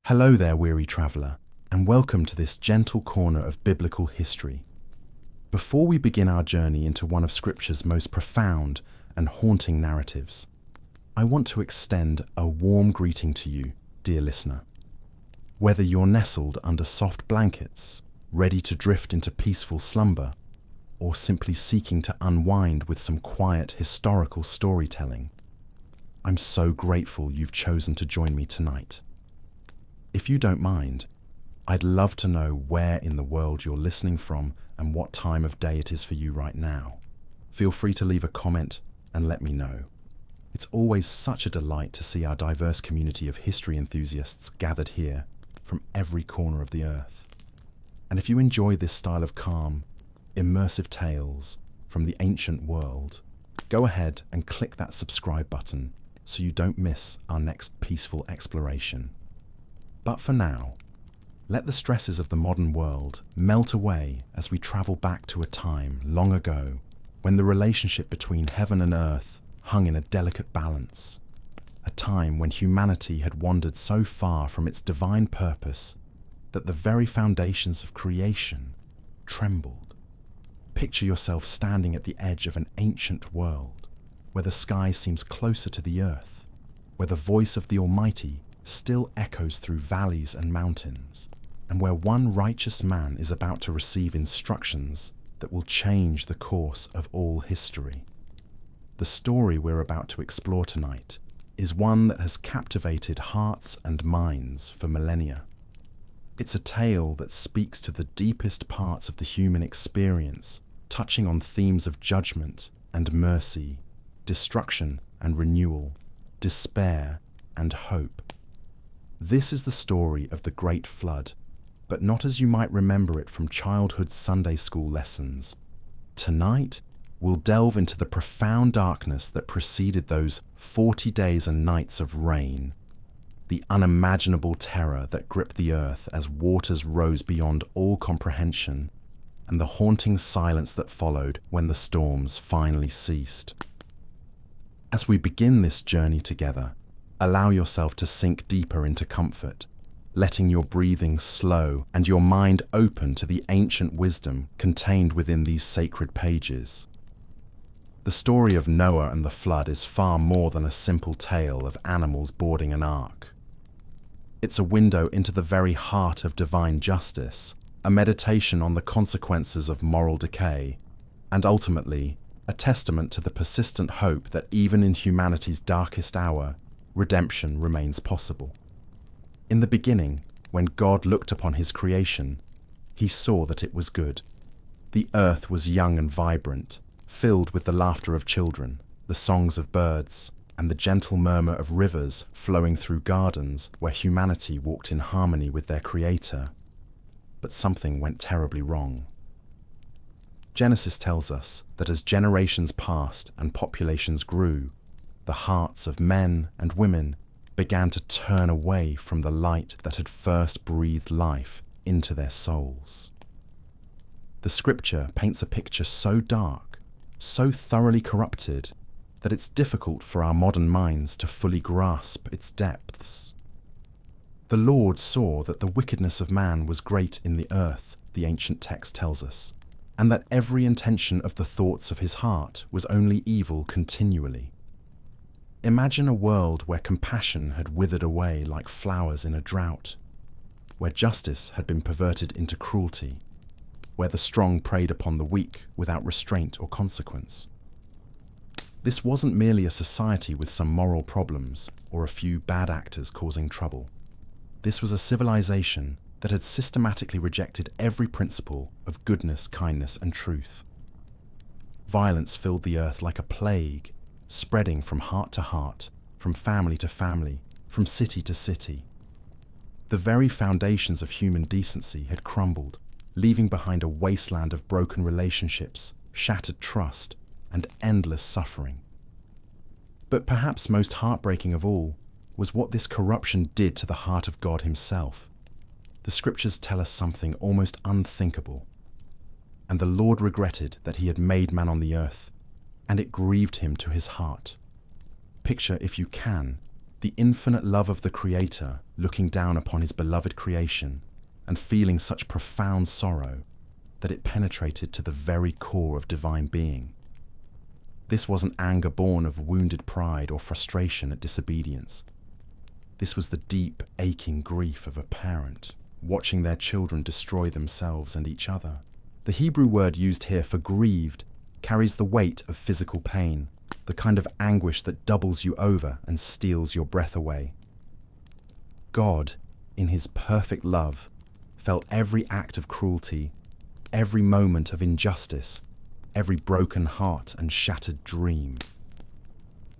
Hello there, weary traveller, and welcome to this gentle corner of biblical history. Before we begin our journey into one of Scripture's most profound and haunting narratives, I want to extend a warm greeting to you, dear listener. Whether you're nestled under soft blankets, ready to drift into peaceful slumber, or simply seeking to unwind with some quiet historical storytelling, I'm so grateful you've chosen to join me tonight. If you don't mind, I'd love to know where in the world you're listening from and what time of day it is for you right now. Feel free to leave a comment and let me know. It's always such a delight to see our diverse community of history enthusiasts gathered here from every corner of the earth. And if you enjoy this style of calm, immersive tales from the ancient world, go ahead and click that subscribe button so you don't miss our next peaceful exploration. But for now, let the stresses of the modern world melt away as we travel back to a time long ago when the relationship between heaven and earth hung in a delicate balance, a time when humanity had wandered so far from its divine purpose that the very foundations of creation trembled. Picture yourself standing at the edge of an ancient world, where the sky seems closer to the earth, where the voice of the Almighty still echoes through valleys and mountains, and where one righteous man is about to receive instructions that will change the course of all history. The story we're about to explore tonight is one that has captivated hearts and minds for millennia. It's a tale that speaks to the deepest parts of the human experience, touching on themes of judgment and mercy, destruction and renewal, despair and hope. This is the story of the Great Flood, but not as you might remember it from childhood Sunday school lessons. Tonight, we'll delve into the profound darkness that preceded those 40 days and nights of rain, the unimaginable terror that gripped the earth as waters rose beyond all comprehension, and the haunting silence that followed when the storms finally ceased. As we begin this journey together, allow yourself to sink deeper into comfort, letting your breathing slow and your mind open to the ancient wisdom contained within these sacred pages. The story of Noah and the flood is far more than a simple tale of animals boarding an ark. It's a window into the very heart of divine justice, a meditation on the consequences of moral decay, and ultimately, a testament to the persistent hope that even in humanity's darkest hour, redemption remains possible. In the beginning, when God looked upon his creation, he saw that it was good. The earth was young and vibrant, filled with the laughter of children, the songs of birds, and the gentle murmur of rivers flowing through gardens where humanity walked in harmony with their Creator. But something went terribly wrong. Genesis tells us that as generations passed and populations grew, the hearts of men and women began to turn away from the light that had first breathed life into their souls. The scripture paints a picture so dark, so thoroughly corrupted, that it's difficult for our modern minds to fully grasp its depths. The Lord saw that the wickedness of man was great in the earth, the ancient text tells us, and that every intention of the thoughts of his heart was only evil continually. Imagine a world where compassion had withered away like flowers in a drought, where justice had been perverted into cruelty, where the strong preyed upon the weak without restraint or consequence. This wasn't merely a society with some moral problems or a few bad actors causing trouble. This was a civilization that had systematically rejected every principle of goodness, kindness, and truth. Violence filled the earth like a plague, spreading from heart to heart, from family to family, from city to city. The very foundations of human decency had crumbled, leaving behind a wasteland of broken relationships, shattered trust, and endless suffering. But perhaps most heartbreaking of all was what this corruption did to the heart of God himself. The scriptures tell us something almost unthinkable. And the Lord regretted that he had made man on the earth, and it grieved him to his heart. Picture, if you can, The infinite love of the Creator looking down upon his beloved creation and feeling such profound sorrow that it penetrated to the very core of divine being. This wasn't anger born of wounded pride or frustration at disobedience. This was the deep, aching grief of a parent watching their children destroy themselves and each other. The Hebrew word used here for grieved carries the weight of physical pain, the kind of anguish that doubles you over and steals your breath away. God, in his perfect love, felt every act of cruelty, every moment of injustice, every broken heart and shattered dream.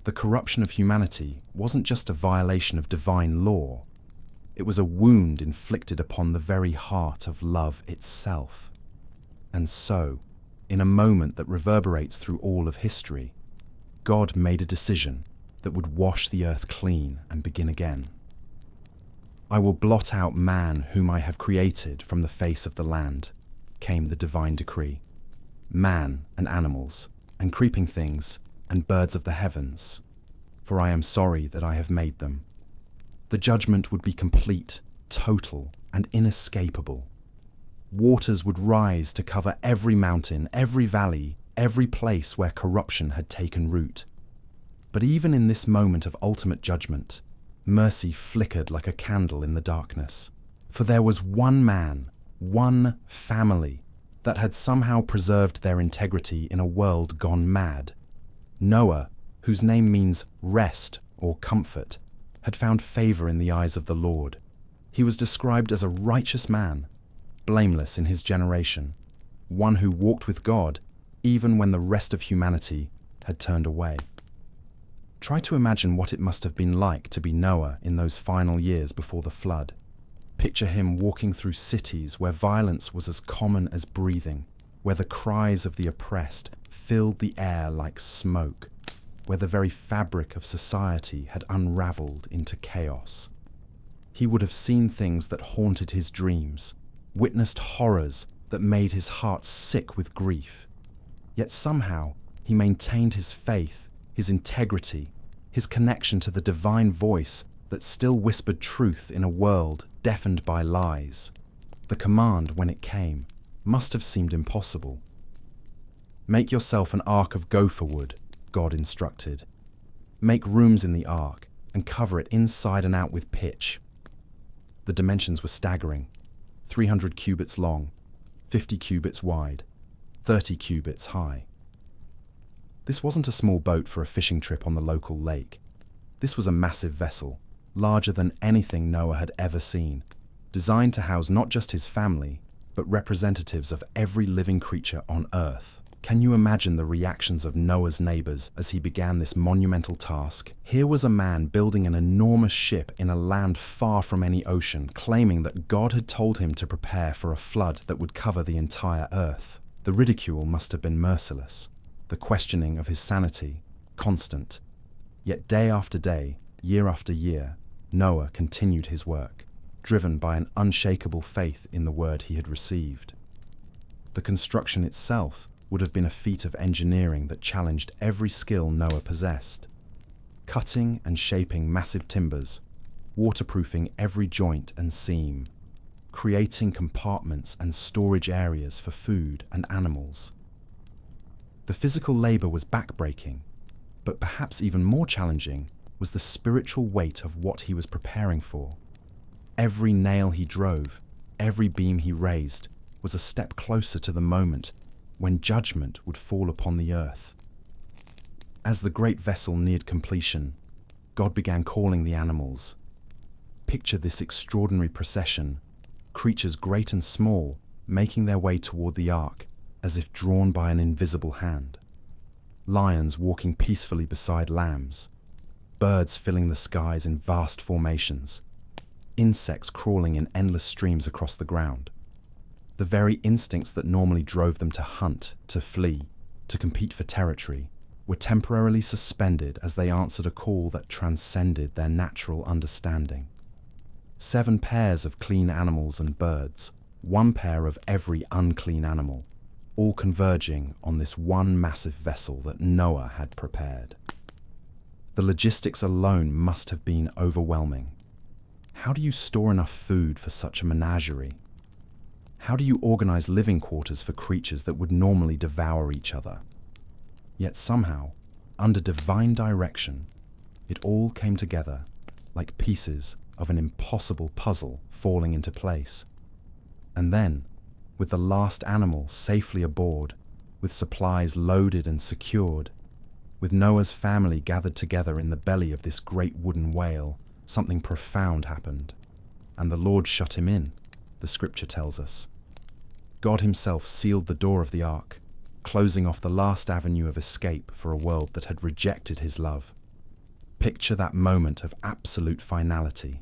The corruption of humanity wasn't just a violation of divine law, it was a wound inflicted upon the very heart of love itself. And so, in a moment that reverberates through all of history, God made a decision that would wash the earth clean and begin again. I will blot out man whom I have created from the face of the land, came the divine decree. Man and animals, and creeping things, and birds of the heavens, for I am sorry that I have made them. The judgment would be complete, total, and inescapable. Waters would rise to cover every mountain, every valley, every place where corruption had taken root. But even in this moment of ultimate judgment, mercy flickered like a candle in the darkness. For there was one man, one family, that had somehow preserved their integrity in a world gone mad. Noah, whose name means rest or comfort, had found favor in the eyes of the Lord. He was described as a righteous man, blameless in his generation, one who walked with God even when the rest of humanity had turned away. Try to imagine what it must have been like to be Noah in those final years before the flood. Picture him walking through cities where violence was as common as breathing, where the cries of the oppressed filled the air like smoke, where the very fabric of society had unraveled into chaos. He would have seen things that haunted his dreams, witnessed horrors that made his heart sick with grief. Yet somehow he maintained his faith, his integrity, his connection to the divine voice that still whispered truth in a world deafened by lies. The command, when it came, must have seemed impossible. Make yourself an ark of gopher wood, God instructed. Make rooms in the ark and cover it inside and out with pitch. The dimensions were staggering: 300 cubits long, 50 cubits wide, 30 cubits high. This wasn't a small boat for a fishing trip on the local lake. This was a massive vessel, larger than anything Noah had ever seen, designed to house not just his family, but representatives of every living creature on Earth. Can you imagine the reactions of Noah's neighbors as he began this monumental task? Here was a man building an enormous ship in a land far from any ocean, claiming that God had told him to prepare for a flood that would cover the entire earth. The ridicule must have been merciless, the questioning of his sanity constant. Yet day after day, year after year, Noah continued his work, driven by an unshakable faith in the word he had received. The construction itself would have been a feat of engineering that challenged every skill Noah possessed. Cutting and shaping massive timbers, waterproofing every joint and seam, creating compartments and storage areas for food and animals. The physical labor was backbreaking, but perhaps even more challenging was the spiritual weight of what he was preparing for. Every nail he drove, every beam he raised, was a step closer to the moment when judgment would fall upon the earth. As the great vessel neared completion, God began calling the animals. Picture this extraordinary procession, creatures great and small, making their way toward the ark, as if drawn by an invisible hand. Lions walking peacefully beside lambs, birds filling the skies in vast formations, insects crawling in endless streams across the ground. The very instincts that normally drove them to hunt, to flee, to compete for territory, were temporarily suspended as they answered a call that transcended their natural understanding. 7 pairs of clean animals and birds, 1 pair of every unclean animal, all converging on this one massive vessel that Noah had prepared. The logistics alone must have been overwhelming. How do you store enough food for such a menagerie? How do you organize living quarters for creatures that would normally devour each other? Yet somehow, under divine direction, it all came together like pieces of an impossible puzzle falling into place. And then, with the last animal safely aboard, with supplies loaded and secured, with Noah's family gathered together in the belly of this great wooden whale, something profound happened. And the Lord shut him in, the scripture tells us. God himself sealed the door of the ark, closing off the last avenue of escape for a world that had rejected his love. Picture that moment of absolute finality.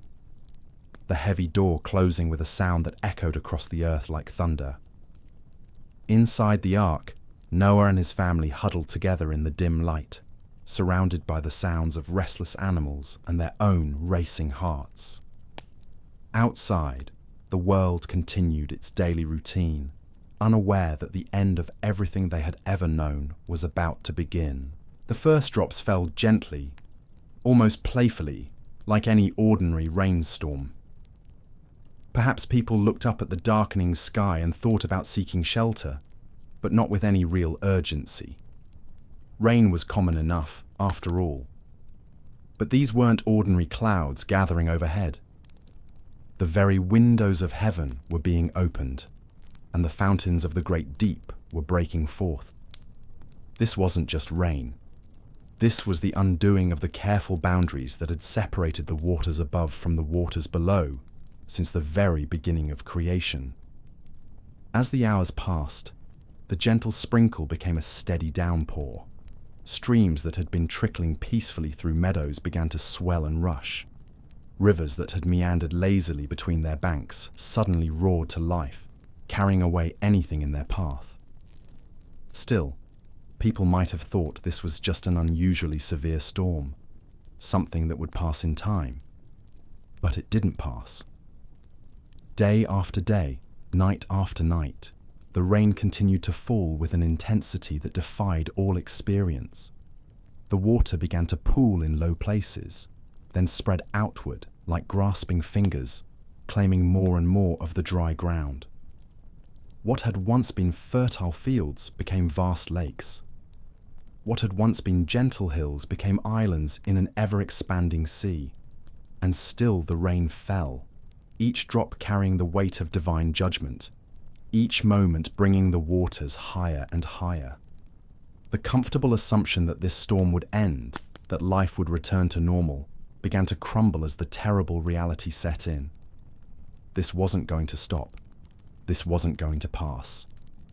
The heavy door closing with a sound that echoed across the earth like thunder. Inside the ark, Noah and his family huddled together in the dim light, surrounded by the sounds of restless animals and their own racing hearts. Outside, the world continued its daily routine, unaware that the end of everything they had ever known was about to begin. The first drops fell gently, almost playfully, like any ordinary rainstorm. Perhaps people looked up at the darkening sky and thought about seeking shelter, but not with any real urgency. Rain was common enough, after all. But these weren't ordinary clouds gathering overhead. The very windows of heaven were being opened, and the fountains of the great deep were breaking forth. This wasn't just rain. This was the undoing of the careful boundaries that had separated the waters above from the waters below since the very beginning of creation. As the hours passed, the gentle sprinkle became a steady downpour. Streams that had been trickling peacefully through meadows began to swell and rush. Rivers that had meandered lazily between their banks suddenly roared to life, carrying away anything in their path. Still, people might have thought this was just an unusually severe storm, something that would pass in time. But it didn't pass. Day after day, night after night, the rain continued to fall with an intensity that defied all experience. The water began to pool in low places, then spread outward like grasping fingers, claiming more and more of the dry ground. What had once been fertile fields became vast lakes. What had once been gentle hills became islands in an ever-expanding sea. And still the rain fell, each drop carrying the weight of divine judgment, each moment bringing the waters higher and higher. The comfortable assumption that this storm would end, that life would return to normal, began to crumble as the terrible reality set in. This wasn't going to stop. This wasn't going to pass.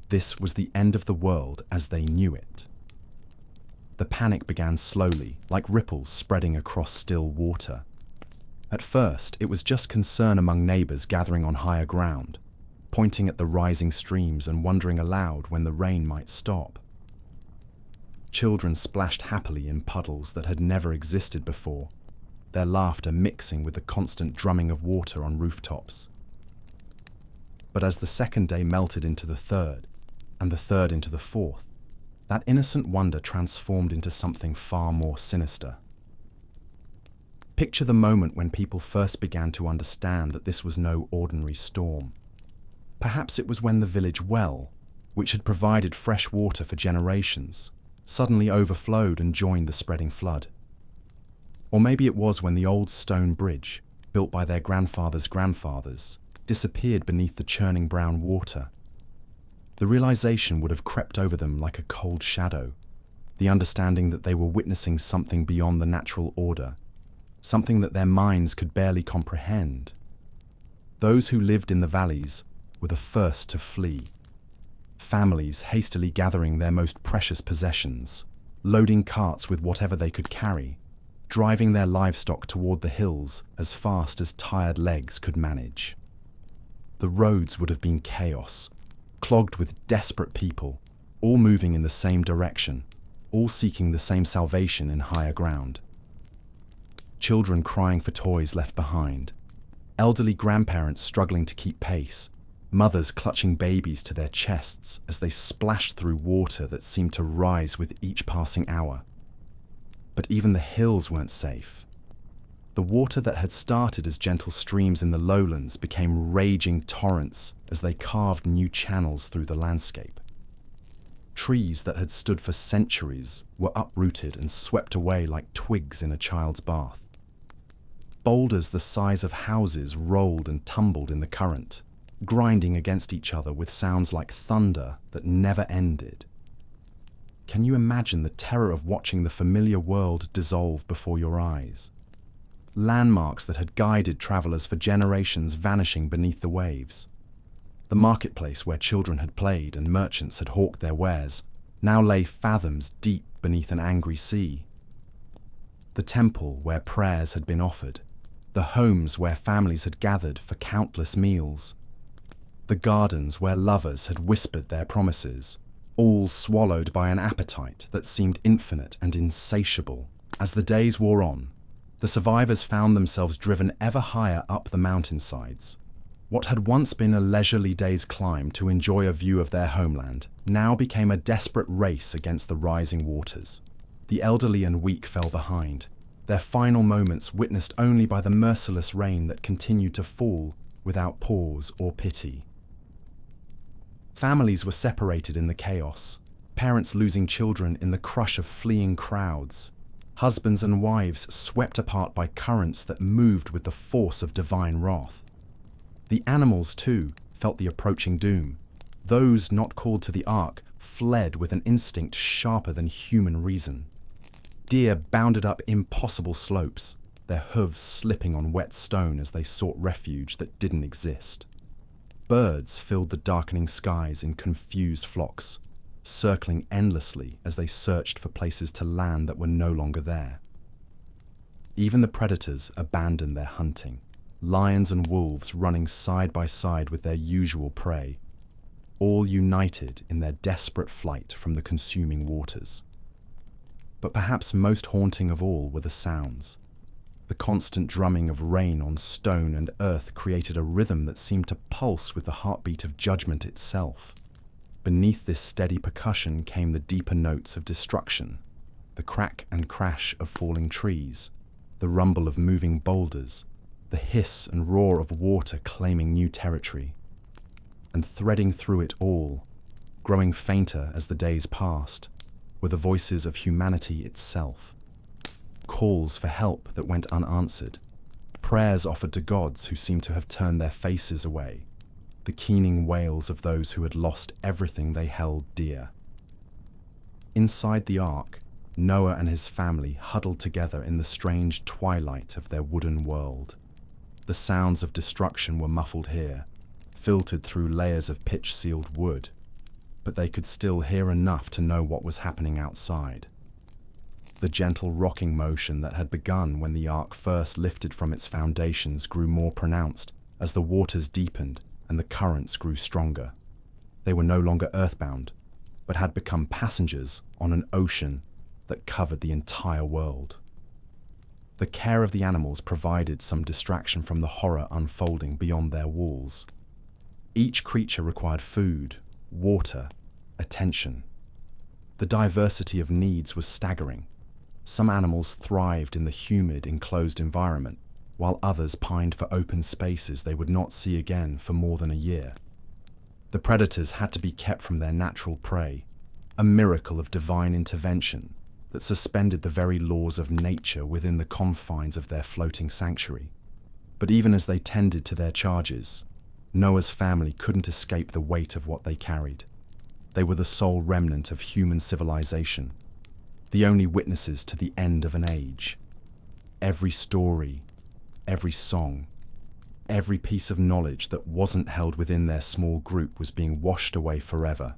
This was the end of the world as they knew it. The panic began slowly, like ripples spreading across still water. At first, it was just concern among neighbors gathering on higher ground, pointing at the rising streams and wondering aloud when the rain might stop. Children splashed happily in puddles that had never existed before, their laughter mixing with the constant drumming of water on rooftops. But as the second day melted into the third, and the third into the fourth, that innocent wonder transformed into something far more sinister. Picture the moment when people first began to understand that this was no ordinary storm. Perhaps it was when the village well, which had provided fresh water for generations, suddenly overflowed and joined the spreading flood. Or maybe it was when the old stone bridge, built by their grandfathers' grandfathers, disappeared beneath the churning brown water. The realization would have crept over them like a cold shadow, the understanding that they were witnessing something beyond the natural order, something that their minds could barely comprehend. Those who lived in the valleys were the first to flee. Families hastily gathering their most precious possessions, loading carts with whatever they could carry, driving their livestock toward the hills as fast as tired legs could manage. The roads would have been chaos, clogged with desperate people, all moving in the same direction, all seeking the same salvation in higher ground. Children crying for toys left behind, elderly grandparents struggling to keep pace, mothers clutching babies to their chests as they splashed through water that seemed to rise with each passing hour. But even the hills weren't safe. The water that had started as gentle streams in the lowlands became raging torrents as they carved new channels through the landscape. Trees that had stood for centuries were uprooted and swept away like twigs in a child's bath. Boulders the size of houses rolled and tumbled in the current, grinding against each other with sounds like thunder that never ended. Can you imagine the terror of watching the familiar world dissolve before your eyes? Landmarks that had guided travelers for generations vanishing beneath the waves. The marketplace where children had played and merchants had hawked their wares now lay fathoms deep beneath an angry sea. The temple where prayers had been offered, the homes where families had gathered for countless meals, the gardens where lovers had whispered their promises, all swallowed by an appetite that seemed infinite and insatiable. As the days wore on, the survivors found themselves driven ever higher up the mountainsides. What had once been a leisurely day's climb to enjoy a view of their homeland now became a desperate race against the rising waters. The elderly and weak fell behind, their final moments witnessed only by the merciless rain that continued to fall without pause or pity. Families were separated in the chaos, parents losing children in the crush of fleeing crowds, husbands and wives swept apart by currents that moved with the force of divine wrath. The animals, too, felt the approaching doom. Those not called to the ark fled with an instinct sharper than human reason. Deer bounded up impossible slopes, their hooves slipping on wet stone as they sought refuge that didn't exist. Birds filled the darkening skies in confused flocks, circling endlessly as they searched for places to land that were no longer there. Even the predators abandoned their hunting, lions and wolves running side by side with their usual prey, all united in their desperate flight from the consuming waters. But perhaps most haunting of all were the sounds. The constant drumming of rain on stone and earth created a rhythm that seemed to pulse with the heartbeat of judgment itself. Beneath this steady percussion came the deeper notes of destruction, the crack and crash of falling trees, the rumble of moving boulders, the hiss and roar of water claiming new territory. And threading through it all, growing fainter as the days passed, were the voices of humanity itself. Calls for help that went unanswered, prayers offered to gods who seemed to have turned their faces away, the keening wails of those who had lost everything they held dear. Inside the ark, Noah and his family huddled together in the strange twilight of their wooden world. The sounds of destruction were muffled here, filtered through layers of pitch-sealed wood, but they could still hear enough to know what was happening outside. The gentle rocking motion that had begun when the ark first lifted from its foundations grew more pronounced as the waters deepened and the currents grew stronger. They were no longer earthbound, but had become passengers on an ocean that covered the entire world. The care of the animals provided some distraction from the horror unfolding beyond their walls. Each creature required food, water, attention. The diversity of needs was staggering. Some animals thrived in the humid, enclosed environment, while others pined for open spaces they would not see again for more than a year. The predators had to be kept from their natural prey, a miracle of divine intervention that suspended the very laws of nature within the confines of their floating sanctuary. But even as they tended to their charges, Noah's family couldn't escape the weight of what they carried. They were the sole remnant of human civilization, the only witnesses to the end of an age. Every story, every song, every piece of knowledge that wasn't held within their small group was being washed away forever.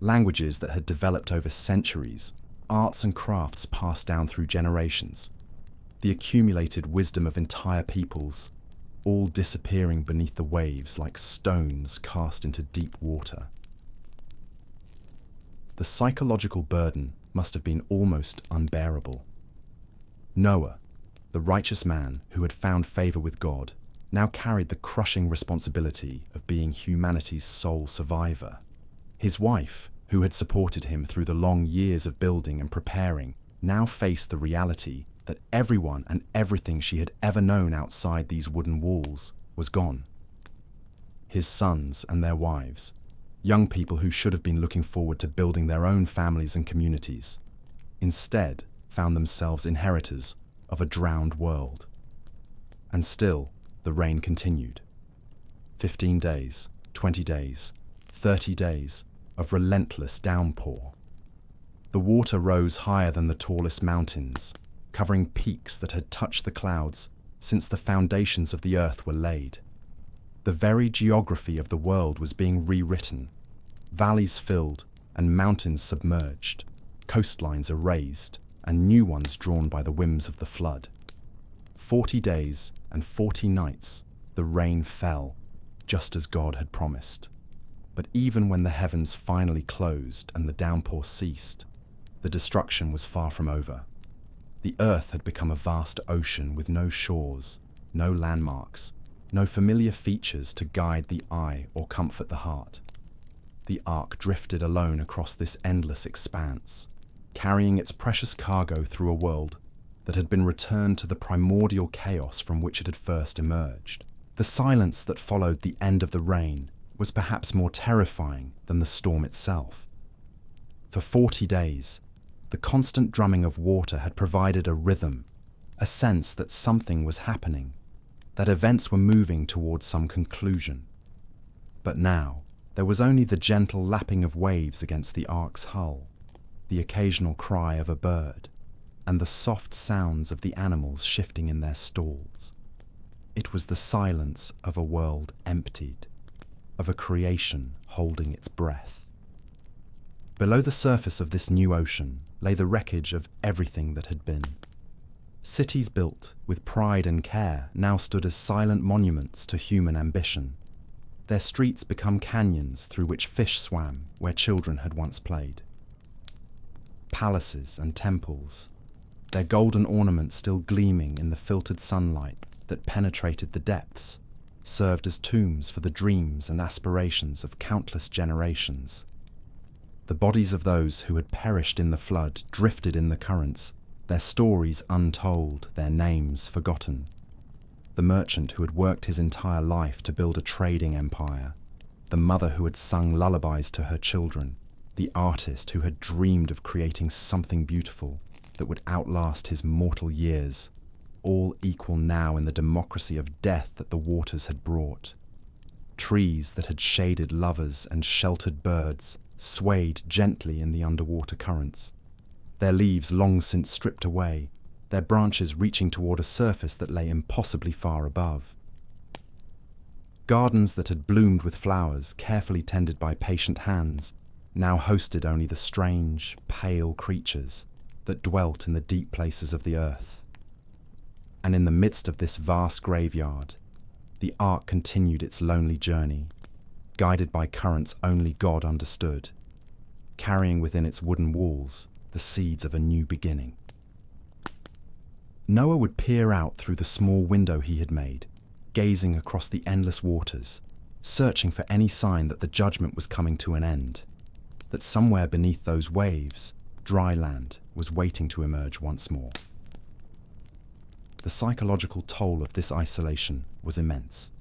Languages that had developed over centuries, arts and crafts passed down through generations, the accumulated wisdom of entire peoples, all disappearing beneath the waves like stones cast into deep water. The psychological burden must have been almost unbearable. Noah, the righteous man who had found favor with God, now carried the crushing responsibility of being humanity's sole survivor. His wife, who had supported him through the long years of building and preparing, now faced the reality that everyone and everything she had ever known outside these wooden walls was gone. His sons and their wives, young people who should have been looking forward to building their own families and communities, instead found themselves inheritors of a drowned world. And still, the rain continued. 15 days, 20 days, 30 days of relentless downpour. The water rose higher than the tallest mountains, covering peaks that had touched the clouds since the foundations of the earth were laid. The very geography of the world was being rewritten, valleys filled and mountains submerged, coastlines erased and new ones drawn by the whims of the flood. 40 days and 40 nights the rain fell, just as God had promised. But even when the heavens finally closed and the downpour ceased, the destruction was far from over. The earth had become a vast ocean with no shores, no landmarks, no familiar features to guide the eye or comfort the heart. The ark drifted alone across this endless expanse, carrying its precious cargo through a world that had been returned to the primordial chaos from which it had first emerged. The silence that followed the end of the rain was perhaps more terrifying than the storm itself. For 40 days, the constant drumming of water had provided a rhythm, a sense that something was happening, that events were moving towards some conclusion. But now, there was only the gentle lapping of waves against the ark's hull, the occasional cry of a bird, and the soft sounds of the animals shifting in their stalls. It was the silence of a world emptied, of a creation holding its breath. Below the surface of this new ocean lay the wreckage of everything that had been. Cities built with pride and care now stood as silent monuments to human ambition. Their streets become canyons through which fish swam where children had once played. Palaces and temples, their golden ornaments still gleaming in the filtered sunlight that penetrated the depths, served as tombs for the dreams and aspirations of countless generations. The bodies of those who had perished in the flood drifted in the currents, their stories untold, their names forgotten. The merchant who had worked his entire life to build a trading empire, the mother who had sung lullabies to her children, the artist who had dreamed of creating something beautiful that would outlast his mortal years, all equal now in the democracy of death that the waters had brought. Trees that had shaded lovers and sheltered birds swayed gently in the underwater currents, their leaves long since stripped away, their branches reaching toward a surface that lay impossibly far above. Gardens that had bloomed with flowers carefully tended by patient hands now hosted only the strange, pale creatures that dwelt in the deep places of the earth. And in the midst of this vast graveyard, the ark continued its lonely journey, guided by currents only God understood, carrying within its wooden walls the seeds of a new beginning. Noah would peer out through the small window he had made, gazing across the endless waters, searching for any sign that the judgment was coming to an end, that somewhere beneath those waves, dry land was waiting to emerge once more. The psychological toll of this isolation was immense.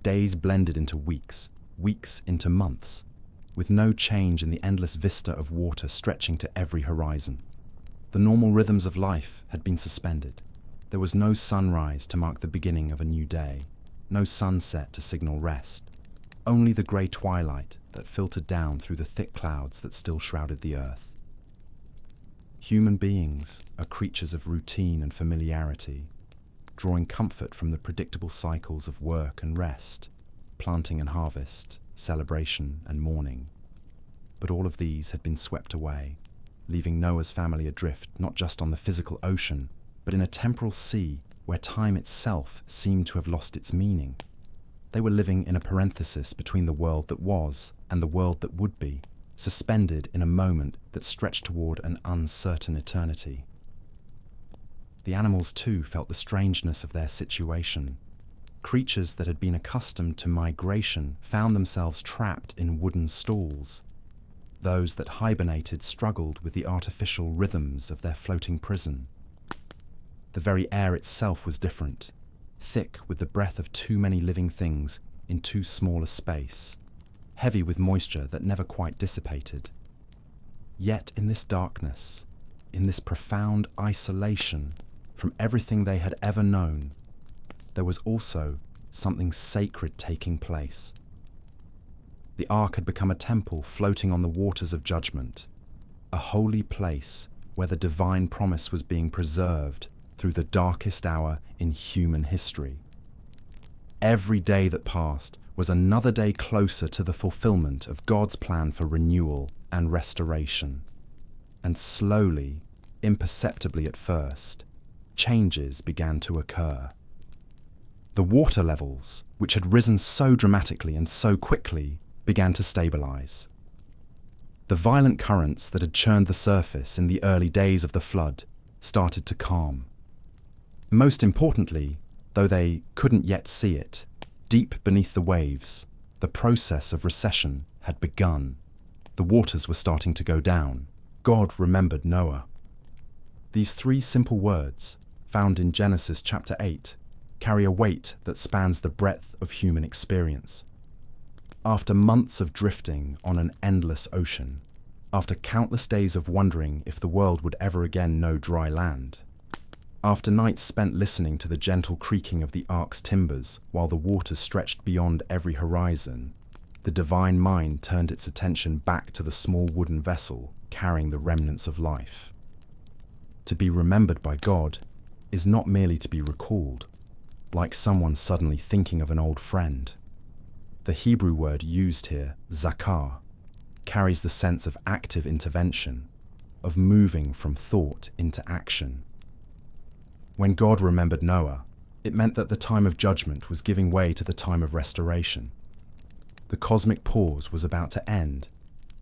Days blended into weeks, weeks into months, with no change in the endless vista of water stretching to every horizon. The normal rhythms of life had been suspended. There was no sunrise to mark the beginning of a new day, no sunset to signal rest, only the grey twilight that filtered down through the thick clouds that still shrouded the earth. Human beings are creatures of routine and familiarity, drawing comfort from the predictable cycles of work and rest, planting and harvest, celebration and mourning. But all of these had been swept away, leaving Noah's family adrift not just on the physical ocean, but in a temporal sea where time itself seemed to have lost its meaning. They were living in a parenthesis between the world that was and the world that would be, suspended in a moment that stretched toward an uncertain eternity. The animals too felt the strangeness of their situation. Creatures that had been accustomed to migration found themselves trapped in wooden stalls. Those that hibernated struggled with the artificial rhythms of their floating prison. The very air itself was different, thick with the breath of too many living things in too small a space, heavy with moisture that never quite dissipated. Yet in this darkness, in this profound isolation from everything they had ever known, there was also something sacred taking place. The ark had become a temple floating on the waters of judgment, a holy place where the divine promise was being preserved through the darkest hour in human history. Every day that passed was another day closer to the fulfillment of God's plan for renewal and restoration. And slowly, imperceptibly at first, changes began to occur. The water levels, which had risen so dramatically and so quickly, began to stabilize. The violent currents that had churned the surface in the early days of the flood started to calm. Most importantly, though they couldn't yet see it, deep beneath the waves, the process of recession had begun. The waters were starting to go down. God remembered Noah. These three simple words, found in Genesis chapter 8, carry a weight that spans the breadth of human experience. After months of drifting on an endless ocean, after countless days of wondering if the world would ever again know dry land, after nights spent listening to the gentle creaking of the ark's timbers while the waters stretched beyond every horizon, the divine mind turned its attention back to the small wooden vessel carrying the remnants of life. To be remembered by God is not merely to be recalled, like someone suddenly thinking of an old friend. The Hebrew word used here, zakar, carries the sense of active intervention, of moving from thought into action. When God remembered Noah, it meant that the time of judgment was giving way to the time of restoration. The cosmic pause was about to end,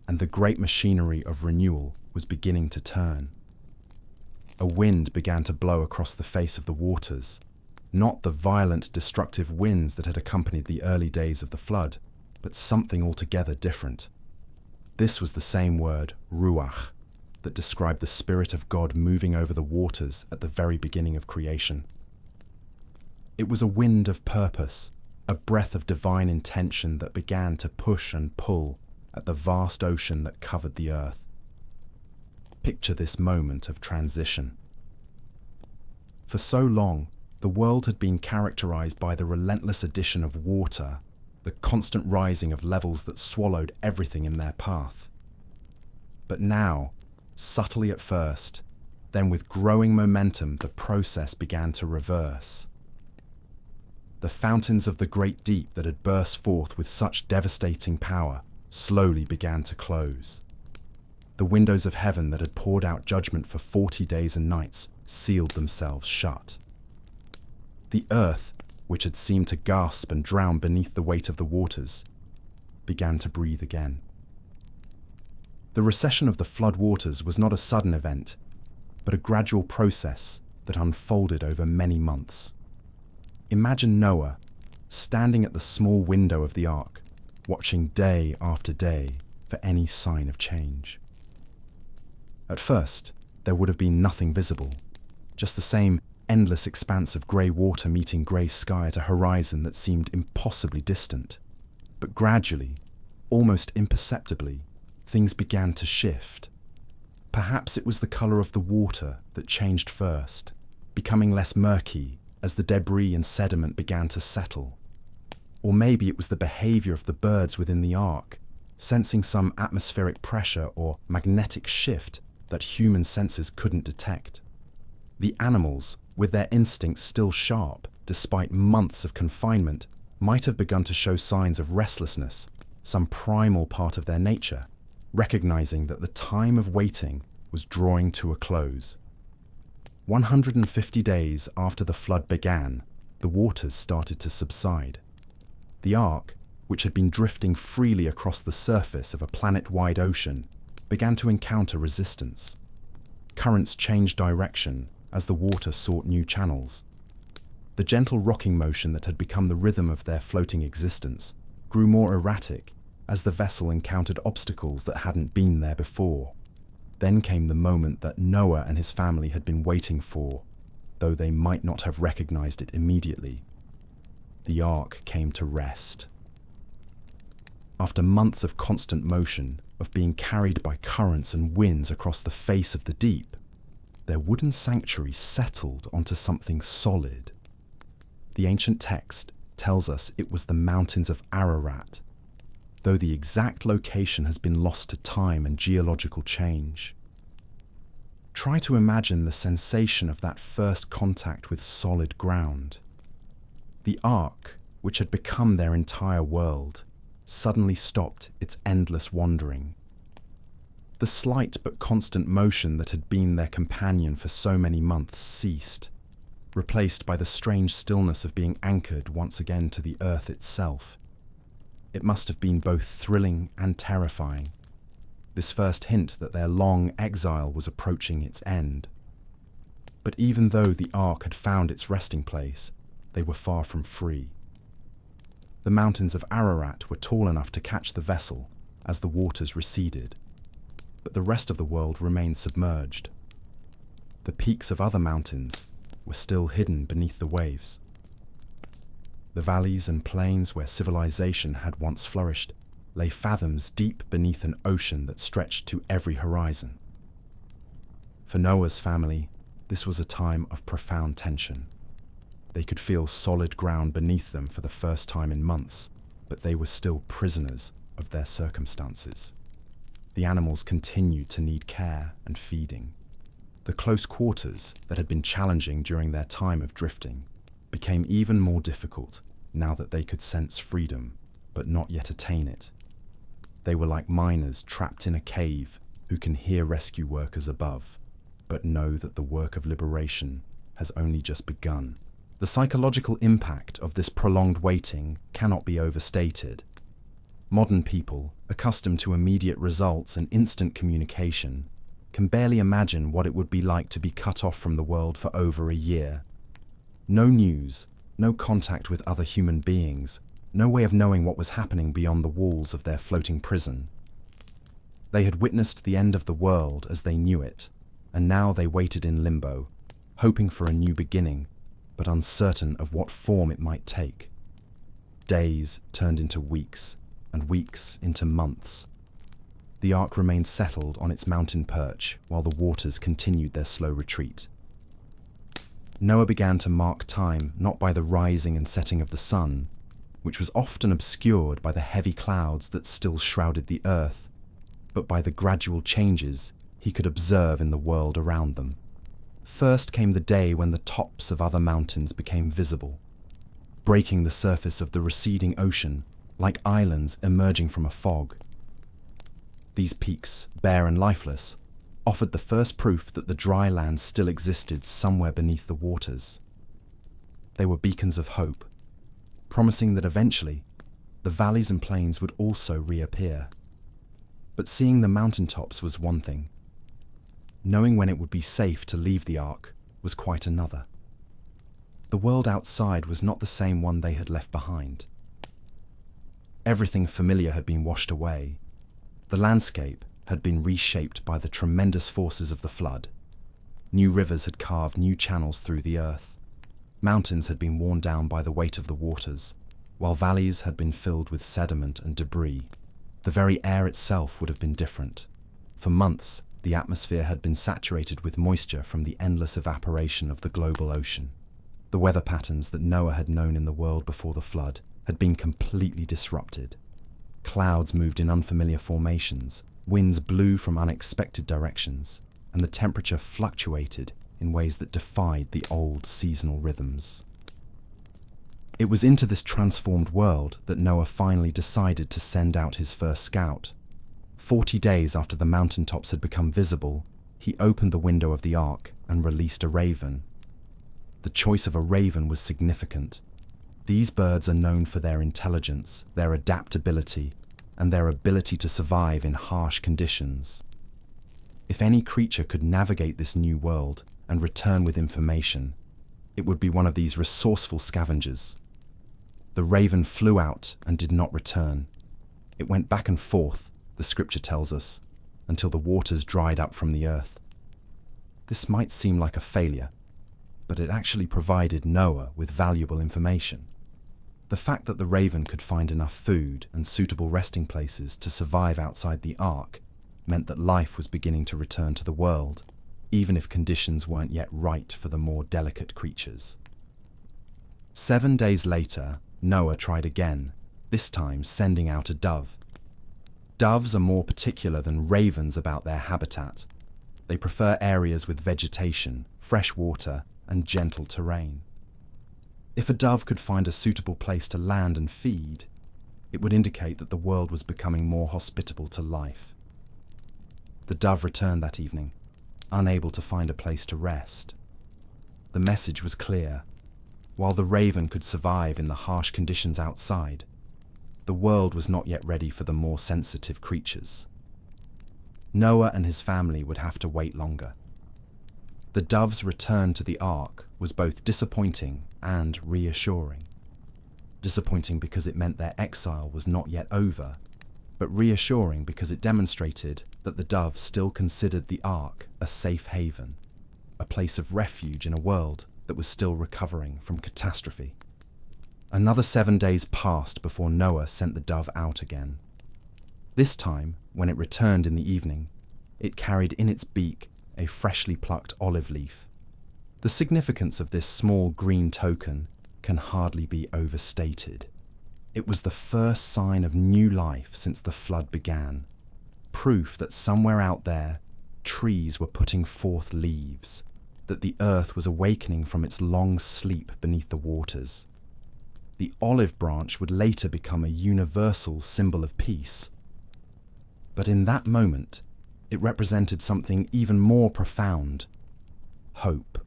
and the great machinery of renewal was beginning to turn. A wind began to blow across the face of the waters, not the violent, destructive winds that had accompanied the early days of the flood, but something altogether different. This was the same word, ruach, that described the Spirit of God moving over the waters at the very beginning of creation. It was a wind of purpose, a breath of divine intention that began to push and pull at the vast ocean that covered the earth. Picture this moment of transition. For so long, the world had been characterized by the relentless addition of water, the constant rising of levels that swallowed everything in their path. But now, subtly at first, then with growing momentum, the process began to reverse. The fountains of the great deep that had burst forth with such devastating power slowly began to close. The windows of heaven that had poured out judgment for 40 days and nights sealed themselves shut. The earth, which had seemed to gasp and drown beneath the weight of the waters, began to breathe again. The recession of the flood waters was not a sudden event, but a gradual process that unfolded over many months. Imagine Noah standing at the small window of the ark, watching day after day for any sign of change. At first, there would have been nothing visible, just the same endless expanse of grey water meeting grey sky at a horizon that seemed impossibly distant. But gradually, almost imperceptibly, things began to shift. Perhaps it was the colour of the water that changed first, becoming less murky as the debris and sediment began to settle. Or maybe it was the behaviour of the birds within the ark, sensing some atmospheric pressure or magnetic shift that human senses couldn't detect. The animals, with their instincts still sharp despite months of confinement, might have begun to show signs of restlessness, some primal part of their nature, recognizing that the time of waiting was drawing to a close. 150 days after the flood began, the waters started to subside. The ark, which had been drifting freely across the surface of a planet-wide ocean, began to encounter resistance. Currents changed direction as the water sought new channels. The gentle rocking motion that had become the rhythm of their floating existence grew more erratic as the vessel encountered obstacles that hadn't been there before. Then came the moment that Noah and his family had been waiting for, though they might not have recognized it immediately. The ark came to rest. After months of constant motion, of being carried by currents and winds across the face of the deep, their wooden sanctuary settled onto something solid. The ancient text tells us it was the mountains of Ararat, though the exact location has been lost to time and geological change. Try to imagine the sensation of that first contact with solid ground. The ark, which had become their entire world, suddenly stopped its endless wandering. The slight but constant motion that had been their companion for so many months ceased, replaced by the strange stillness of being anchored once again to the earth itself. It must have been both thrilling and terrifying, this first hint that their long exile was approaching its end. But even though the ark had found its resting place, they were far from free. The mountains of Ararat were tall enough to catch the vessel as the waters receded, but the rest of the world remained submerged. The peaks of other mountains were still hidden beneath the waves. The valleys and plains where civilization had once flourished lay fathoms deep beneath an ocean that stretched to every horizon. For Noah's family, this was a time of profound tension. They could feel solid ground beneath them for the first time in months, but they were still prisoners of their circumstances. The animals continued to need care and feeding. The close quarters that had been challenging during their time of drifting became even more difficult now that they could sense freedom, but not yet attain it. They were like miners trapped in a cave who can hear rescue workers above, but know that the work of liberation has only just begun. The psychological impact of this prolonged waiting cannot be overstated. Modern people, accustomed to immediate results and instant communication, can barely imagine what it would be like to be cut off from the world for over a year. No news, no contact with other human beings, no way of knowing what was happening beyond the walls of their floating prison. They had witnessed the end of the world as they knew it, and now they waited in limbo, hoping for a new beginning, but uncertain of what form it might take. Days turned into weeks, and weeks into months. The ark remained settled on its mountain perch while the waters continued their slow retreat. Noah began to mark time not by the rising and setting of the sun, which was often obscured by the heavy clouds that still shrouded the earth, but by the gradual changes he could observe in the world around them. First came the day when the tops of other mountains became visible, breaking the surface of the receding ocean like islands emerging from a fog. These peaks, bare and lifeless, offered the first proof that the dry land still existed somewhere beneath the waters. They were beacons of hope, promising that eventually the valleys and plains would also reappear. But seeing the mountaintops was one thing. Knowing when it would be safe to leave the ark was quite another. The world outside was not the same one they had left behind. Everything familiar had been washed away. The landscape had been reshaped by the tremendous forces of the flood. New rivers had carved new channels through the earth. Mountains had been worn down by the weight of the waters, while valleys had been filled with sediment and debris. The very air itself would have been different. For months, the atmosphere had been saturated with moisture from the endless evaporation of the global ocean. The weather patterns that Noah had known in the world before the flood had been completely disrupted. Clouds moved in unfamiliar formations, winds blew from unexpected directions, and the temperature fluctuated in ways that defied the old seasonal rhythms. It was into this transformed world that Noah finally decided to send out his first scout. 40 days after the mountaintops had become visible, he opened the window of the ark and released a raven. The choice of a raven was significant. These birds are known for their intelligence, their adaptability, and their ability to survive in harsh conditions. If any creature could navigate this new world and return with information, it would be one of these resourceful scavengers. The raven flew out and did not return. It went back and forth, the scripture tells us, until the waters dried up from the earth. This might seem like a failure, but it actually provided Noah with valuable information. The fact that the raven could find enough food and suitable resting places to survive outside the ark meant that life was beginning to return to the world, even if conditions weren't yet right for the more delicate creatures. 7 days later, Noah tried again, this time sending out a dove. Doves are more particular than ravens about their habitat. They prefer areas with vegetation, fresh water, and gentle terrain. If a dove could find a suitable place to land and feed, it would indicate that the world was becoming more hospitable to life. The dove returned that evening, unable to find a place to rest. The message was clear. While the raven could survive in the harsh conditions outside, the world was not yet ready for the more sensitive creatures. Noah and his family would have to wait longer. The dove's return to the ark was both disappointing and reassuring. Disappointing because it meant their exile was not yet over, but reassuring because it demonstrated that the dove still considered the ark a safe haven, a place of refuge in a world that was still recovering from catastrophe. Another 7 days passed before Noah sent the dove out again. This time, when it returned in the evening, it carried in its beak a freshly plucked olive leaf. The significance of this small green token can hardly be overstated. It was the first sign of new life since the flood began, proof that somewhere out there, trees were putting forth leaves, that the earth was awakening from its long sleep beneath the waters. The olive branch would later become a universal symbol of peace. But in that moment, it represented something even more profound: hope.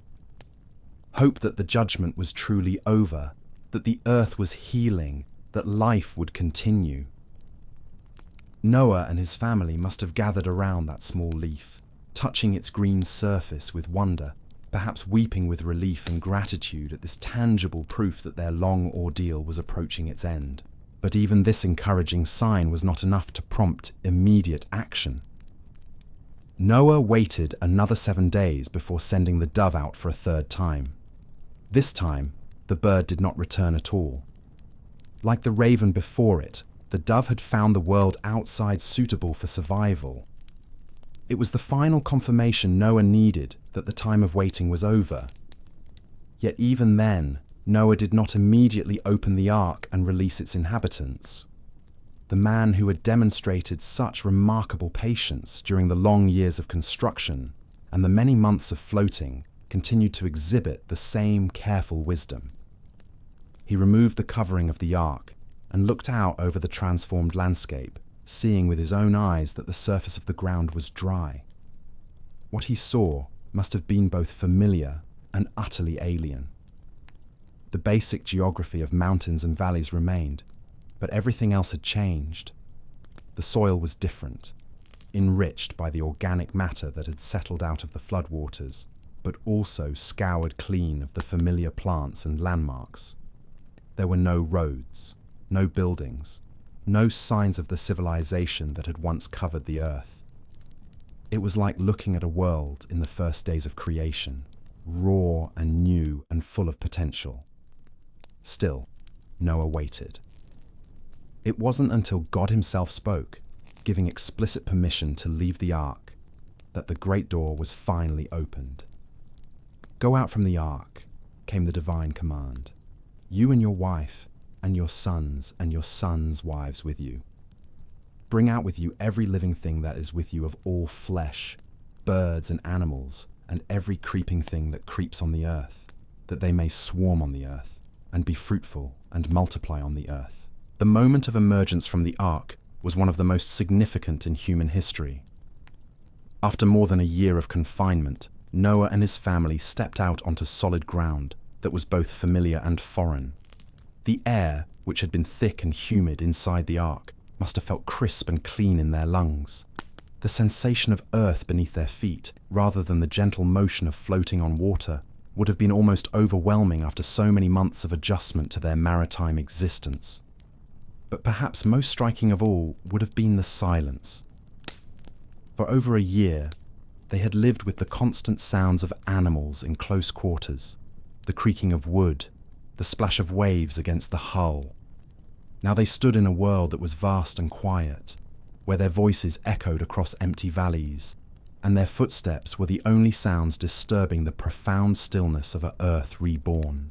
Hope that the judgment was truly over, that the earth was healing, that life would continue. Noah and his family must have gathered around that small leaf, touching its green surface with wonder, perhaps weeping with relief and gratitude at this tangible proof that their long ordeal was approaching its end. But even this encouraging sign was not enough to prompt immediate action. Noah waited another 7 days before sending the dove out for a third time. This time, the bird did not return at all. Like the raven before it, the dove had found the world outside suitable for survival. It was the final confirmation Noah needed that the time of waiting was over. Yet even then, Noah did not immediately open the ark and release its inhabitants. The man who had demonstrated such remarkable patience during the long years of construction and the many months of floating continued to exhibit the same careful wisdom. He removed the covering of the ark and looked out over the transformed landscape, seeing with his own eyes that the surface of the ground was dry. What he saw must have been both familiar and utterly alien. The basic geography of mountains and valleys remained, but everything else had changed. The soil was different, enriched by the organic matter that had settled out of the floodwaters, but also scoured clean of the familiar plants and landmarks. There were no roads, no buildings, no signs of the civilization that had once covered the earth. It was like looking at a world in the first days of creation, raw and new and full of potential. Still, Noah waited. It wasn't until God himself spoke, giving explicit permission to leave the ark, that the great door was finally opened. "Go out from the ark," came the divine command. "You and your wife, and your sons and your sons' wives with you. Bring out with you every living thing that is with you of all flesh, birds and animals, and every creeping thing that creeps on the earth, that they may swarm on the earth, and be fruitful and multiply on the earth." The moment of emergence from the ark was one of the most significant in human history. After more than a year of confinement, Noah and his family stepped out onto solid ground that was both familiar and foreign. The air, which had been thick and humid inside the ark, must have felt crisp and clean in their lungs. The sensation of earth beneath their feet, rather than the gentle motion of floating on water, would have been almost overwhelming after so many months of adjustment to their maritime existence. But perhaps most striking of all would have been the silence. For over a year, they had lived with the constant sounds of animals in close quarters, the creaking of wood, the splash of waves against the hull. Now they stood in a world that was vast and quiet, where their voices echoed across empty valleys, and their footsteps were the only sounds disturbing the profound stillness of an earth reborn.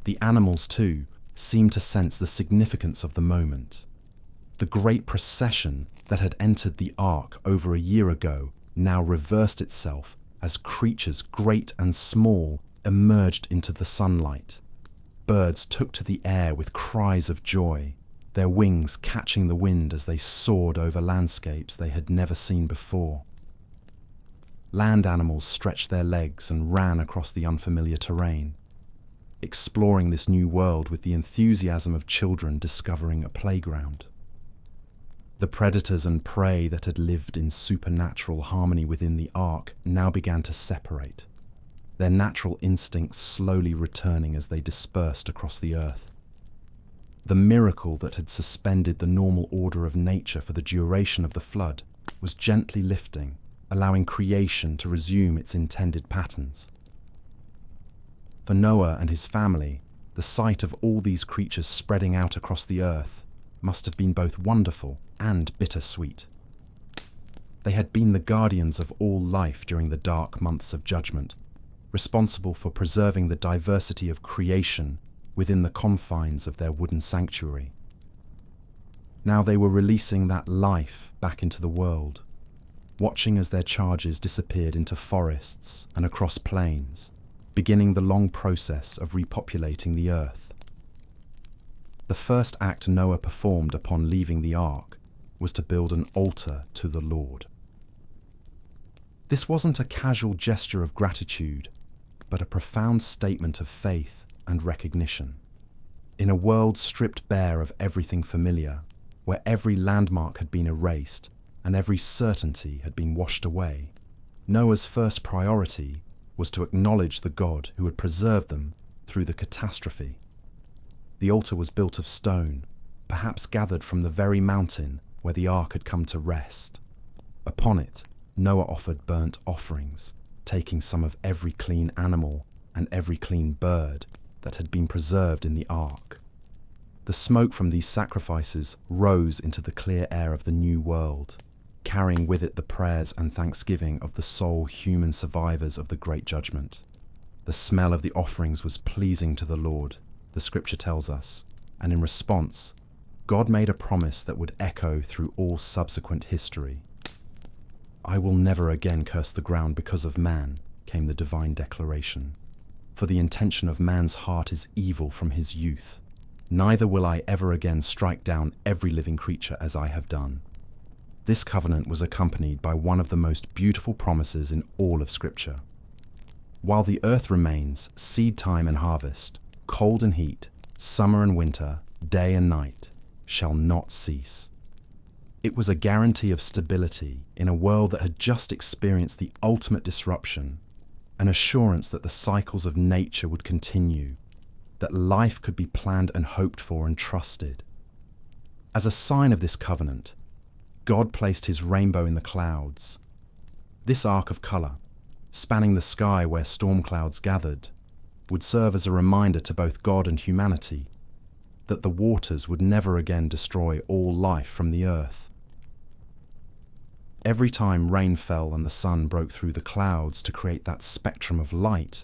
The animals, too, seemed to sense the significance of the moment. The great procession that had entered the ark over a year ago now reversed itself as creatures great and small emerged into the sunlight. Birds took to the air with cries of joy, their wings catching the wind as they soared over landscapes they had never seen before. Land animals stretched their legs and ran across the unfamiliar terrain, exploring this new world with the enthusiasm of children discovering a playground. The predators and prey that had lived in supernatural harmony within the ark now began to separate, their natural instincts slowly returning as they dispersed across the earth. The miracle that had suspended the normal order of nature for the duration of the flood was gently lifting, allowing creation to resume its intended patterns. For Noah and his family, the sight of all these creatures spreading out across the earth must have been both wonderful and bittersweet. They had been the guardians of all life during the dark months of judgment, responsible for preserving the diversity of creation within the confines of their wooden sanctuary. Now they were releasing that life back into the world, watching as their charges disappeared into forests and across plains, beginning the long process of repopulating the earth. The first act Noah performed upon leaving the ark was to build an altar to the Lord. This wasn't a casual gesture of gratitude, but a profound statement of faith and recognition. In a world stripped bare of everything familiar, where every landmark had been erased and every certainty had been washed away, Noah's first priority was to acknowledge the God who had preserved them through the catastrophe. The altar was built of stone, perhaps gathered from the very mountain where the ark had come to rest. Upon it, Noah offered burnt offerings, taking some of every clean animal and every clean bird that had been preserved in the ark. The smoke from these sacrifices rose into the clear air of the new world, carrying with it the prayers and thanksgiving of the sole human survivors of the Great Judgment. The smell of the offerings was pleasing to the Lord, the scripture tells us, and in response, God made a promise that would echo through all subsequent history. "I will never again curse the ground because of man," came the divine declaration. "For the intention of man's heart is evil from his youth. Neither will I ever again strike down every living creature as I have done." This covenant was accompanied by one of the most beautiful promises in all of Scripture. While the earth remains, seed time and harvest, cold and heat, summer and winter, day and night, shall not cease. It was a guarantee of stability in a world that had just experienced the ultimate disruption, an assurance that the cycles of nature would continue, that life could be planned and hoped for and trusted. As a sign of this covenant, God placed his rainbow in the clouds. This arc of colour, spanning the sky where storm clouds gathered, would serve as a reminder to both God and humanity that the waters would never again destroy all life from the earth. Every time rain fell and the sun broke through the clouds to create that spectrum of light,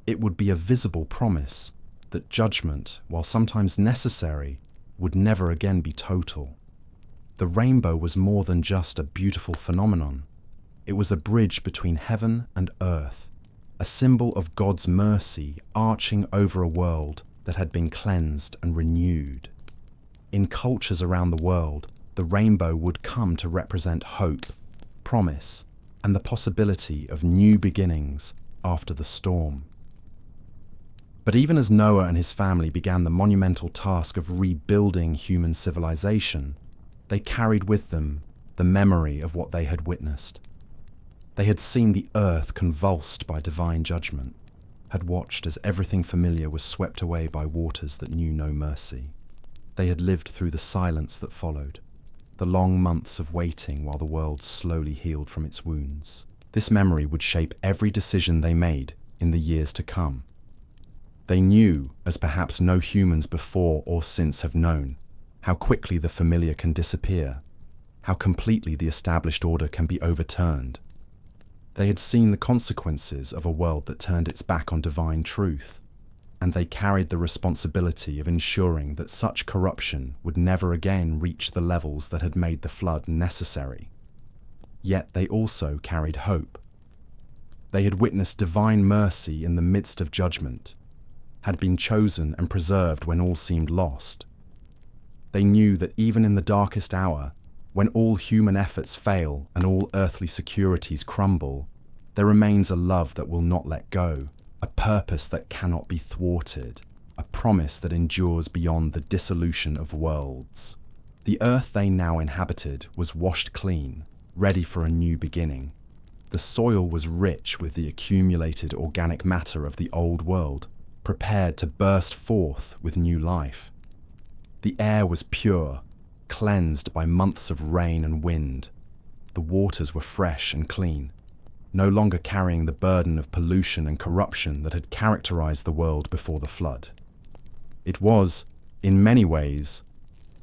it would be a visible promise that judgment, while sometimes necessary, would never again be total. The rainbow was more than just a beautiful phenomenon. It was a bridge between heaven and earth, a symbol of God's mercy arching over a world that had been cleansed and renewed. In cultures around the world, the rainbow would come to represent hope, promise, and the possibility of new beginnings after the storm. But even as Noah and his family began the monumental task of rebuilding human civilization, they carried with them the memory of what they had witnessed. They had seen the earth convulsed by divine judgment, had watched as everything familiar was swept away by waters that knew no mercy. They had lived through the silence that followed, the long months of waiting while the world slowly healed from its wounds. This memory would shape every decision they made in the years to come. They knew, as perhaps no humans before or since have known, how quickly the familiar can disappear, how completely the established order can be overturned. They had seen the consequences of a world that turned its back on divine truth, and they carried the responsibility of ensuring that such corruption would never again reach the levels that had made the flood necessary. Yet they also carried hope. They had witnessed divine mercy in the midst of judgment, had been chosen and preserved when all seemed lost. They knew that even in the darkest hour, when all human efforts fail and all earthly securities crumble, there remains a love that will not let go, a purpose that cannot be thwarted, a promise that endures beyond the dissolution of worlds. The earth they now inhabited was washed clean, ready for a new beginning. The soil was rich with the accumulated organic matter of the old world, prepared to burst forth with new life. The air was pure, cleansed by months of rain and wind. The waters were fresh and clean, no longer carrying the burden of pollution and corruption that had characterized the world before the flood. It was, in many ways,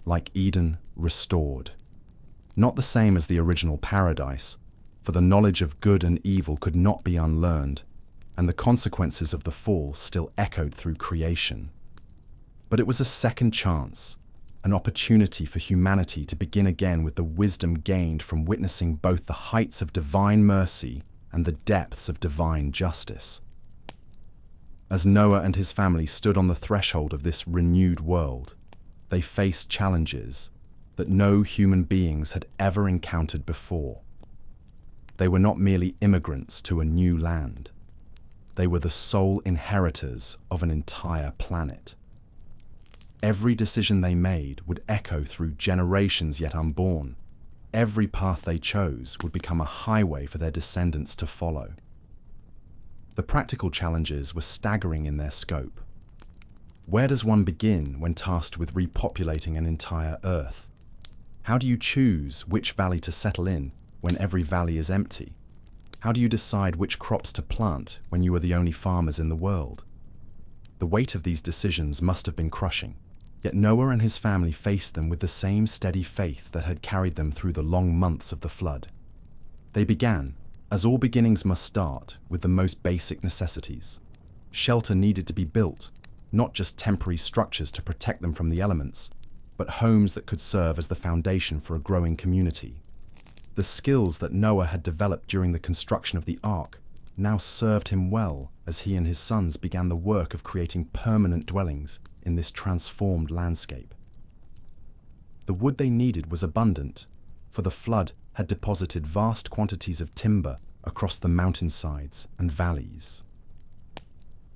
like Eden restored. Not the same as the original paradise, for the knowledge of good and evil could not be unlearned, and the consequences of the fall still echoed through creation. But it was a second chance, an opportunity for humanity to begin again with the wisdom gained from witnessing both the heights of divine mercy and the depths of divine justice. As Noah and his family stood on the threshold of this renewed world, they faced challenges that no human beings had ever encountered before. They were not merely immigrants to a new land. They were the sole inheritors of an entire planet. Every decision they made would echo through generations yet unborn. Every path they chose would become a highway for their descendants to follow. The practical challenges were staggering in their scope. Where does one begin when tasked with repopulating an entire Earth? How do you choose which valley to settle in when every valley is empty? How do you decide which crops to plant when you are the only farmers in the world? The weight of these decisions must have been crushing, yet Noah and his family faced them with the same steady faith that had carried them through the long months of the flood. They began, as all beginnings must start, with the most basic necessities. Shelter needed to be built, not just temporary structures to protect them from the elements, but homes that could serve as the foundation for a growing community. The skills that Noah had developed during the construction of the ark now served him well as he and his sons began the work of creating permanent dwellings in this transformed landscape. The wood they needed was abundant, for the flood had deposited vast quantities of timber across the mountainsides and valleys.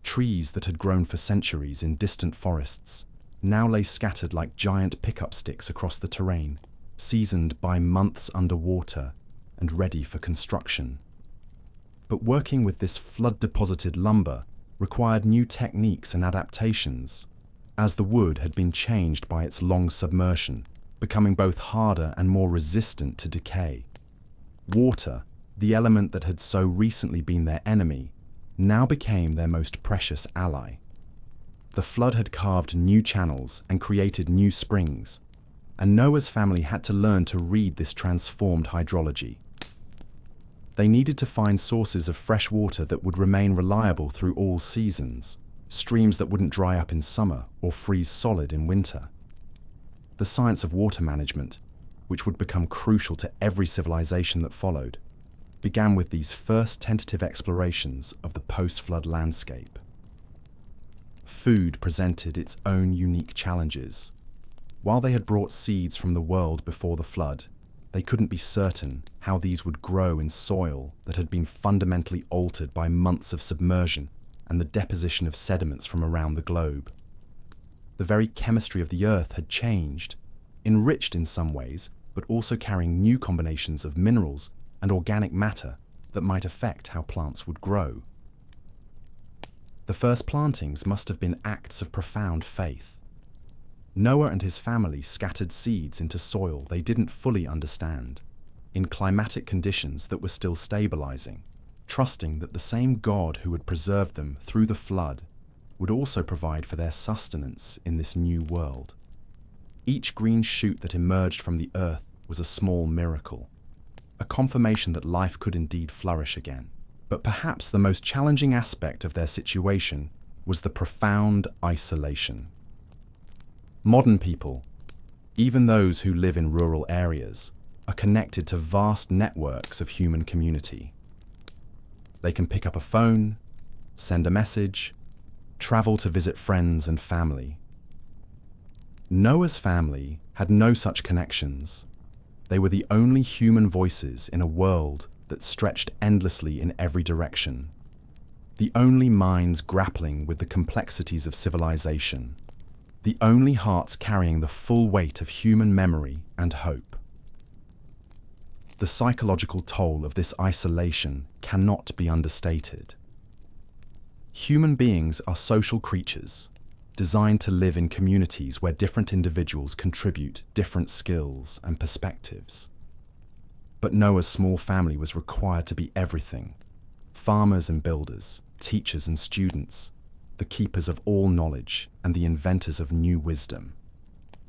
Trees that had grown for centuries in distant forests now lay scattered like giant pickup sticks across the terrain, seasoned by months underwater and ready for construction. But working with this flood-deposited lumber required new techniques and adaptations, as the wood had been changed by its long submersion, becoming both harder and more resistant to decay. Water, the element that had so recently been their enemy, now became their most precious ally. The flood had carved new channels and created new springs, and Noah's family had to learn to read this transformed hydrology. They needed to find sources of fresh water that would remain reliable through all seasons, streams that wouldn't dry up in summer or freeze solid in winter. The science of water management, which would become crucial to every civilization that followed, began with these first tentative explorations of the post-flood landscape. Food presented its own unique challenges. While they had brought seeds from the world before the flood, they couldn't be certain how these would grow in soil that had been fundamentally altered by months of submersion and the deposition of sediments from around the globe. The very chemistry of the earth had changed, enriched in some ways, but also carrying new combinations of minerals and organic matter that might affect how plants would grow. The first plantings must have been acts of profound faith. Noah and his family scattered seeds into soil they didn't fully understand, in climatic conditions that were still stabilizing, trusting that the same God who had preserved them through the flood would also provide for their sustenance in this new world. Each green shoot that emerged from the earth was a small miracle, a confirmation that life could indeed flourish again. But perhaps the most challenging aspect of their situation was the profound isolation. Modern people, even those who live in rural areas, are connected to vast networks of human community. They can pick up a phone, send a message, travel to visit friends and family. Noah's family had no such connections. They were the only human voices in a world that stretched endlessly in every direction, the only minds grappling with the complexities of civilization, the only hearts carrying the full weight of human memory and hope. The psychological toll of this isolation cannot be understated. Human beings are social creatures, designed to live in communities where different individuals contribute different skills and perspectives. But Noah's small family was required to be everything: farmers and builders, teachers and students, the keepers of all knowledge and the inventors of new wisdom.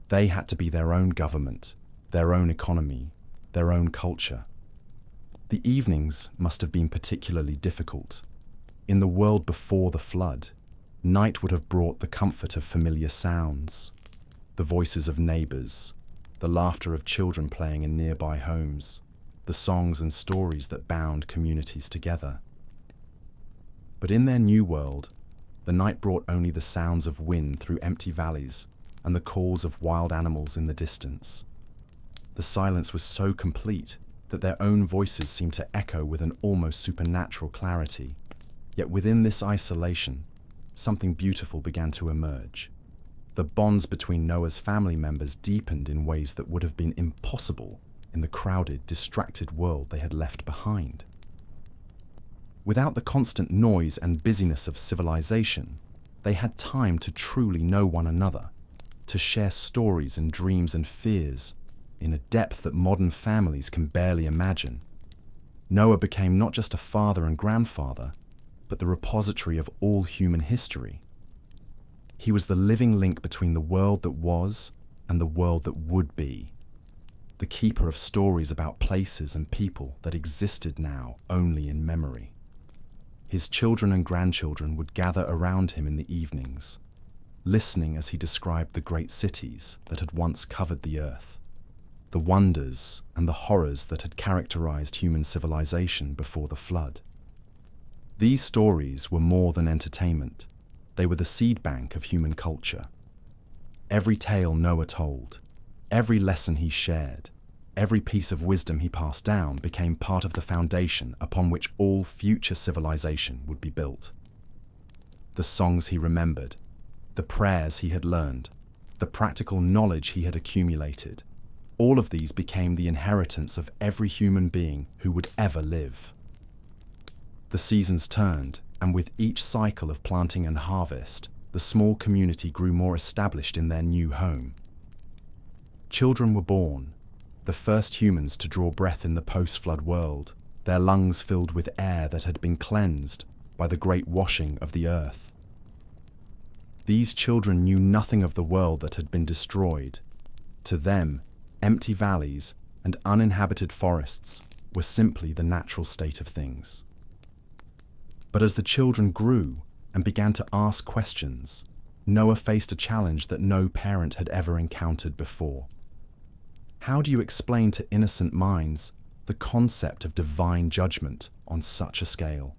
They had to be their own government, their own economy, their own culture. The evenings must have been particularly difficult. In the world before the flood, night would have brought the comfort of familiar sounds, the voices of neighbors, the laughter of children playing in nearby homes, the songs and stories that bound communities together. But in their new world, the night brought only the sounds of wind through empty valleys and the calls of wild animals in the distance. The silence was so complete that their own voices seemed to echo with an almost supernatural clarity. Yet within this isolation, something beautiful began to emerge. The bonds between Noah's family members deepened in ways that would have been impossible in the crowded, distracted world they had left behind. Without the constant noise and busyness of civilization, they had time to truly know one another, to share stories and dreams and fears in a depth that modern families can barely imagine. Noah became not just a father and grandfather, but the repository of all human history. He was the living link between the world that was and the world that would be, the keeper of stories about places and people that existed now only in memory. His children and grandchildren would gather around him in the evenings, listening as he described the great cities that had once covered the earth, the wonders and the horrors that had characterized human civilization before the flood. These stories were more than entertainment. They were the seed bank of human culture. Every tale Noah told, every lesson he shared, every piece of wisdom he passed down became part of the foundation upon which all future civilization would be built. The songs he remembered, the prayers he had learned, the practical knowledge he had accumulated, all of these became the inheritance of every human being who would ever live. The seasons turned, and with each cycle of planting and harvest, the small community grew more established in their new home. Children were born, the first humans to draw breath in the post-flood world, their lungs filled with air that had been cleansed by the great washing of the earth. These children knew nothing of the world that had been destroyed. To them, empty valleys and uninhabited forests were simply the natural state of things. But as the children grew and began to ask questions, Noah faced a challenge that no parent had ever encountered before. How do you explain to innocent minds the concept of divine judgment on such a scale?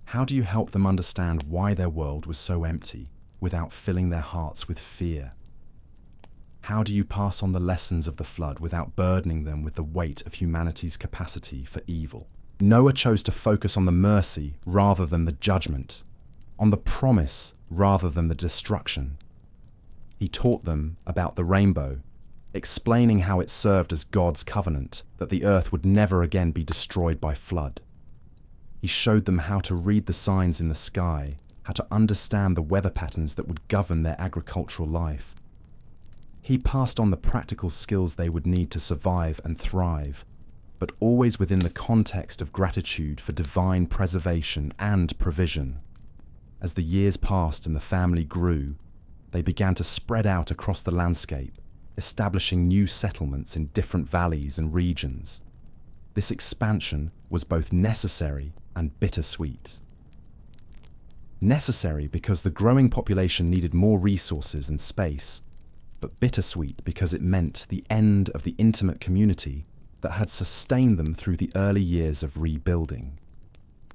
How do you help them understand why their world was so empty without filling their hearts with fear? How do you pass on the lessons of the flood without burdening them with the weight of humanity's capacity for evil? Noah chose to focus on the mercy rather than the judgment, on the promise rather than the destruction. He taught them about the rainbow, explaining how it served as God's covenant that the earth would never again be destroyed by flood. He showed them how to read the signs in the sky, how to understand the weather patterns that would govern their agricultural life, He passed on the practical skills they would need to survive and thrive, but always within the context of gratitude for divine preservation and provision. As the years passed and the family grew, they began to spread out across the landscape, establishing new settlements in different valleys and regions. This expansion was both necessary and bittersweet. Necessary because the growing population needed more resources and space, but bittersweet because it meant the end of the intimate community that had sustained them through the early years of rebuilding.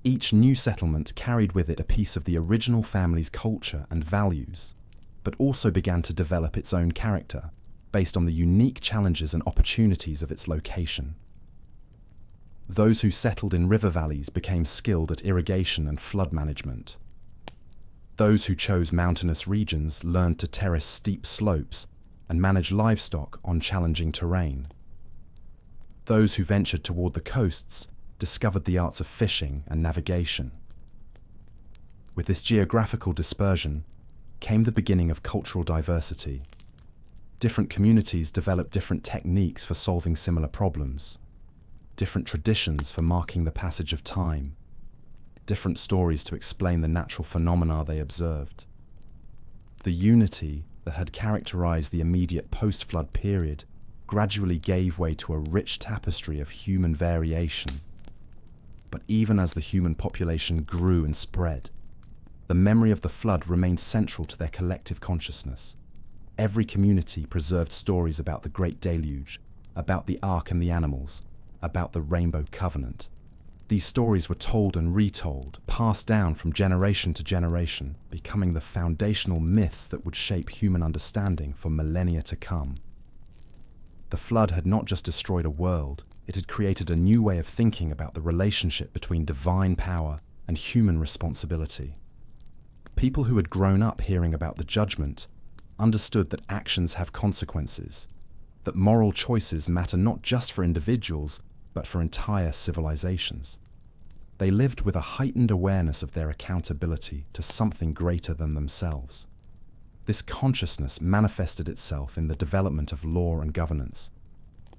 Each new settlement carried with it a piece of the original family's culture and values, but also began to develop its own character, based on the unique challenges and opportunities of its location. Those who settled in river valleys became skilled at irrigation and flood management. Those who chose mountainous regions learned to terrace steep slopes and manage livestock on challenging terrain. Those who ventured toward the coasts discovered the arts of fishing and navigation. With this geographical dispersion came the beginning of cultural diversity. Different communities developed different techniques for solving similar problems, different traditions for marking the passage of time, different stories to explain the natural phenomena they observed. The unity that had characterized the immediate post-flood period gradually gave way to a rich tapestry of human variation. But even as the human population grew and spread, the memory of the flood remained central to their collective consciousness. Every community preserved stories about the Great Deluge, about the Ark and the animals, about the Rainbow Covenant. These stories were told and retold, passed down from generation to generation, becoming the foundational myths that would shape human understanding for millennia to come. The flood had not just destroyed a world, it had created a new way of thinking about the relationship between divine power and human responsibility. People who had grown up hearing about the judgment understood that actions have consequences, that moral choices matter not just for individuals, but for entire civilizations. They lived with a heightened awareness of their accountability to something greater than themselves. This consciousness manifested itself in the development of law and governance.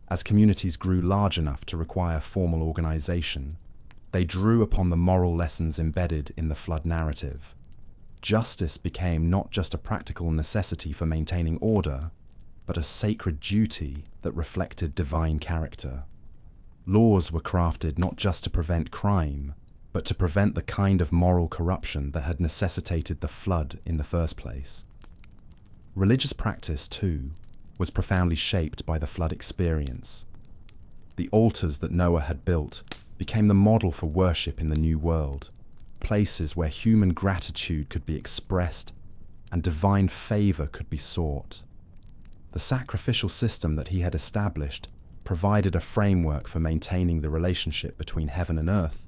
As communities grew large enough to require formal organization, they drew upon the moral lessons embedded in the flood narrative. Justice became not just a practical necessity for maintaining order, but a sacred duty that reflected divine character. Laws were crafted not just to prevent crime, but to prevent the kind of moral corruption that had necessitated the flood in the first place. Religious practice, too, was profoundly shaped by the flood experience. The altars that Noah had built became the model for worship in the New World, places where human gratitude could be expressed and divine favor could be sought. The sacrificial system that he had established provided a framework for maintaining the relationship between heaven and earth,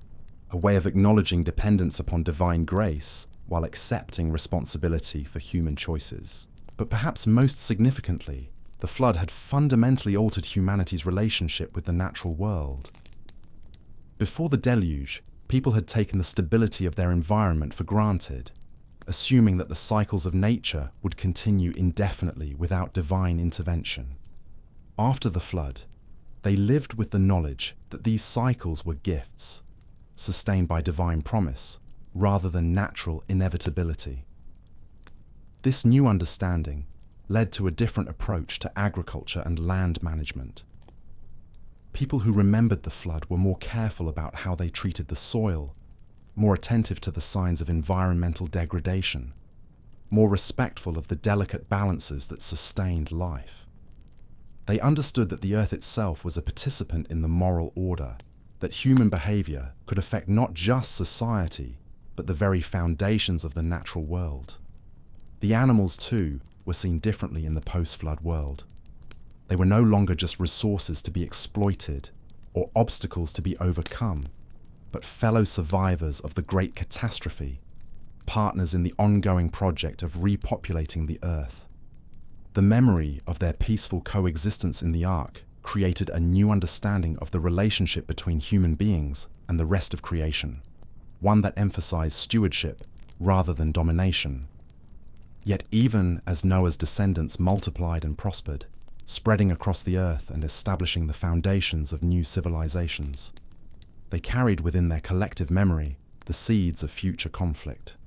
a way of acknowledging dependence upon divine grace while accepting responsibility for human choices. But perhaps most significantly, the flood had fundamentally altered humanity's relationship with the natural world. Before the deluge, people had taken the stability of their environment for granted, assuming that the cycles of nature would continue indefinitely without divine intervention. After the flood, they lived with the knowledge that these cycles were gifts, sustained by divine promise, rather than natural inevitability. This new understanding led to a different approach to agriculture and land management. People who remembered the flood were more careful about how they treated the soil, more attentive to the signs of environmental degradation, more respectful of the delicate balances that sustained life. They understood that the earth itself was a participant in the moral order, that human behavior could affect not just society, but the very foundations of the natural world. The animals, too, were seen differently in the post-flood world. They were no longer just resources to be exploited or obstacles to be overcome, but fellow survivors of the great catastrophe, partners in the ongoing project of repopulating the earth. The memory of their peaceful coexistence in the Ark created a new understanding of the relationship between human beings and the rest of creation, one that emphasized stewardship rather than domination. Yet even as Noah's descendants multiplied and prospered, spreading across the earth and establishing the foundations of new civilizations, they carried within their collective memory the seeds of future conflict.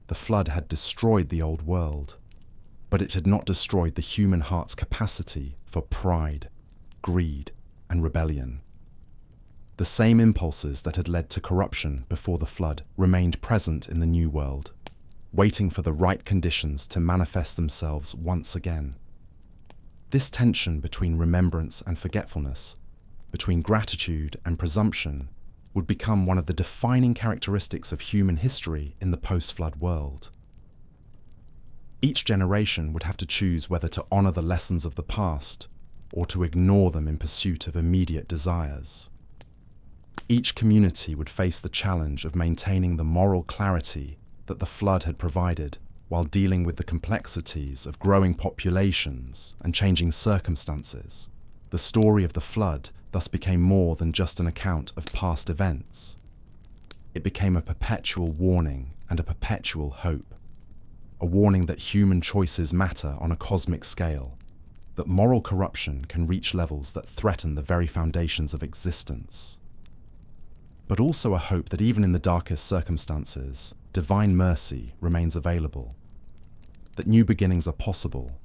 The flood had destroyed the old world, but it had not destroyed the human heart's capacity for pride, greed, and rebellion. The same impulses that had led to corruption before the flood remained present in the new world, waiting for the right conditions to manifest themselves once again. This tension between remembrance and forgetfulness, between gratitude and presumption, would become one of the defining characteristics of human history in the post-flood world. Each generation would have to choose whether to honor the lessons of the past or to ignore them in pursuit of immediate desires. Each community would face the challenge of maintaining the moral clarity that the flood had provided while dealing with the complexities of growing populations and changing circumstances. The story of the flood thus became more than just an account of past events. It became a perpetual warning and a perpetual hope. A warning that human choices matter on a cosmic scale, that moral corruption can reach levels that threaten the very foundations of existence. But also a hope that even in the darkest circumstances, divine mercy remains available, that new beginnings are possible,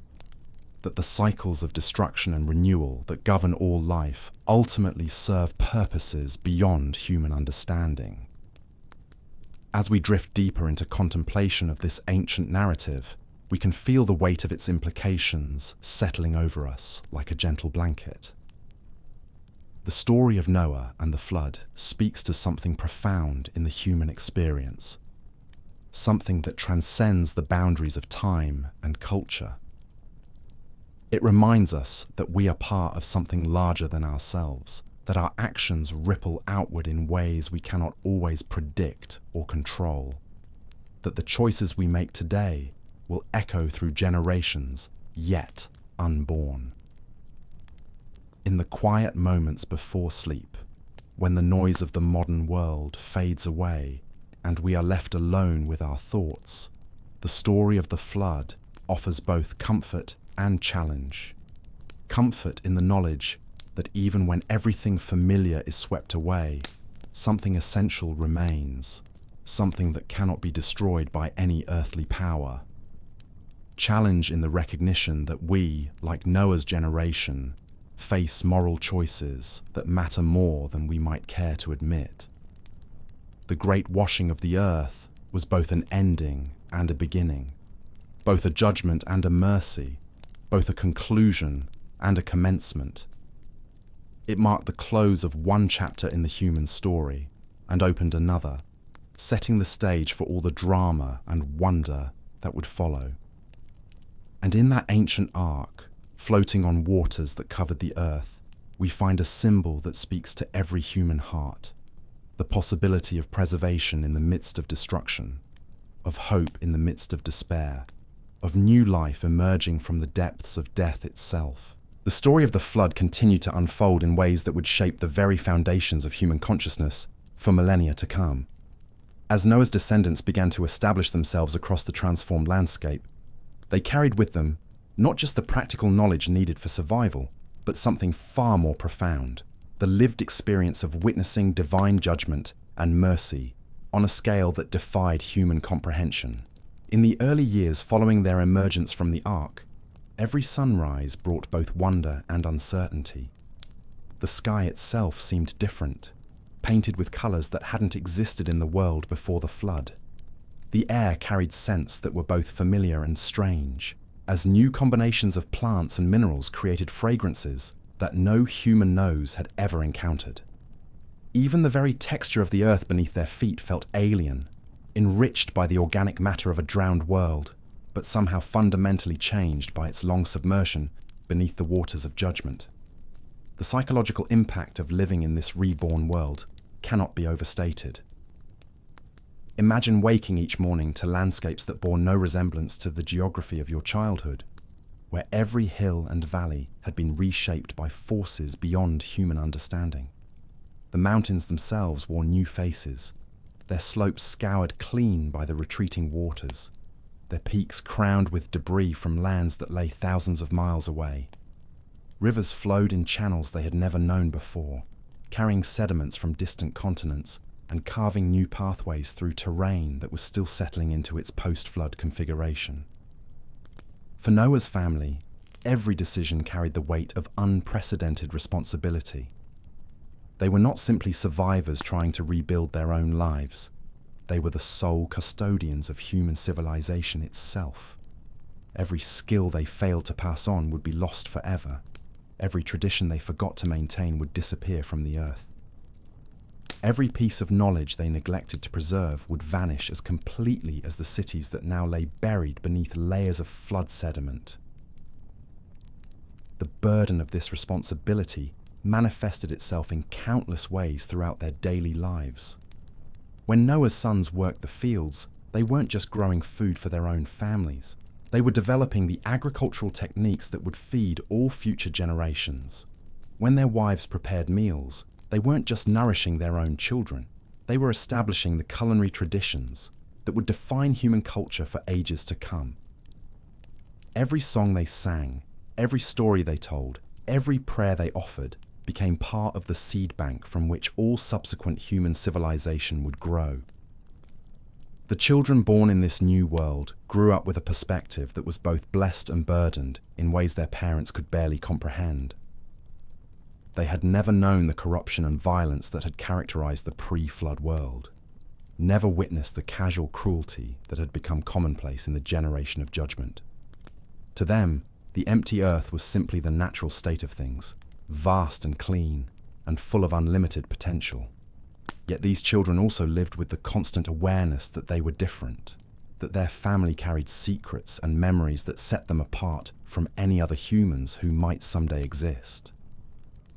that the cycles of destruction and renewal that govern all life ultimately serve purposes beyond human understanding. As we drift deeper into contemplation of this ancient narrative, we can feel the weight of its implications settling over us like a gentle blanket. The story of Noah and the flood speaks to something profound in the human experience, something that transcends the boundaries of time and culture. It reminds us that we are part of something larger than ourselves, that our actions ripple outward in ways we cannot always predict or control, that the choices we make today will echo through generations yet unborn. In the quiet moments before sleep, when the noise of the modern world fades away and we are left alone with our thoughts, the story of the flood offers both comfort and challenge. Comfort in the knowledge that even when everything familiar is swept away, something essential remains, something that cannot be destroyed by any earthly power. Challenge in the recognition that we, like Noah's generation, face moral choices that matter more than we might care to admit. The great washing of the earth was both an ending and a beginning, both a judgment and a mercy, both a conclusion and a commencement. It marked the close of one chapter in the human story and opened another, setting the stage for all the drama and wonder that would follow. And in that ancient ark, floating on waters that covered the earth, we find a symbol that speaks to every human heart, the possibility of preservation in the midst of destruction, of hope in the midst of despair, of new life emerging from the depths of death itself. The story of the flood continued to unfold in ways that would shape the very foundations of human consciousness for millennia to come. As Noah's descendants began to establish themselves across the transformed landscape, they carried with them not just the practical knowledge needed for survival, but something far more profound, the lived experience of witnessing divine judgment and mercy on a scale that defied human comprehension. In the early years following their emergence from the ark, every sunrise brought both wonder and uncertainty. The sky itself seemed different, painted with colors that hadn't existed in the world before the flood. The air carried scents that were both familiar and strange, as new combinations of plants and minerals created fragrances that no human nose had ever encountered. Even the very texture of the earth beneath their feet felt alien, enriched by the organic matter of a drowned world, but somehow fundamentally changed by its long submersion beneath the waters of judgment. The psychological impact of living in this reborn world cannot be overstated. Imagine waking each morning to landscapes that bore no resemblance to the geography of your childhood, where every hill and valley had been reshaped by forces beyond human understanding. The mountains themselves wore new faces, their slopes scoured clean by the retreating waters, their peaks crowned with debris from lands that lay thousands of miles away. Rivers flowed in channels they had never known before, carrying sediments from distant continents and carving new pathways through terrain that was still settling into its post-flood configuration. For Noah's family, every decision carried the weight of unprecedented responsibility. They were not simply survivors trying to rebuild their own lives. They were the sole custodians of human civilization itself. Every skill they failed to pass on would be lost forever. Every tradition they forgot to maintain would disappear from the earth. Every piece of knowledge they neglected to preserve would vanish as completely as the cities that now lay buried beneath layers of flood sediment. The burden of this responsibility manifested itself in countless ways throughout their daily lives. When Noah's sons worked the fields, they weren't just growing food for their own families. They were developing the agricultural techniques that would feed all future generations. When their wives prepared meals, they weren't just nourishing their own children. They were establishing the culinary traditions that would define human culture for ages to come. Every song they sang, every story they told, every prayer they offered became part of the seed bank from which all subsequent human civilization would grow. The children born in this new world grew up with a perspective that was both blessed and burdened in ways their parents could barely comprehend. They had never known the corruption and violence that had characterized the pre-flood world, never witnessed the casual cruelty that had become commonplace in the generation of judgment. To them, the empty earth was simply the natural state of things, vast and clean, and full of unlimited potential. Yet these children also lived with the constant awareness that they were different, that their family carried secrets and memories that set them apart from any other humans who might someday exist.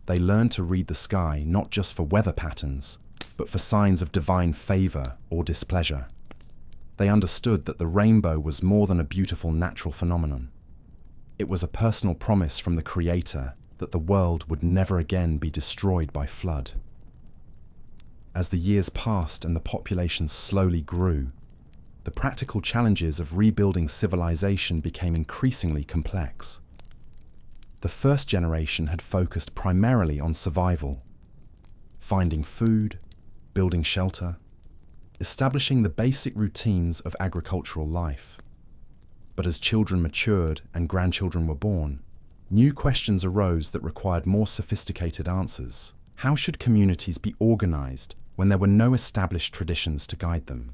They learned to read the sky not just for weather patterns, but for signs of divine favor or displeasure. They understood that the rainbow was more than a beautiful natural phenomenon. It was a personal promise from the Creator that the world would never again be destroyed by flood. As the years passed and the population slowly grew, the practical challenges of rebuilding civilization became increasingly complex. The first generation had focused primarily on survival, finding food, building shelter, establishing the basic routines of agricultural life. But as children matured and grandchildren were born, new questions arose that required more sophisticated answers. How should communities be organized when there were no established traditions to guide them?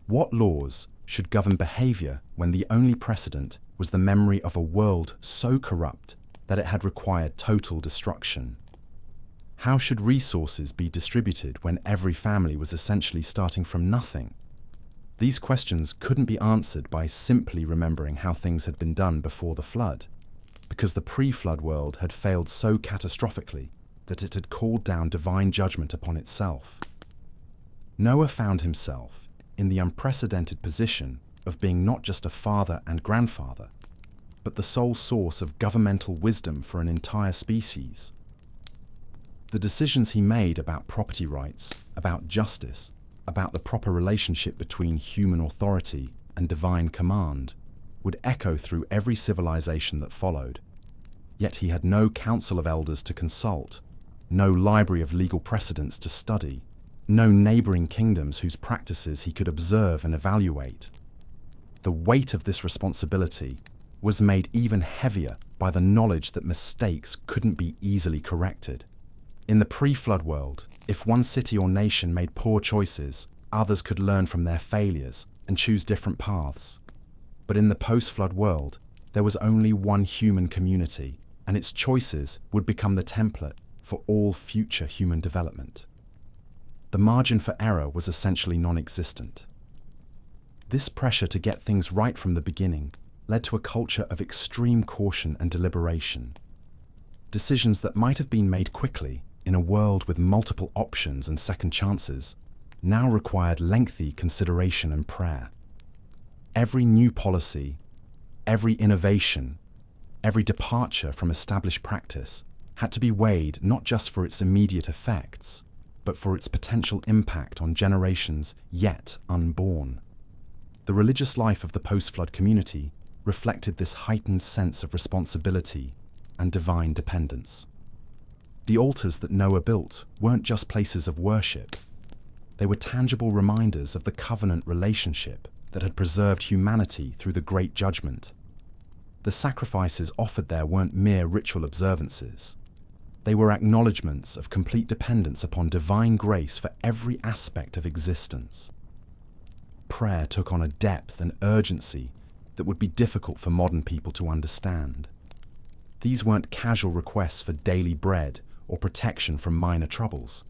What laws should govern behavior when the only precedent was the memory of a world so corrupt that it had required total destruction? How should resources be distributed when every family was essentially starting from nothing? These questions couldn't be answered by simply remembering how things had been done before the flood, because the pre-flood world had failed so catastrophically that it had called down divine judgment upon itself. Noah found himself in the unprecedented position of being not just a father and grandfather, but the sole source of governmental wisdom for an entire species. The decisions he made about property rights, about justice, about the proper relationship between human authority and divine command would echo through every civilization that followed. Yet he had no council of elders to consult, no library of legal precedents to study, no neighboring kingdoms whose practices he could observe and evaluate. The weight of this responsibility was made even heavier by the knowledge that mistakes couldn't be easily corrected. In the pre-flood world, if one city or nation made poor choices, others could learn from their failures and choose different paths. But in the post-flood world, there was only one human community, and its choices would become the template for all future human development. The margin for error was essentially non-existent. This pressure to get things right from the beginning led to a culture of extreme caution and deliberation. Decisions that might have been made quickly in a world with multiple options and second chances now required lengthy consideration and prayer. Every new policy, every innovation, every departure from established practice had to be weighed not just for its immediate effects, but for its potential impact on generations yet unborn. The religious life of the post-flood community reflected this heightened sense of responsibility and divine dependence. The altars that Noah built weren't just places of worship. They were tangible reminders of the covenant relationship that had preserved humanity through the Great Judgment. The sacrifices offered there weren't mere ritual observances. They were acknowledgements of complete dependence upon divine grace for every aspect of existence. Prayer took on a depth and urgency that would be difficult for modern people to understand. These weren't casual requests for daily bread or protection from minor troubles.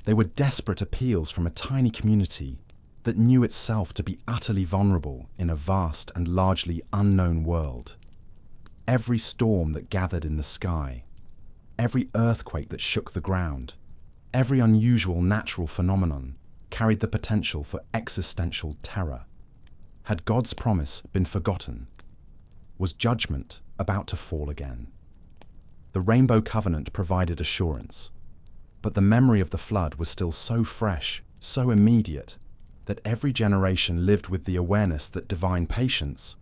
They were desperate appeals from a tiny community that knew itself to be utterly vulnerable in a vast and largely unknown world. Every storm that gathered in the sky, every earthquake that shook the ground, every unusual natural phenomenon carried the potential for existential terror. Had God's promise been forgotten? Was judgment about to fall again? The Rainbow Covenant provided assurance, but the memory of the flood was still so fresh, so immediate, that every generation lived with the awareness that divine patience,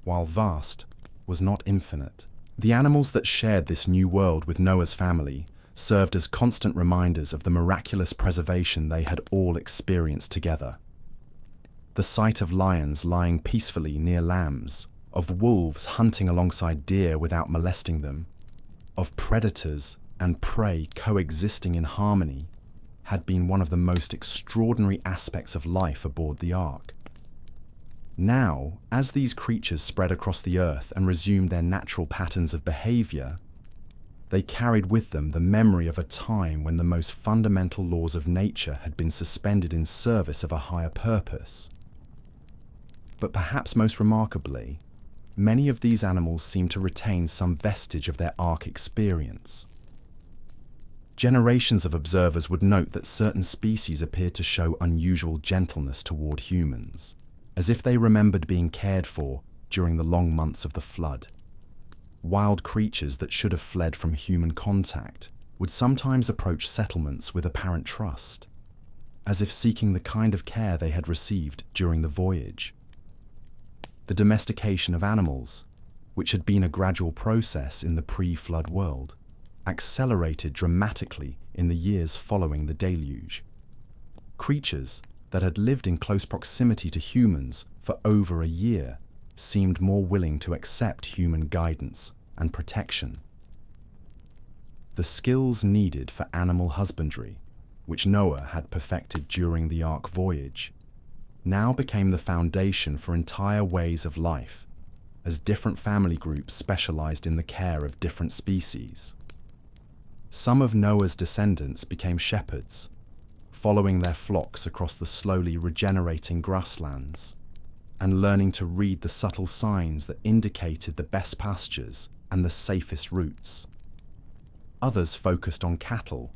while vast, was not infinite. The animals that shared this new world with Noah's family served as constant reminders of the miraculous preservation they had all experienced together. The sight of lions lying peacefully near lambs, of wolves hunting alongside deer without molesting them, of predators and prey coexisting in harmony, had been one of the most extraordinary aspects of life aboard the Ark. Now, as these creatures spread across the earth and resumed their natural patterns of behavior, they carried with them the memory of a time when the most fundamental laws of nature had been suspended in service of a higher purpose. But perhaps most remarkably, many of these animals seem to retain some vestige of their Ark experience. Generations of observers would note that certain species appeared to show unusual gentleness toward humans, as if they remembered being cared for during the long months of the flood. Wild creatures that should have fled from human contact would sometimes approach settlements with apparent trust, as if seeking the kind of care they had received during the voyage. The domestication of animals, which had been a gradual process in the pre-flood world, accelerated dramatically in the years following the deluge. Creatures that had lived in close proximity to humans for over a year seemed more willing to accept human guidance and protection. The skills needed for animal husbandry, which Noah had perfected during the Ark voyage, now became the foundation for entire ways of life, as different family groups specialized in the care of different species. Some of Noah's descendants became shepherds, following their flocks across the slowly regenerating grasslands, and learning to read the subtle signs that indicated the best pastures and the safest routes. Others focused on cattle,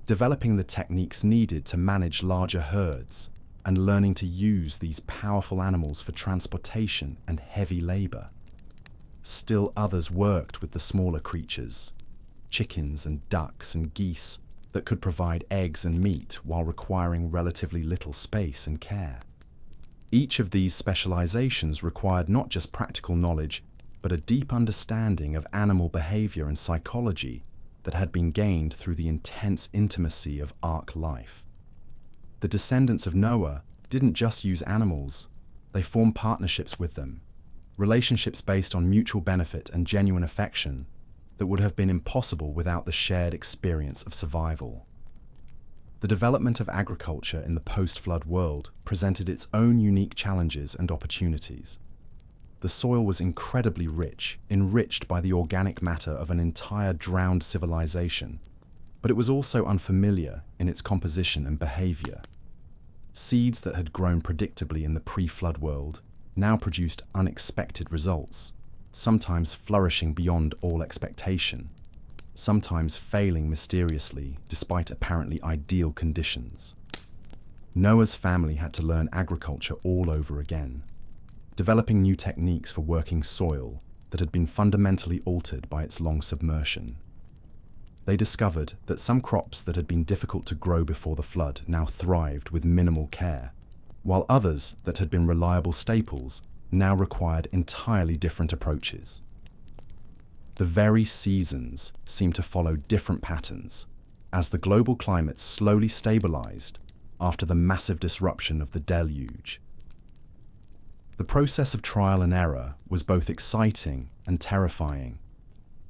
developing the techniques needed to manage larger herds and learning to use these powerful animals for transportation and heavy labor. Still others worked with the smaller creatures, chickens and ducks and geese, that could provide eggs and meat while requiring relatively little space and care. Each of these specializations required not just practical knowledge, but a deep understanding of animal behavior and psychology that had been gained through the intense intimacy of Ark life. The descendants of Noah didn't just use animals, they formed partnerships with them, relationships based on mutual benefit and genuine affection that would have been impossible without the shared experience of survival. The development of agriculture in the post-flood world presented its own unique challenges and opportunities. The soil was incredibly rich, enriched by the organic matter of an entire drowned civilization, but it was also unfamiliar in its composition and behavior. Seeds that had grown predictably in the pre-flood world now produced unexpected results, sometimes flourishing beyond all expectation, sometimes failing mysteriously despite apparently ideal conditions. Noah's family had to learn agriculture all over again, developing new techniques for working soil that had been fundamentally altered by its long submersion. They discovered that some crops that had been difficult to grow before the flood now thrived with minimal care, while others that had been reliable staples now required entirely different approaches. The very seasons seemed to follow different patterns as the global climate slowly stabilized after the massive disruption of the deluge. The process of trial and error was both exciting and terrifying.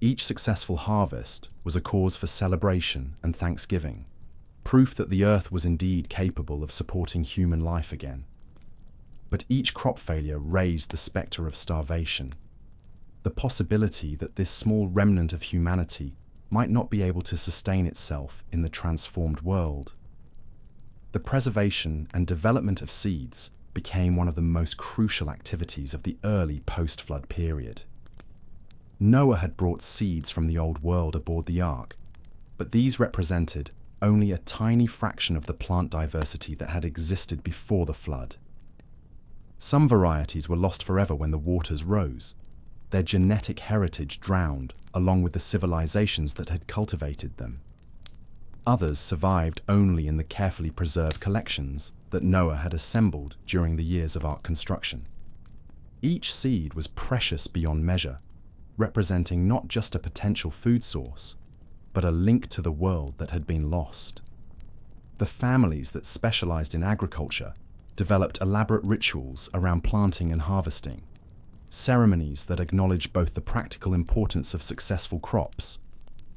Each successful harvest was a cause for celebration and thanksgiving, proof that the earth was indeed capable of supporting human life again. But each crop failure raised the spectre of starvation, the possibility that this small remnant of humanity might not be able to sustain itself in the transformed world. The preservation and development of seeds became one of the most crucial activities of the early post-flood period. Noah had brought seeds from the old world aboard the ark, but these represented only a tiny fraction of the plant diversity that had existed before the flood. Some varieties were lost forever when the waters rose, their genetic heritage drowned along with the civilizations that had cultivated them. Others survived only in the carefully preserved collections that Noah had assembled during the years of ark construction. Each seed was precious beyond measure, representing not just a potential food source, but a link to the world that had been lost. The families that specialized in agriculture developed elaborate rituals around planting and harvesting, ceremonies that acknowledged both the practical importance of successful crops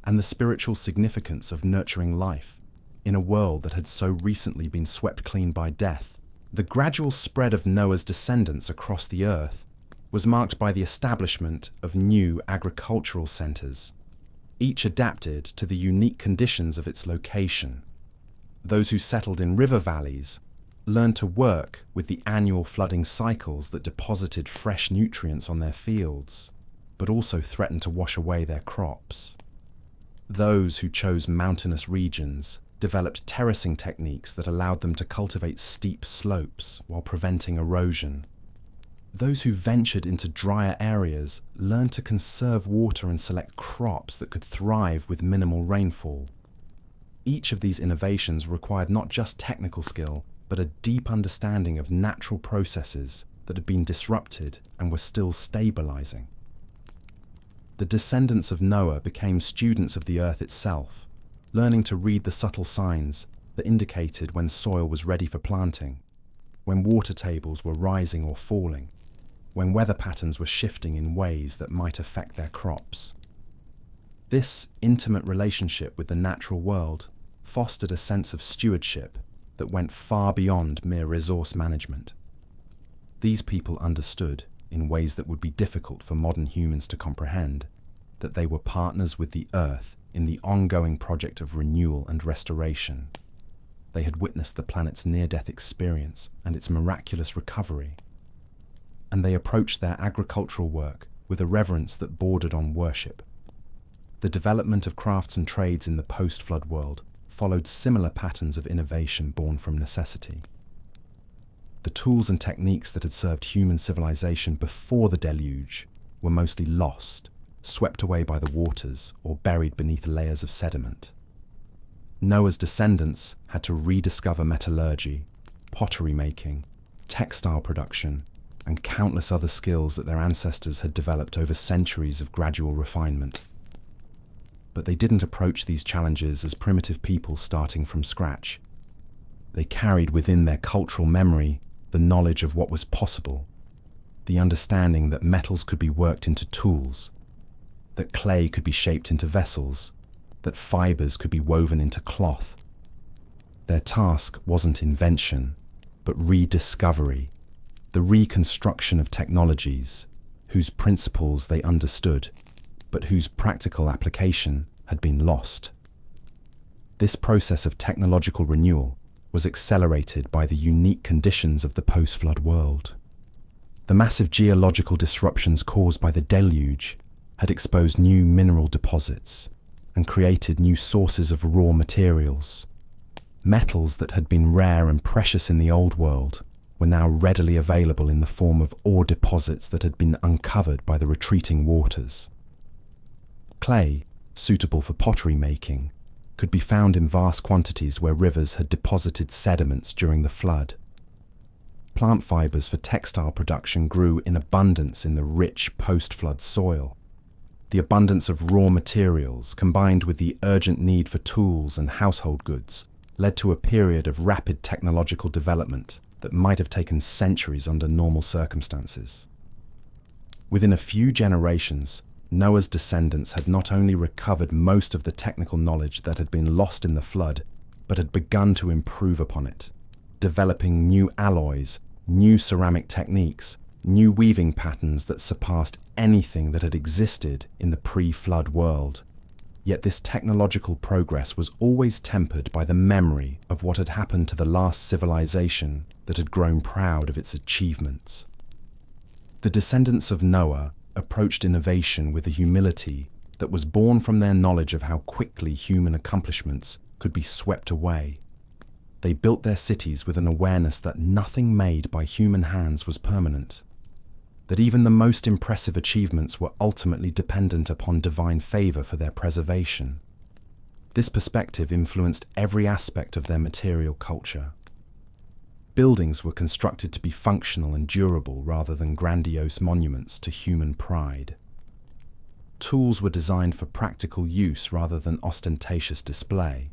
and the spiritual significance of nurturing life in a world that had so recently been swept clean by death. The gradual spread of Noah's descendants across the earth was marked by the establishment of new agricultural centers, each adapted to the unique conditions of its location. Those who settled in river valleys learned to work with the annual flooding cycles that deposited fresh nutrients on their fields, but also threatened to wash away their crops. Those who chose mountainous regions developed terracing techniques that allowed them to cultivate steep slopes while preventing erosion. Those who ventured into drier areas learned to conserve water and select crops that could thrive with minimal rainfall. Each of these innovations required not just technical skill, but a deep understanding of natural processes that had been disrupted and were still stabilizing. The descendants of Noah became students of the earth itself, learning to read the subtle signs that indicated when soil was ready for planting, when water tables were rising or falling, when weather patterns were shifting in ways that might affect their crops. This intimate relationship with the natural world fostered a sense of stewardship that went far beyond mere resource management. These people understood, in ways that would be difficult for modern humans to comprehend, that they were partners with the earth in the ongoing project of renewal and restoration. They had witnessed the planet's near-death experience and its miraculous recovery, and they approached their agricultural work with a reverence that bordered on worship. The development of crafts and trades in the post-flood world followed similar patterns of innovation born from necessity. The tools and techniques that had served human civilization before the deluge were mostly lost, swept away by the waters, or buried beneath layers of sediment. Noah's descendants had to rediscover metallurgy, pottery making, textile production, and countless other skills that their ancestors had developed over centuries of gradual refinement. But they didn't approach these challenges as primitive people starting from scratch. They carried within their cultural memory the knowledge of what was possible, the understanding that metals could be worked into tools, that clay could be shaped into vessels, that fibers could be woven into cloth. Their task wasn't invention, but rediscovery, the reconstruction of technologies whose principles they understood, but whose practical application had been lost. This process of technological renewal was accelerated by the unique conditions of the post-flood world. The massive geological disruptions caused by the deluge had exposed new mineral deposits and created new sources of raw materials. Metals that had been rare and precious in the old world were now readily available in the form of ore deposits that had been uncovered by the retreating waters. Clay, suitable for pottery making, could be found in vast quantities where rivers had deposited sediments during the flood. Plant fibers for textile production grew in abundance in the rich post-flood soil. The abundance of raw materials, combined with the urgent need for tools and household goods, led to a period of rapid technological development that might have taken centuries under normal circumstances. Within a few generations, Noah's descendants had not only recovered most of the technical knowledge that had been lost in the flood, but had begun to improve upon it, developing new alloys, new ceramic techniques, new weaving patterns that surpassed anything that had existed in the pre-flood world. Yet this technological progress was always tempered by the memory of what had happened to the last civilization that had grown proud of its achievements. The descendants of Noah approached innovation with a humility that was born from their knowledge of how quickly human accomplishments could be swept away. They built their cities with an awareness that nothing made by human hands was permanent, that even the most impressive achievements were ultimately dependent upon divine favor for their preservation. This perspective influenced every aspect of their material culture. Buildings were constructed to be functional and durable rather than grandiose monuments to human pride. Tools were designed for practical use rather than ostentatious display.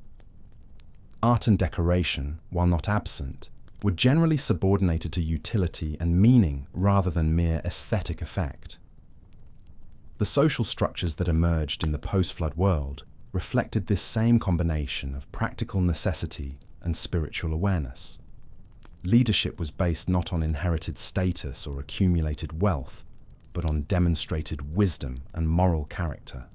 Art and decoration, while not absent, were generally subordinated to utility and meaning rather than mere aesthetic effect. The social structures that emerged in the post-flood world reflected this same combination of practical necessity and spiritual awareness. Leadership was based not on inherited status or accumulated wealth, but on demonstrated wisdom and moral character.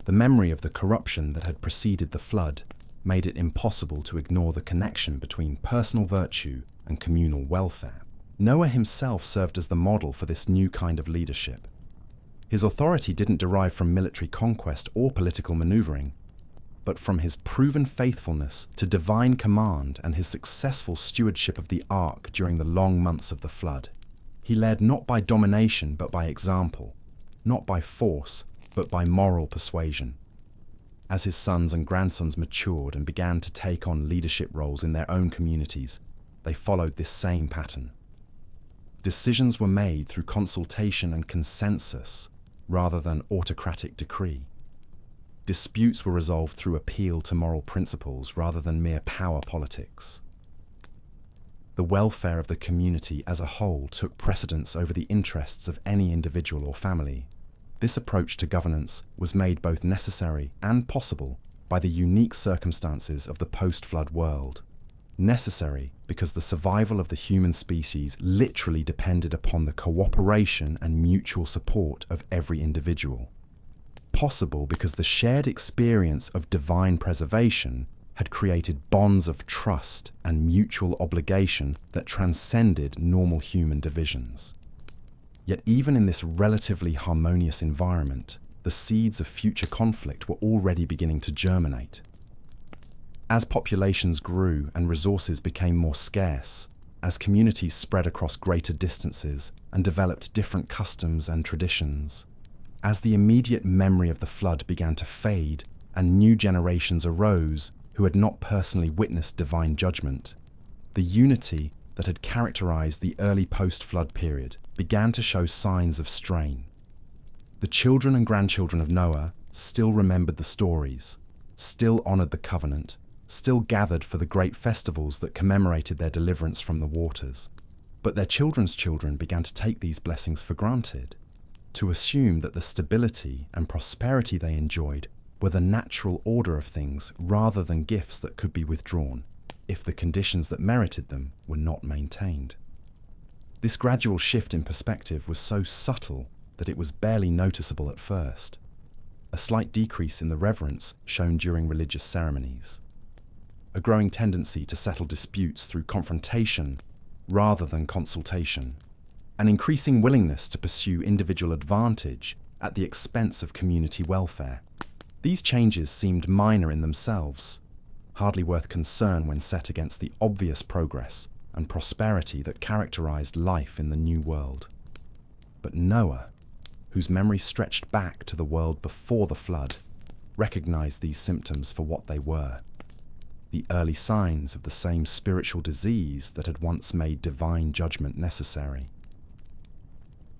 The memory of the corruption that had preceded the flood made it impossible to ignore the connection between personal virtue and communal welfare. Noah himself served as the model for this new kind of leadership. His authority didn't derive from military conquest or political maneuvering, but from his proven faithfulness to divine command and his successful stewardship of the ark during the long months of the flood. He led not by domination but by example, not by force but by moral persuasion. As his sons and grandsons matured and began to take on leadership roles in their own communities, they followed this same pattern. Decisions were made through consultation and consensus rather than autocratic decree. Disputes were resolved through appeal to moral principles rather than mere power politics. The welfare of the community as a whole took precedence over the interests of any individual or family. This approach to governance was made both necessary and possible by the unique circumstances of the post-flood world. Necessary because the survival of the human species literally depended upon the cooperation and mutual support of every individual. Possible because the shared experience of divine preservation had created bonds of trust and mutual obligation that transcended normal human divisions. Yet even in this relatively harmonious environment, the seeds of future conflict were already beginning to germinate. As populations grew and resources became more scarce, as communities spread across greater distances and developed different customs and traditions, as the immediate memory of the flood began to fade and new generations arose who had not personally witnessed divine judgment, the unity that had characterized the early post-flood period began to show signs of strain. The children and grandchildren of Noah still remembered the stories, still honored the covenant, still gathered for the great festivals that commemorated their deliverance from the waters. But their children's children began to take these blessings for granted, to assume that the stability and prosperity they enjoyed were the natural order of things rather than gifts that could be withdrawn if the conditions that merited them were not maintained. This gradual shift in perspective was so subtle that it was barely noticeable at first, a slight decrease in the reverence shown during religious ceremonies, a growing tendency to settle disputes through confrontation rather than consultation, an increasing willingness to pursue individual advantage at the expense of community welfare. These changes seemed minor in themselves, hardly worth concern when set against the obvious progress and prosperity that characterized life in the new world. But Noah, whose memory stretched back to the world before the flood, recognized these symptoms for what they were. the early signs of the same spiritual disease that had once made divine judgment necessary.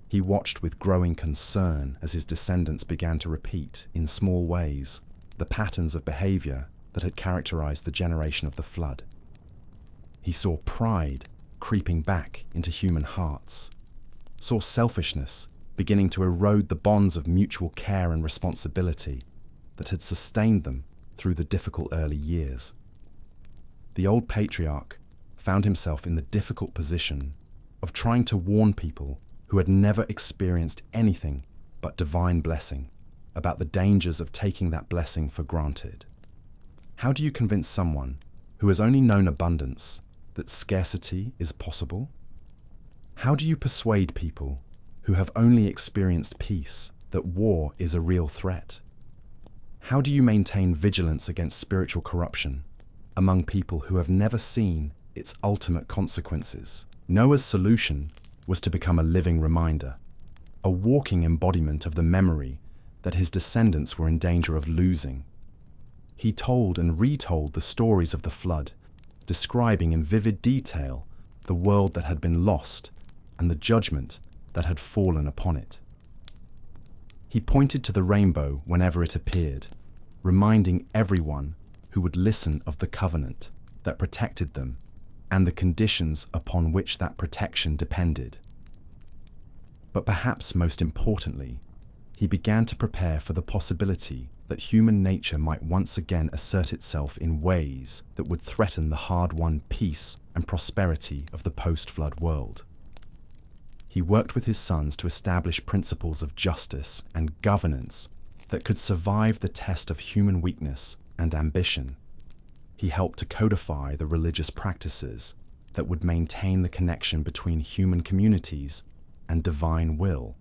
He watched with growing concern as his descendants began to repeat, in small ways, the patterns of behavior that had characterized the generation of the flood. He saw pride creeping back into human hearts, saw selfishness beginning to erode the bonds of mutual care and responsibility that had sustained them through the difficult early years. The old patriarch found himself in the difficult position of trying to warn people who had never experienced anything but divine blessing about the dangers of taking that blessing for granted. How do you convince someone who has only known abundance that scarcity is possible? How do you persuade people who have only experienced peace that war is a real threat? How do you maintain vigilance against spiritual corruption among people who have never seen its ultimate consequences? Noah's solution was to become a living reminder, a walking embodiment of the memory that his descendants were in danger of losing. He told and retold the stories of the flood, describing in vivid detail the world that had been lost and the judgment that had fallen upon it. He pointed to the rainbow whenever it appeared, reminding everyone who would listen of the covenant that protected them and the conditions upon which that protection depended. But perhaps most importantly, he began to prepare for the possibility that human nature might once again assert itself in ways that would threaten the hard-won peace and prosperity of the post-flood world. He worked with his sons to establish principles of justice and governance that could survive the test of human weakness and ambition. He helped to codify the religious practices that would maintain the connection between human communities and divine will.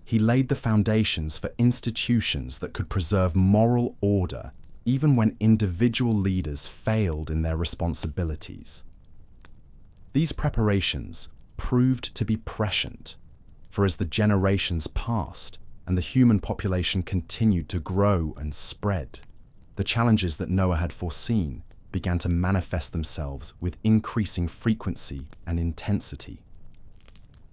He laid the foundations for institutions that could preserve moral order even when individual leaders failed in their responsibilities. These preparations proved to be prescient, for as the generations passed and the human population continued to grow and spread, the challenges that Noah had foreseen began to manifest themselves with increasing frequency and intensity.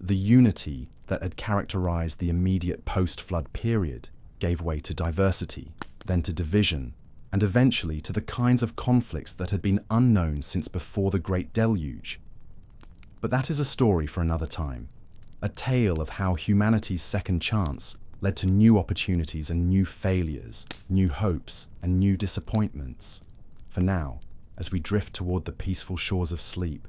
The unity that had characterized the immediate post-flood period gave way to diversity, then to division, and eventually to the kinds of conflicts that had been unknown since before the Great Deluge. But that is a story for another time, a tale of how humanity's second chance led to new opportunities and new failures, new hopes and new disappointments. For now, as we drift toward the peaceful shores of sleep,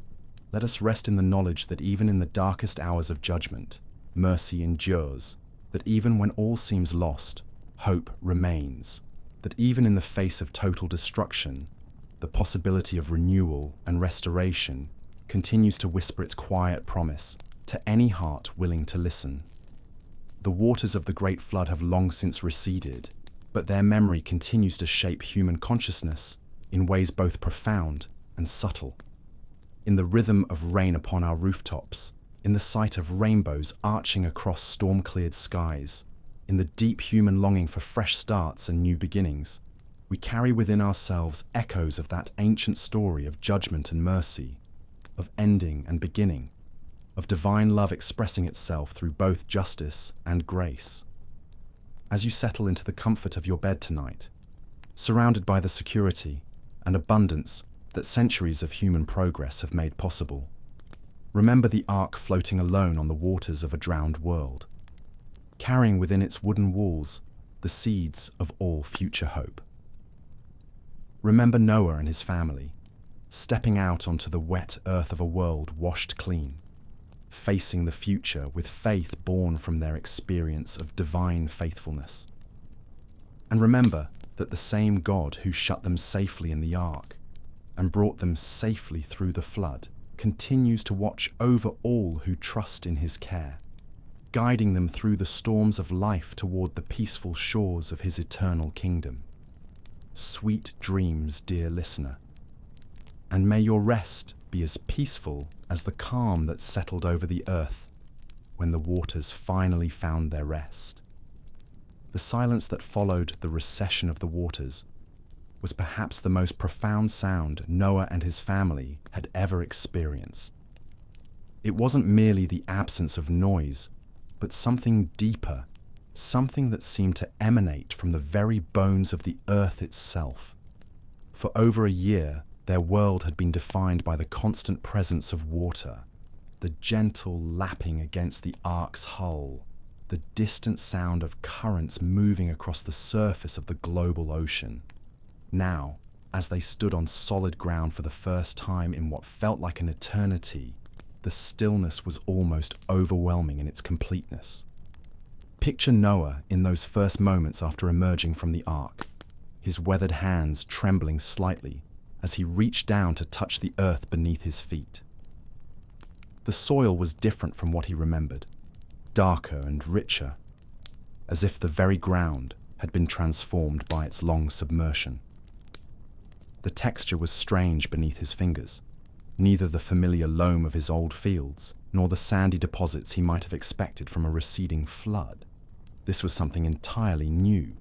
let us rest in the knowledge that even in the darkest hours of judgment, mercy endures, that even when all seems lost, hope remains, that even in the face of total destruction, the possibility of renewal and restoration continues to whisper its quiet promise to any heart willing to listen. The waters of the Great Flood have long since receded, but their memory continues to shape human consciousness in ways both profound and subtle. In the rhythm of rain upon our rooftops, in the sight of rainbows arching across storm-cleared skies, in the deep human longing for fresh starts and new beginnings, we carry within ourselves echoes of that ancient story of judgment and mercy, of ending and beginning, of divine love expressing itself through both justice and grace. As you settle into the comfort of your bed tonight, surrounded by the security and abundance that centuries of human progress have made possible, remember the ark floating alone on the waters of a drowned world, carrying within its wooden walls the seeds of all future hope. Remember Noah and his family, stepping out onto the wet earth of a world washed clean, facing the future with faith born from their experience of divine faithfulness. And remember that the same God who shut them safely in the ark and brought them safely through the flood continues to watch over all who trust in his care, guiding them through the storms of life toward the peaceful shores of his eternal kingdom. Sweet dreams, dear listener, and may your rest be as peaceful as the calm that settled over the earth when the waters finally found their rest. The silence that followed the recession of the waters was perhaps the most profound sound Noah and his family had ever experienced. It wasn't merely the absence of noise, but something deeper, something that seemed to emanate from the very bones of the earth itself. For over a year, their world had been defined by the constant presence of water, the gentle lapping against the ark's hull, the distant sound of currents moving across the surface of the global ocean. Now, as they stood on solid ground for the first time in what felt like an eternity, the stillness was almost overwhelming in its completeness. Picture Noah in those first moments after emerging from the ark, his weathered hands trembling slightly as he reached down to touch the earth beneath his feet. The soil was different from what he remembered, darker and richer, as if the very ground had been transformed by its long submersion. The texture was strange beneath his fingers, neither the familiar loam of his old fields, nor the sandy deposits he might have expected from a receding flood. This was something entirely new,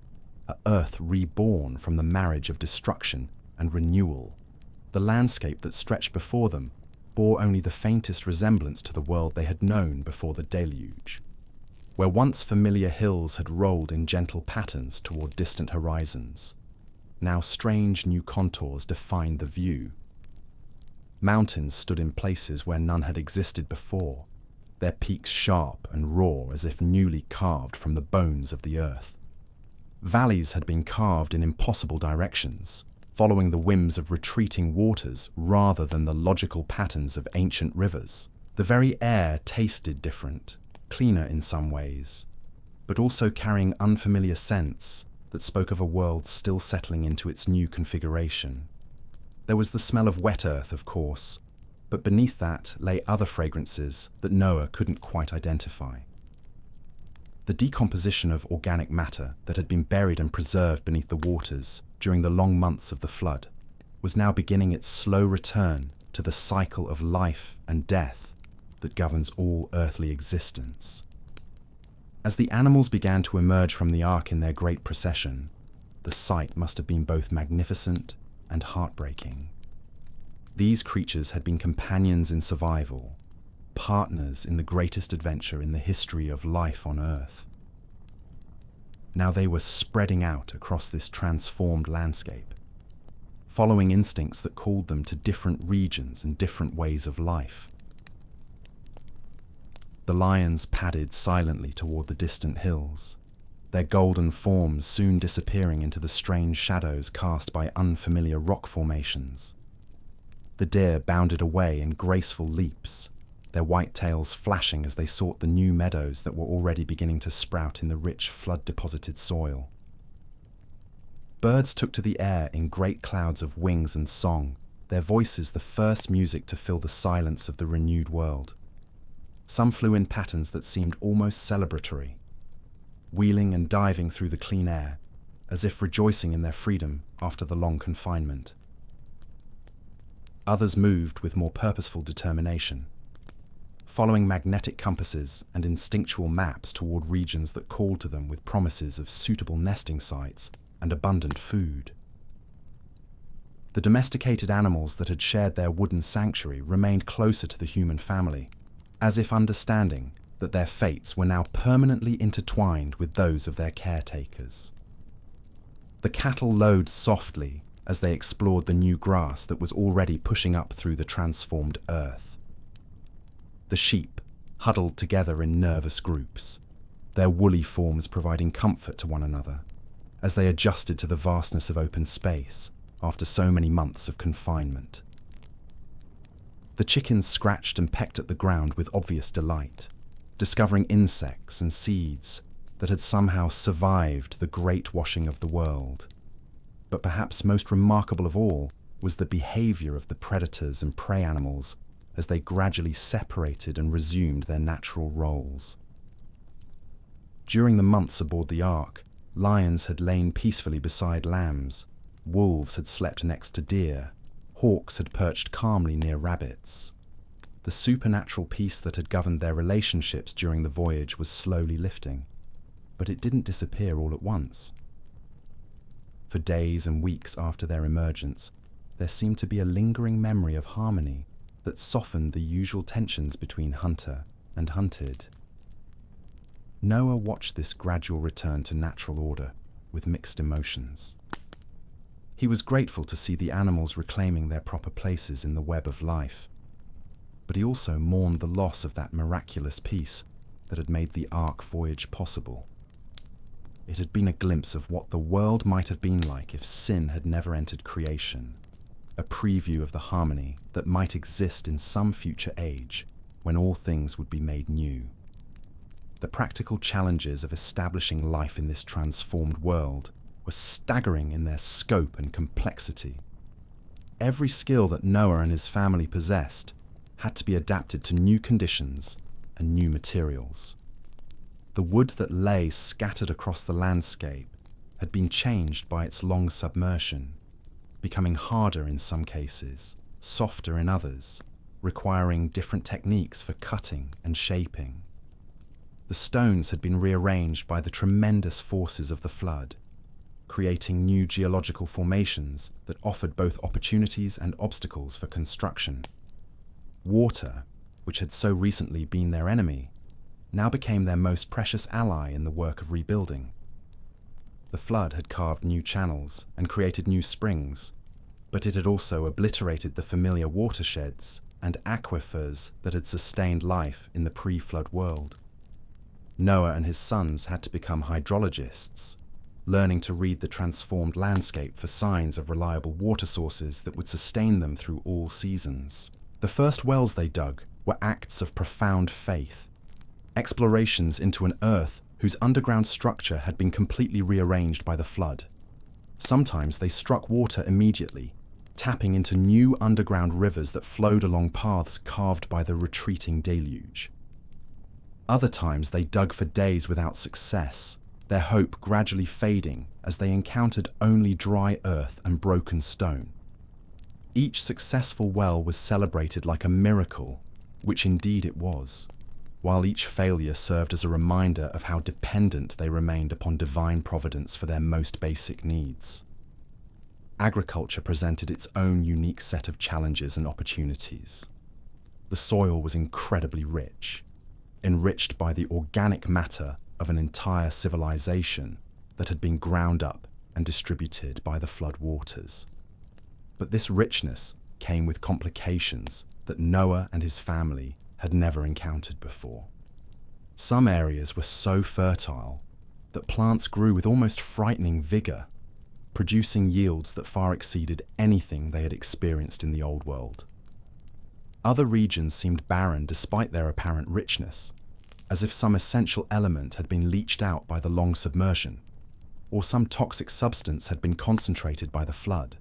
a earth reborn from the marriage of destruction and renewal. The landscape that stretched before them bore only the faintest resemblance to the world they had known before the deluge. Where once familiar hills had rolled in gentle patterns toward distant horizons, now strange new contours defined the view. Mountains stood in places where none had existed before, their peaks sharp and raw as if newly carved from the bones of the earth. Valleys had been carved in impossible directions, following the whims of retreating waters rather than the logical patterns of ancient rivers. The very air tasted different, cleaner in some ways, but also carrying unfamiliar scents that spoke of a world still settling into its new configuration. There was the smell of wet earth, of course, but beneath that lay other fragrances that Noah couldn't quite identify. The decomposition of organic matter that had been buried and preserved beneath the waters during the long months of the flood was now beginning its slow return to the cycle of life and death that governs all earthly existence. As the animals began to emerge from the ark in their great procession, the sight must have been both magnificent and heartbreaking. These creatures had been companions in survival, partners in the greatest adventure in the history of life on Earth. Now they were spreading out across this transformed landscape, following instincts that called them to different regions and different ways of life. The lions padded silently toward the distant hills, their golden forms soon disappearing into the strange shadows cast by unfamiliar rock formations. The deer bounded away in graceful leaps, their white tails flashing as they sought the new meadows that were already beginning to sprout in the rich flood-deposited soil. Birds took to the air in great clouds of wings and song, their voices the first music to fill the silence of the renewed world. Some flew in patterns that seemed almost celebratory, wheeling and diving through the clean air, as if rejoicing in their freedom after the long confinement. Others moved with more purposeful determination, following magnetic compasses and instinctual maps toward regions that called to them with promises of suitable nesting sites and abundant food. The domesticated animals that had shared their wooden sanctuary remained closer to the human family, as if understanding that their fates were now permanently intertwined with those of their caretakers. The cattle lowed softly as they explored the new grass that was already pushing up through the transformed earth. The sheep huddled together in nervous groups, their woolly forms providing comfort to one another as they adjusted to the vastness of open space after so many months of confinement. The chickens scratched and pecked at the ground with obvious delight, discovering insects and seeds that had somehow survived the great washing of the world. But perhaps most remarkable of all was the behavior of the predators and prey animals as they gradually separated and resumed their natural roles. During the months aboard the ark, lions had lain peacefully beside lambs, wolves had slept next to deer, hawks had perched calmly near rabbits. The supernatural peace that had governed their relationships during the voyage was slowly lifting, but it didn't disappear all at once. For days and weeks after their emergence, there seemed to be a lingering memory of harmony that softened the usual tensions between hunter and hunted. Noah watched this gradual return to natural order with mixed emotions. He was grateful to see the animals reclaiming their proper places in the web of life, but he also mourned the loss of that miraculous peace that had made the Ark voyage possible. It had been a glimpse of what the world might have been like if sin had never entered creation, a preview of the harmony that might exist in some future age when all things would be made new. The practical challenges of establishing life in this transformed world were staggering in their scope and complexity. Every skill that Noah and his family possessed had to be adapted to new conditions and new materials. The wood that lay scattered across the landscape had been changed by its long submersion, becoming harder in some cases, softer in others, requiring different techniques for cutting and shaping. The stones had been rearranged by the tremendous forces of the flood, creating new geological formations that offered both opportunities and obstacles for construction. Water, which had so recently been their enemy, now became their most precious ally in the work of rebuilding. The flood had carved new channels and created new springs, but it had also obliterated the familiar watersheds and aquifers that had sustained life in the pre-flood world. Noah and his sons had to become hydrologists, learning to read the transformed landscape for signs of reliable water sources that would sustain them through all seasons. The first wells they dug were acts of profound faith, explorations into an earth whose underground structure had been completely rearranged by the flood. Sometimes they struck water immediately, tapping into new underground rivers that flowed along paths carved by the retreating deluge. Other times they dug for days without success, their hope gradually fading as they encountered only dry earth and broken stone. Each successful well was celebrated like a miracle, which indeed it was, while each failure served as a reminder of how dependent they remained upon divine providence for their most basic needs. Agriculture presented its own unique set of challenges and opportunities. The soil was incredibly rich, enriched by the organic matter of an entire civilization that had been ground up and distributed by the flood waters. But this richness came with complications that Noah and his family had never encountered before. Some areas were so fertile that plants grew with almost frightening vigor, producing yields that far exceeded anything they had experienced in the old world. Other regions seemed barren despite their apparent richness, as if some essential element had been leached out by the long submersion, or some toxic substance had been concentrated by the flood.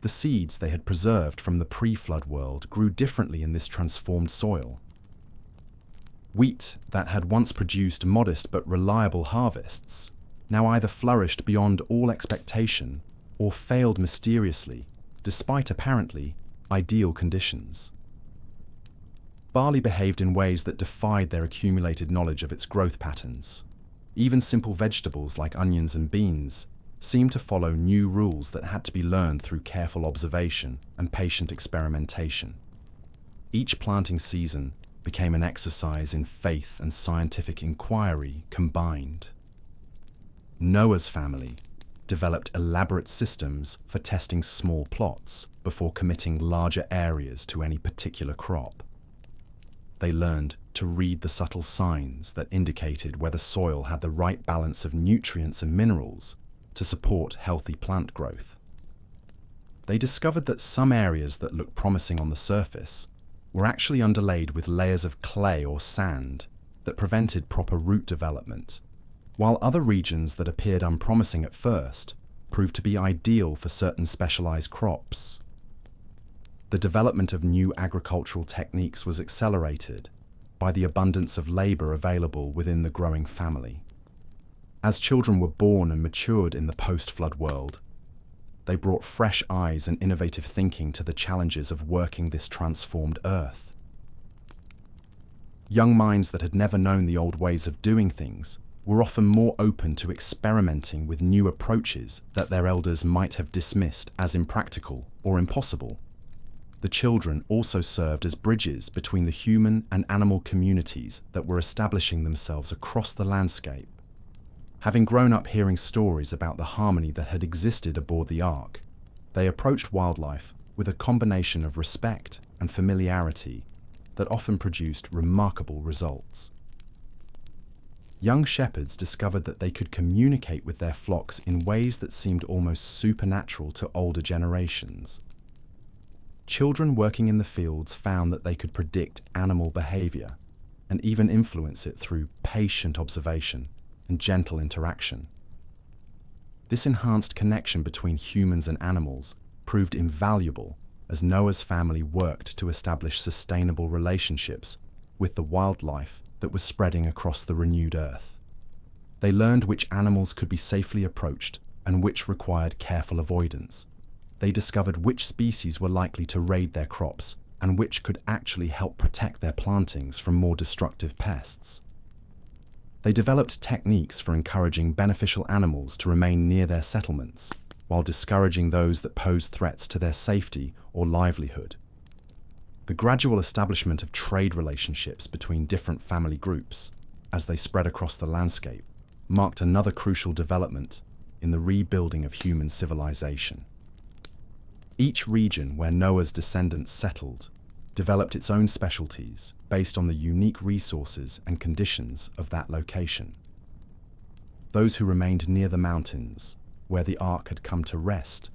The seeds they had preserved from the pre-flood world grew differently in this transformed soil. Wheat that had once produced modest but reliable harvests now either flourished beyond all expectation or failed mysteriously, despite apparently ideal conditions. Barley behaved in ways that defied their accumulated knowledge of its growth patterns. Even simple vegetables like onions and beans seemed to follow new rules that had to be learned through careful observation and patient experimentation. Each planting season became an exercise in faith and scientific inquiry combined. Noah's family developed elaborate systems for testing small plots before committing larger areas to any particular crop. They learned to read the subtle signs that indicated whether soil had the right balance of nutrients and minerals to support healthy plant growth. They discovered that some areas that looked promising on the surface were actually underlaid with layers of clay or sand that prevented proper root development, while other regions that appeared unpromising at first proved to be ideal for certain specialized crops. The development of new agricultural techniques was accelerated by the abundance of labor available within the growing family. As children were born and matured in the post-flood world, they brought fresh eyes and innovative thinking to the challenges of working this transformed earth. Young minds that had never known the old ways of doing things were often more open to experimenting with new approaches that their elders might have dismissed as impractical or impossible. The children also served as bridges between the human and animal communities that were establishing themselves across the landscape. Having grown up hearing stories about the harmony that had existed aboard the Ark, they approached wildlife with a combination of respect and familiarity that often produced remarkable results. Young shepherds discovered that they could communicate with their flocks in ways that seemed almost supernatural to older generations. Children working in the fields found that they could predict animal behavior and even influence it through patient observation and gentle interaction. This enhanced connection between humans and animals proved invaluable as Noah's family worked to establish sustainable relationships with the wildlife that was spreading across the renewed earth. They learned which animals could be safely approached and which required careful avoidance. They discovered which species were likely to raid their crops and which could actually help protect their plantings from more destructive pests. They developed techniques for encouraging beneficial animals to remain near their settlements, while discouraging those that posed threats to their safety or livelihood. The gradual establishment of trade relationships between different family groups, as they spread across the landscape, marked another crucial development in the rebuilding of human civilization. Each region where Noah's descendants settled developed its own specialties based on the unique resources and conditions of that location. Those who remained near the mountains, where the Ark had come to rest,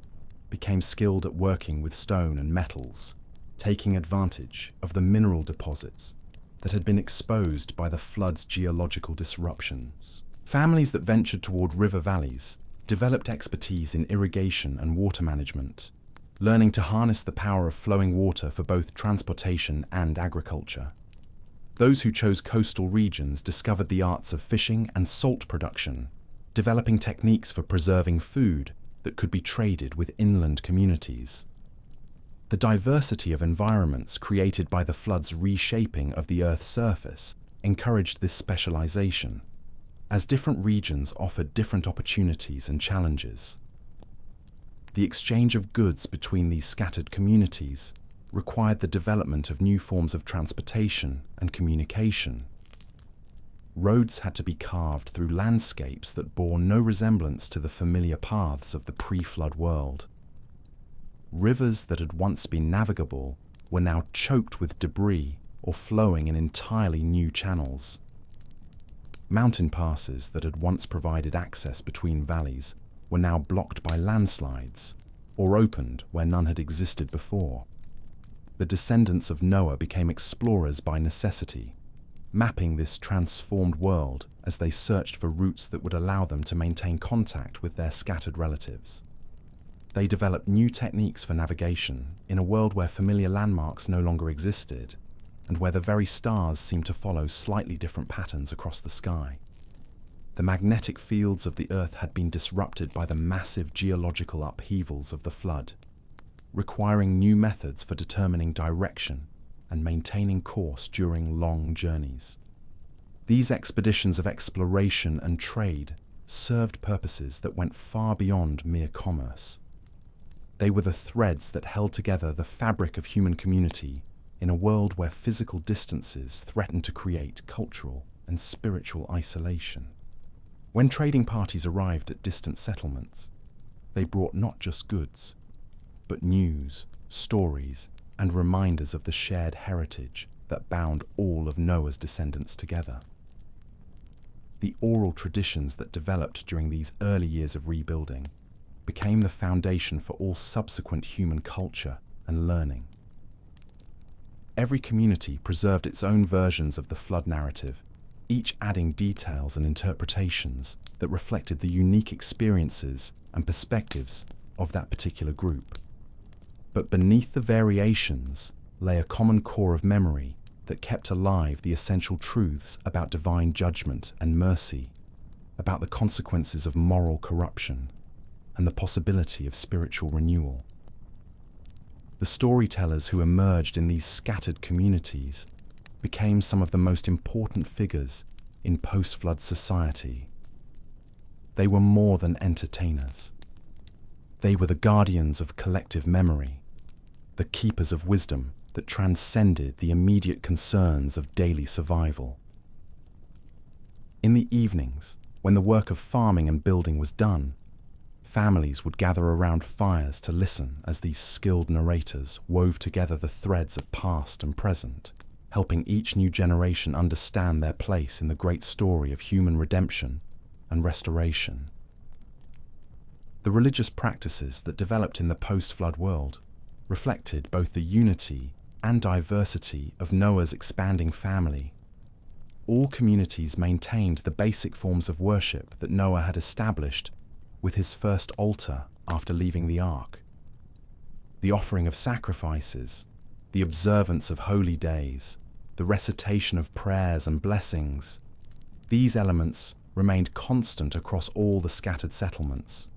became skilled at working with stone and metals, taking advantage of the mineral deposits that had been exposed by the flood's geological disruptions. Families that ventured toward river valleys developed expertise in irrigation and water management, learning to harness the power of flowing water for both transportation and agriculture. Those who chose coastal regions discovered the arts of fishing and salt production, developing techniques for preserving food that could be traded with inland communities. The diversity of environments created by the flood's reshaping of the Earth's surface encouraged this specialization, as different regions offered different opportunities and challenges. The exchange of goods between these scattered communities required the development of new forms of transportation and communication. Roads had to be carved through landscapes that bore no resemblance to the familiar paths of the pre-flood world. Rivers that had once been navigable were now choked with debris or flowing in entirely new channels. Mountain passes that had once provided access between valleys were now blocked by landslides or opened where none had existed before. The descendants of Noah became explorers by necessity, mapping this transformed world as they searched for routes that would allow them to maintain contact with their scattered relatives. They developed new techniques for navigation in a world where familiar landmarks no longer existed, and where the very stars seemed to follow slightly different patterns across the sky. The magnetic fields of the Earth had been disrupted by the massive geological upheavals of the flood, requiring new methods for determining direction and maintaining course during long journeys. These expeditions of exploration and trade served purposes that went far beyond mere commerce. They were the threads that held together the fabric of human community in a world where physical distances threatened to create cultural and spiritual isolation. When trading parties arrived at distant settlements, they brought not just goods, but news, stories, and reminders of the shared heritage that bound all of Noah's descendants together. The oral traditions that developed during these early years of rebuilding became the foundation for all subsequent human culture and learning. Every community preserved its own versions of the flood narrative, each adding details and interpretations that reflected the unique experiences and perspectives of that particular group. But beneath the variations lay a common core of memory that kept alive the essential truths about divine judgment and mercy, about the consequences of moral corruption, and the possibility of spiritual renewal. The storytellers who emerged in these scattered communities became some of the most important figures in post-flood society. They were more than entertainers. They were the guardians of collective memory, the keepers of wisdom that transcended the immediate concerns of daily survival. In the evenings, when the work of farming and building was done, families would gather around fires to listen as these skilled narrators wove together the threads of past and present, helping each new generation understand their place in the great story of human redemption and restoration. The religious practices that developed in the post-flood world reflected both the unity and diversity of Noah's expanding family. All communities maintained the basic forms of worship that Noah had established with his first altar after leaving the ark. The offering of sacrifices, the observance of holy days, the recitation of prayers and blessings, these elements remained constant across all the scattered settlements.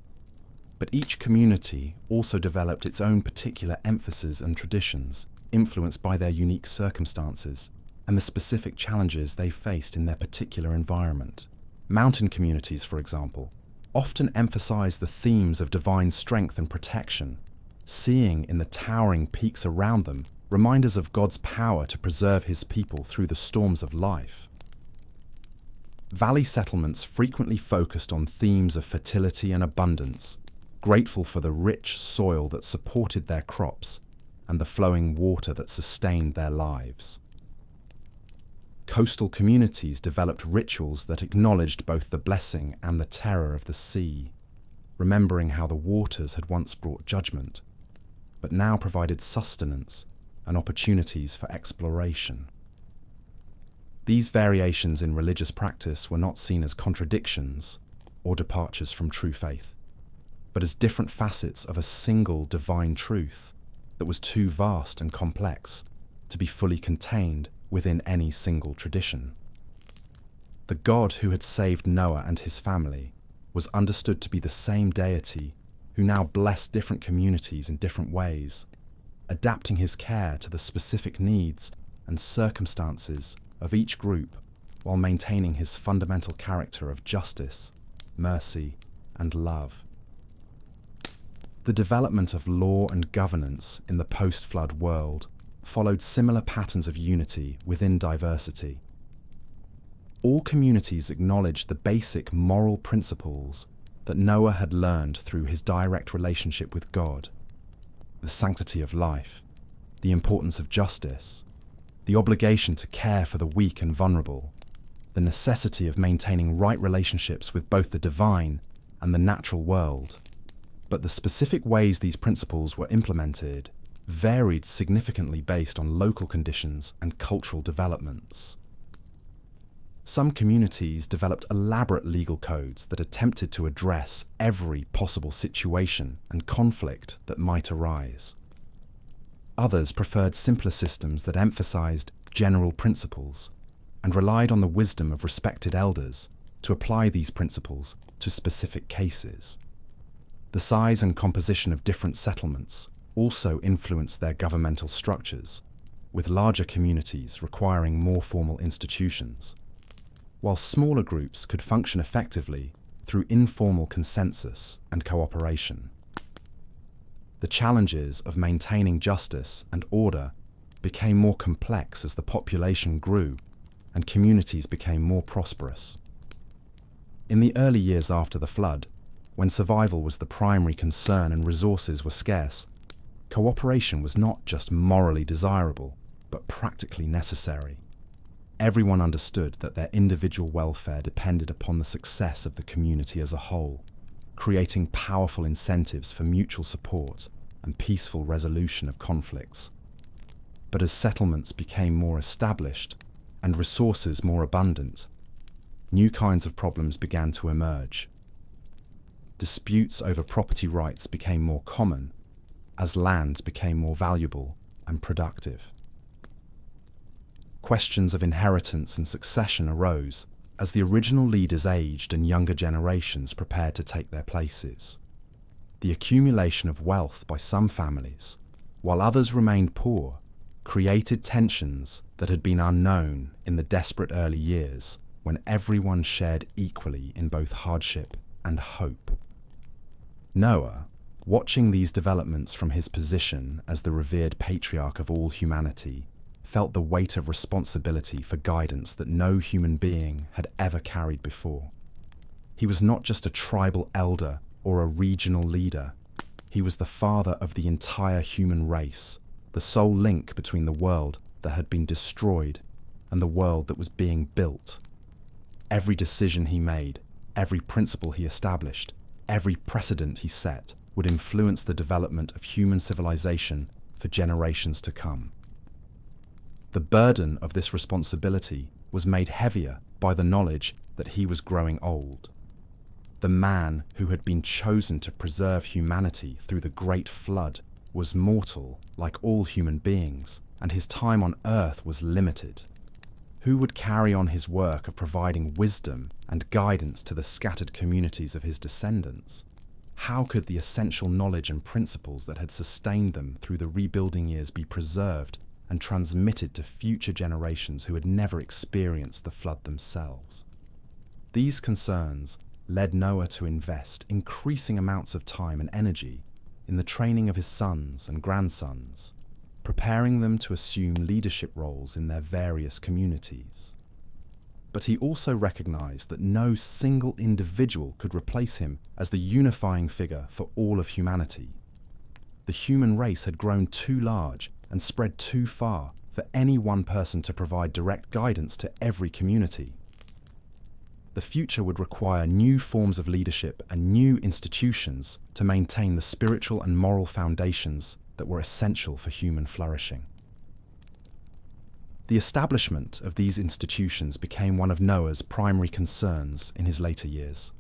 But each community also developed its own particular emphases and traditions, influenced by their unique circumstances and the specific challenges they faced in their particular environment. Mountain communities, for example, often emphasize the themes of divine strength and protection, seeing in the towering peaks around them reminders of God's power to preserve his people through the storms of life. Valley settlements frequently focused on themes of fertility and abundance, grateful for the rich soil that supported their crops and the flowing water that sustained their lives. Coastal communities developed rituals that acknowledged both the blessing and the terror of the sea, remembering how the waters had once brought judgment, but now provided sustenance and opportunities for exploration. These variations in religious practice were not seen as contradictions or departures from true faith, but as different facets of a single divine truth that was too vast and complex to be fully contained within any single tradition. The God who had saved Noah and his family was understood to be the same deity who now blessed different communities in different ways, adapting his care to the specific needs and circumstances of each group while maintaining his fundamental character of justice, mercy, and love. The development of law and governance in the post-flood world followed similar patterns of unity within diversity. All communities acknowledged the basic moral principles that Noah had learned through his direct relationship with God: the sanctity of life, the importance of justice, the obligation to care for the weak and vulnerable, the necessity of maintaining right relationships with both the divine and the natural world. But the specific ways these principles were implemented varied significantly based on local conditions and cultural developments. Some communities developed elaborate legal codes that attempted to address every possible situation and conflict that might arise. Others preferred simpler systems that emphasized general principles and relied on the wisdom of respected elders to apply these principles to specific cases. The size and composition of different settlements also influenced their governmental structures, with larger communities requiring more formal institutions, while smaller groups could function effectively through informal consensus and cooperation. The challenges of maintaining justice and order became more complex as the population grew and communities became more prosperous. In the early years after the flood, when survival was the primary concern and resources were scarce, cooperation was not just morally desirable, but practically necessary. Everyone understood that their individual welfare depended upon the success of the community as a whole, creating powerful incentives for mutual support and peaceful resolution of conflicts. But as settlements became more established and resources more abundant, new kinds of problems began to emerge. Disputes over property rights became more common as land became more valuable and productive. Questions of inheritance and succession arose as the original leaders aged and younger generations prepared to take their places. The accumulation of wealth by some families, while others remained poor, created tensions that had been unknown in the desperate early years when everyone shared equally in both hardship and hope. Noah, watching these developments from his position as the revered patriarch of all humanity, felt the weight of responsibility for guidance that no human being had ever carried before. He was not just a tribal elder or a regional leader. He was the father of the entire human race, the sole link between the world that had been destroyed and the world that was being built. Every decision he made, every principle he established, every precedent he set would influence the development of human civilization for generations to come. The burden of this responsibility was made heavier by the knowledge that he was growing old. The man who had been chosen to preserve humanity through the Great Flood was mortal like all human beings, and his time on earth was limited. Who would carry on his work of providing wisdom and guidance to the scattered communities of his descendants? How could the essential knowledge and principles that had sustained them through the rebuilding years be preserved and transmitted to future generations who had never experienced the flood themselves? These concerns led Noah to invest increasing amounts of time and energy in the training of his sons and grandsons, preparing them to assume leadership roles in their various communities. But he also recognized that no single individual could replace him as the unifying figure for all of humanity. The human race had grown too large and spread too far for any one person to provide direct guidance to every community. The future would require new forms of leadership and new institutions to maintain the spiritual and moral foundations that were essential for human flourishing. The establishment of these institutions became one of Noah's primary concerns in his later years.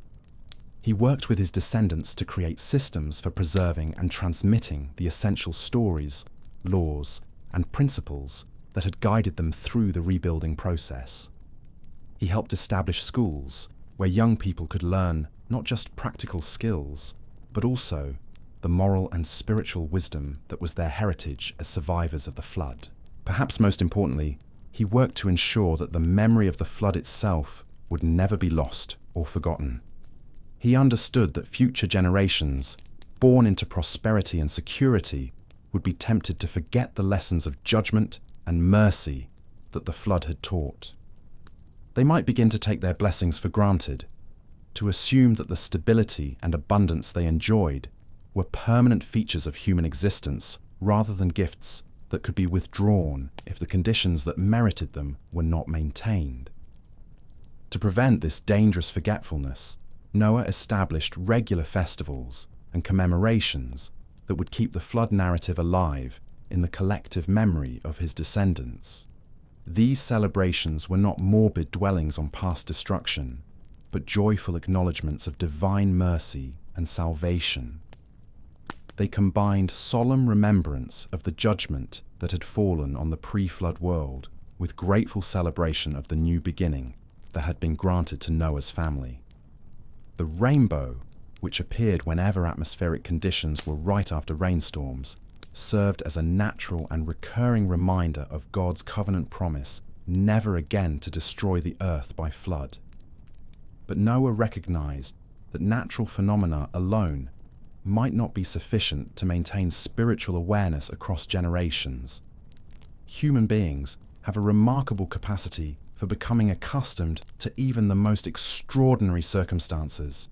He worked with his descendants to create systems for preserving and transmitting the essential stories, laws, and principles that had guided them through the rebuilding process. He helped establish schools where young people could learn not just practical skills, but also the moral and spiritual wisdom that was their heritage as survivors of the flood. Perhaps most importantly, he worked to ensure that the memory of the flood itself would never be lost or forgotten. He understood that future generations, born into prosperity and security, would be tempted to forget the lessons of judgment and mercy that the flood had taught. They might begin to take their blessings for granted, to assume that the stability and abundance they enjoyed were permanent features of human existence rather than gifts that could be withdrawn if the conditions that merited them were not maintained. To prevent this dangerous forgetfulness, Noah established regular festivals and commemorations that would keep the flood narrative alive in the collective memory of his descendants. These celebrations were not morbid dwellings on past destruction, but joyful acknowledgements of divine mercy and salvation. They combined solemn remembrance of the judgment that had fallen on the pre-flood world with grateful celebration of the new beginning that had been granted to Noah's family. The rainbow, which appeared whenever atmospheric conditions were right after rainstorms, served as a natural and recurring reminder of God's covenant promise never again to destroy the earth by flood. But Noah recognized that natural phenomena alone might not be sufficient to maintain spiritual awareness across generations. Human beings have a remarkable capacity for becoming accustomed to even the most extraordinary circumstances,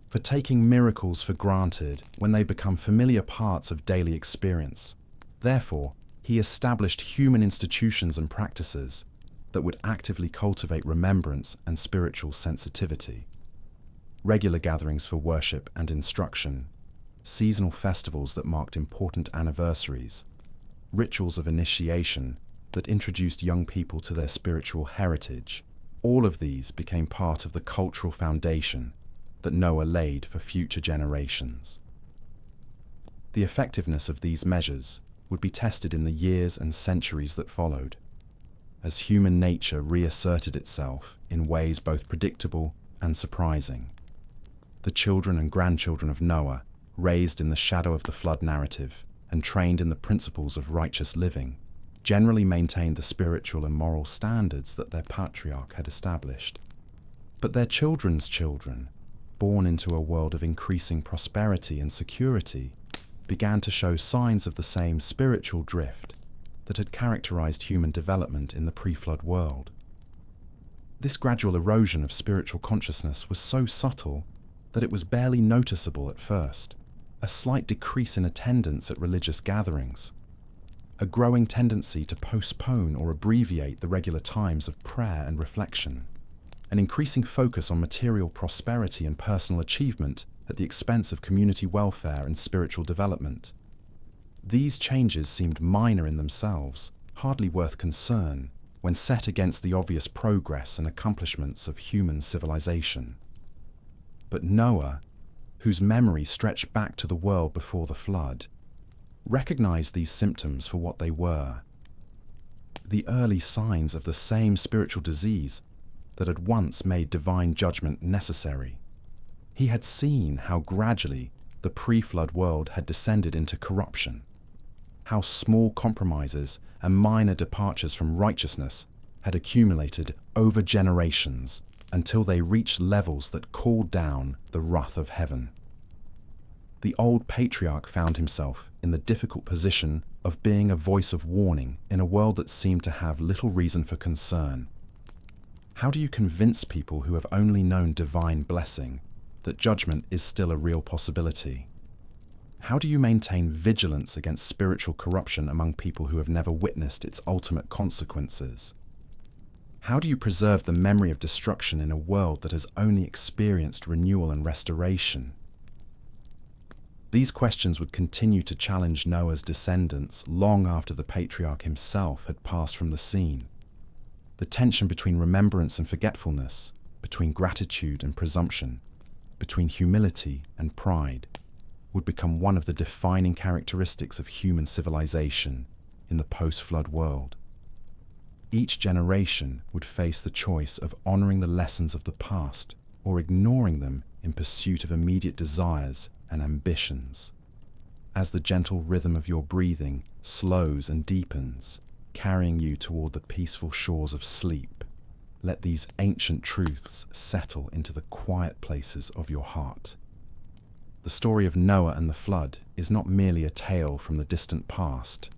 for taking miracles for granted when they become familiar parts of daily experience. Therefore, he established human institutions and practices that would actively cultivate remembrance and spiritual sensitivity. Regular gatherings for worship and instruction, seasonal festivals that marked important anniversaries, rituals of initiation that introduced young people to their spiritual heritage, all of these became part of the cultural foundation that Noah laid for future generations. The effectiveness of these measures would be tested in the years and centuries that followed, as human nature reasserted itself in ways both predictable and surprising. The children and grandchildren of Noah, raised in the shadow of the flood narrative and trained in the principles of righteous living, generally maintained the spiritual and moral standards that their patriarch had established. But their children's children, born into a world of increasing prosperity and security, began to show signs of the same spiritual drift that had characterized human development in the pre-flood world. This gradual erosion of spiritual consciousness was so subtle that it was barely noticeable at first. A slight decrease in attendance at religious gatherings, a growing tendency to postpone or abbreviate the regular times of prayer and reflection, an increasing focus on material prosperity and personal achievement at the expense of community welfare and spiritual development. These changes seemed minor in themselves, hardly worth concern, when set against the obvious progress and accomplishments of human civilization. But Noah, whose memory stretched back to the world before the flood, recognized these symptoms for what they were: the early signs of the same spiritual disease that had once made divine judgment necessary. He had seen how gradually the pre-flood world had descended into corruption, how small compromises and minor departures from righteousness had accumulated over generations until they reached levels that called down the wrath of heaven. The old patriarch found himself in the difficult position of being a voice of warning in a world that seemed to have little reason for concern. How do you convince people who have only known divine blessing that judgment is still a real possibility? How do you maintain vigilance against spiritual corruption among people who have never witnessed its ultimate consequences? How do you preserve the memory of destruction in a world that has only experienced renewal and restoration? These questions would continue to challenge Noah's descendants long after the patriarch himself had passed from the scene. The tension between remembrance and forgetfulness, between gratitude and presumption, between humility and pride, would become one of the defining characteristics of human civilization in the post-flood world. Each generation would face the choice of honoring the lessons of the past or ignoring them in pursuit of immediate desires and ambitions. As the gentle rhythm of your breathing slows and deepens, carrying you toward the peaceful shores of sleep, let these ancient truths settle into the quiet places of your heart. The story of Noah and the flood is not merely a tale from the distant past,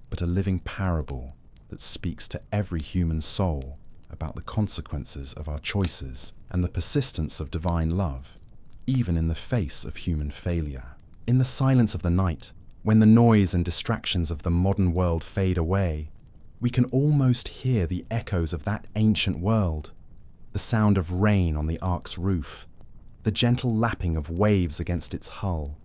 but a living parable that speaks to every human soul about the consequences of our choices and the persistence of divine love, even in the face of human failure. In the silence of the night, when the noise and distractions of the modern world fade away, we can almost hear the echoes of that ancient world: the sound of rain on the ark's roof, the gentle lapping of waves against its hull,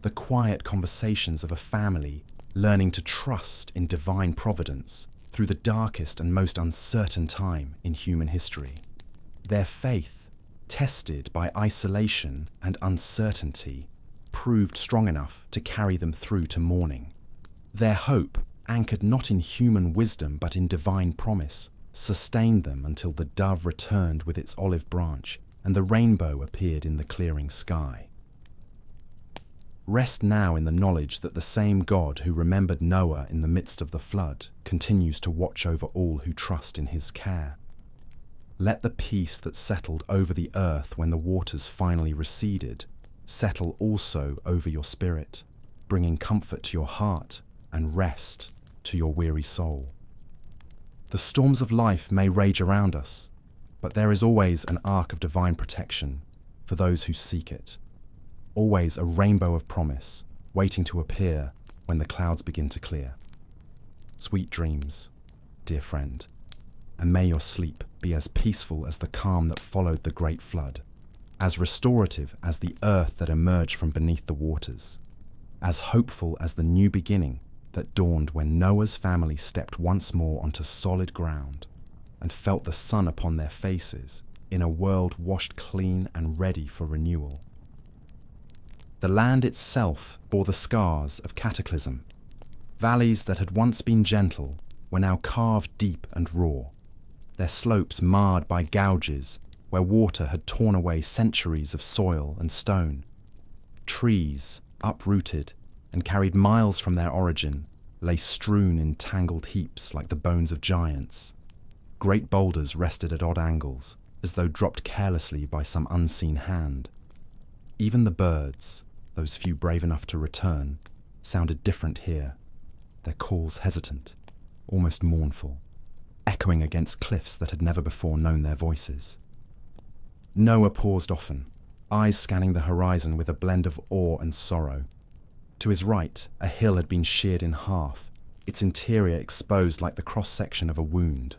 the quiet conversations of a family learning to trust in divine providence through the darkest and most uncertain time in human history. Their faith, tested by isolation and uncertainty, proved strong enough to carry them through to morning. Their hope, anchored not in human wisdom but in divine promise, sustained them until the dove returned with its olive branch and the rainbow appeared in the clearing sky. Rest now in the knowledge that the same God who remembered Noah in the midst of the flood continues to watch over all who trust in his care. Let the peace that settled over the earth when the waters finally receded settle also over your spirit, bringing comfort to your heart and rest to your weary soul. The storms of life may rage around us, but there is always an ark of divine protection for those who seek it. Always a rainbow of promise waiting to appear when the clouds begin to clear. Sweet dreams, dear friend, and may your sleep be as peaceful as the calm that followed the great flood, as restorative as the earth that emerged from beneath the waters, as hopeful as the new beginning that dawned when Noah's family stepped once more onto solid ground and felt the sun upon their faces in a world washed clean and ready for renewal. The land itself bore the scars of cataclysm. Valleys that had once been gentle were now carved deep and raw, their slopes marred by gouges where water had torn away centuries of soil and stone. Trees, uprooted and carried miles from their origin, lay strewn in tangled heaps like the bones of giants. Great boulders rested at odd angles, as though dropped carelessly by some unseen hand. Even the birds, those few brave enough to return, sounded different here, their calls hesitant, almost mournful, echoing against cliffs that had never before known their voices. Noah paused often, eyes scanning the horizon with a blend of awe and sorrow. To his right, a hill had been sheared in half, its interior exposed like the cross-section of a wound.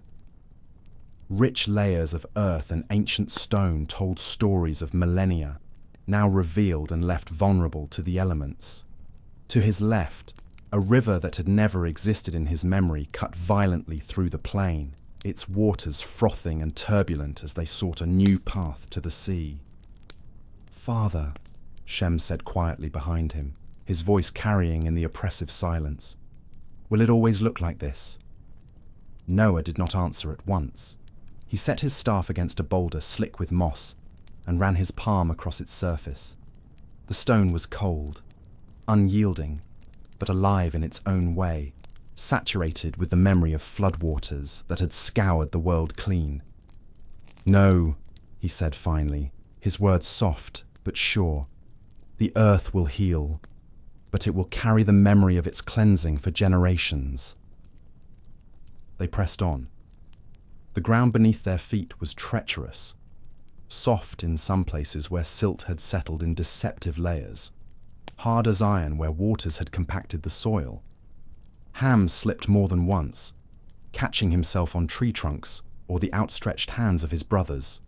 Rich layers of earth and ancient stone told stories of millennia, now revealed and left vulnerable to the elements. To his left, a river that had never existed in his memory cut violently through the plain, its waters frothing and turbulent as they sought a new path to the sea. "Father," Shem said quietly behind him, his voice carrying in the oppressive silence, "will it always look like this?" Noah did not answer at once. He set his staff against a boulder slick with moss and ran his palm across its surface. The stone was cold, unyielding, but alive in its own way, saturated with the memory of floodwaters that had scoured the world clean. "No," he said finally, his words soft but sure. "The earth will heal, but it will carry the memory of its cleansing for generations." They pressed on. The ground beneath their feet was treacherous, soft in some places where silt had settled in deceptive layers, hard as iron where waters had compacted the soil. Ham slipped more than once, catching himself on tree trunks or the outstretched hands of his brothers.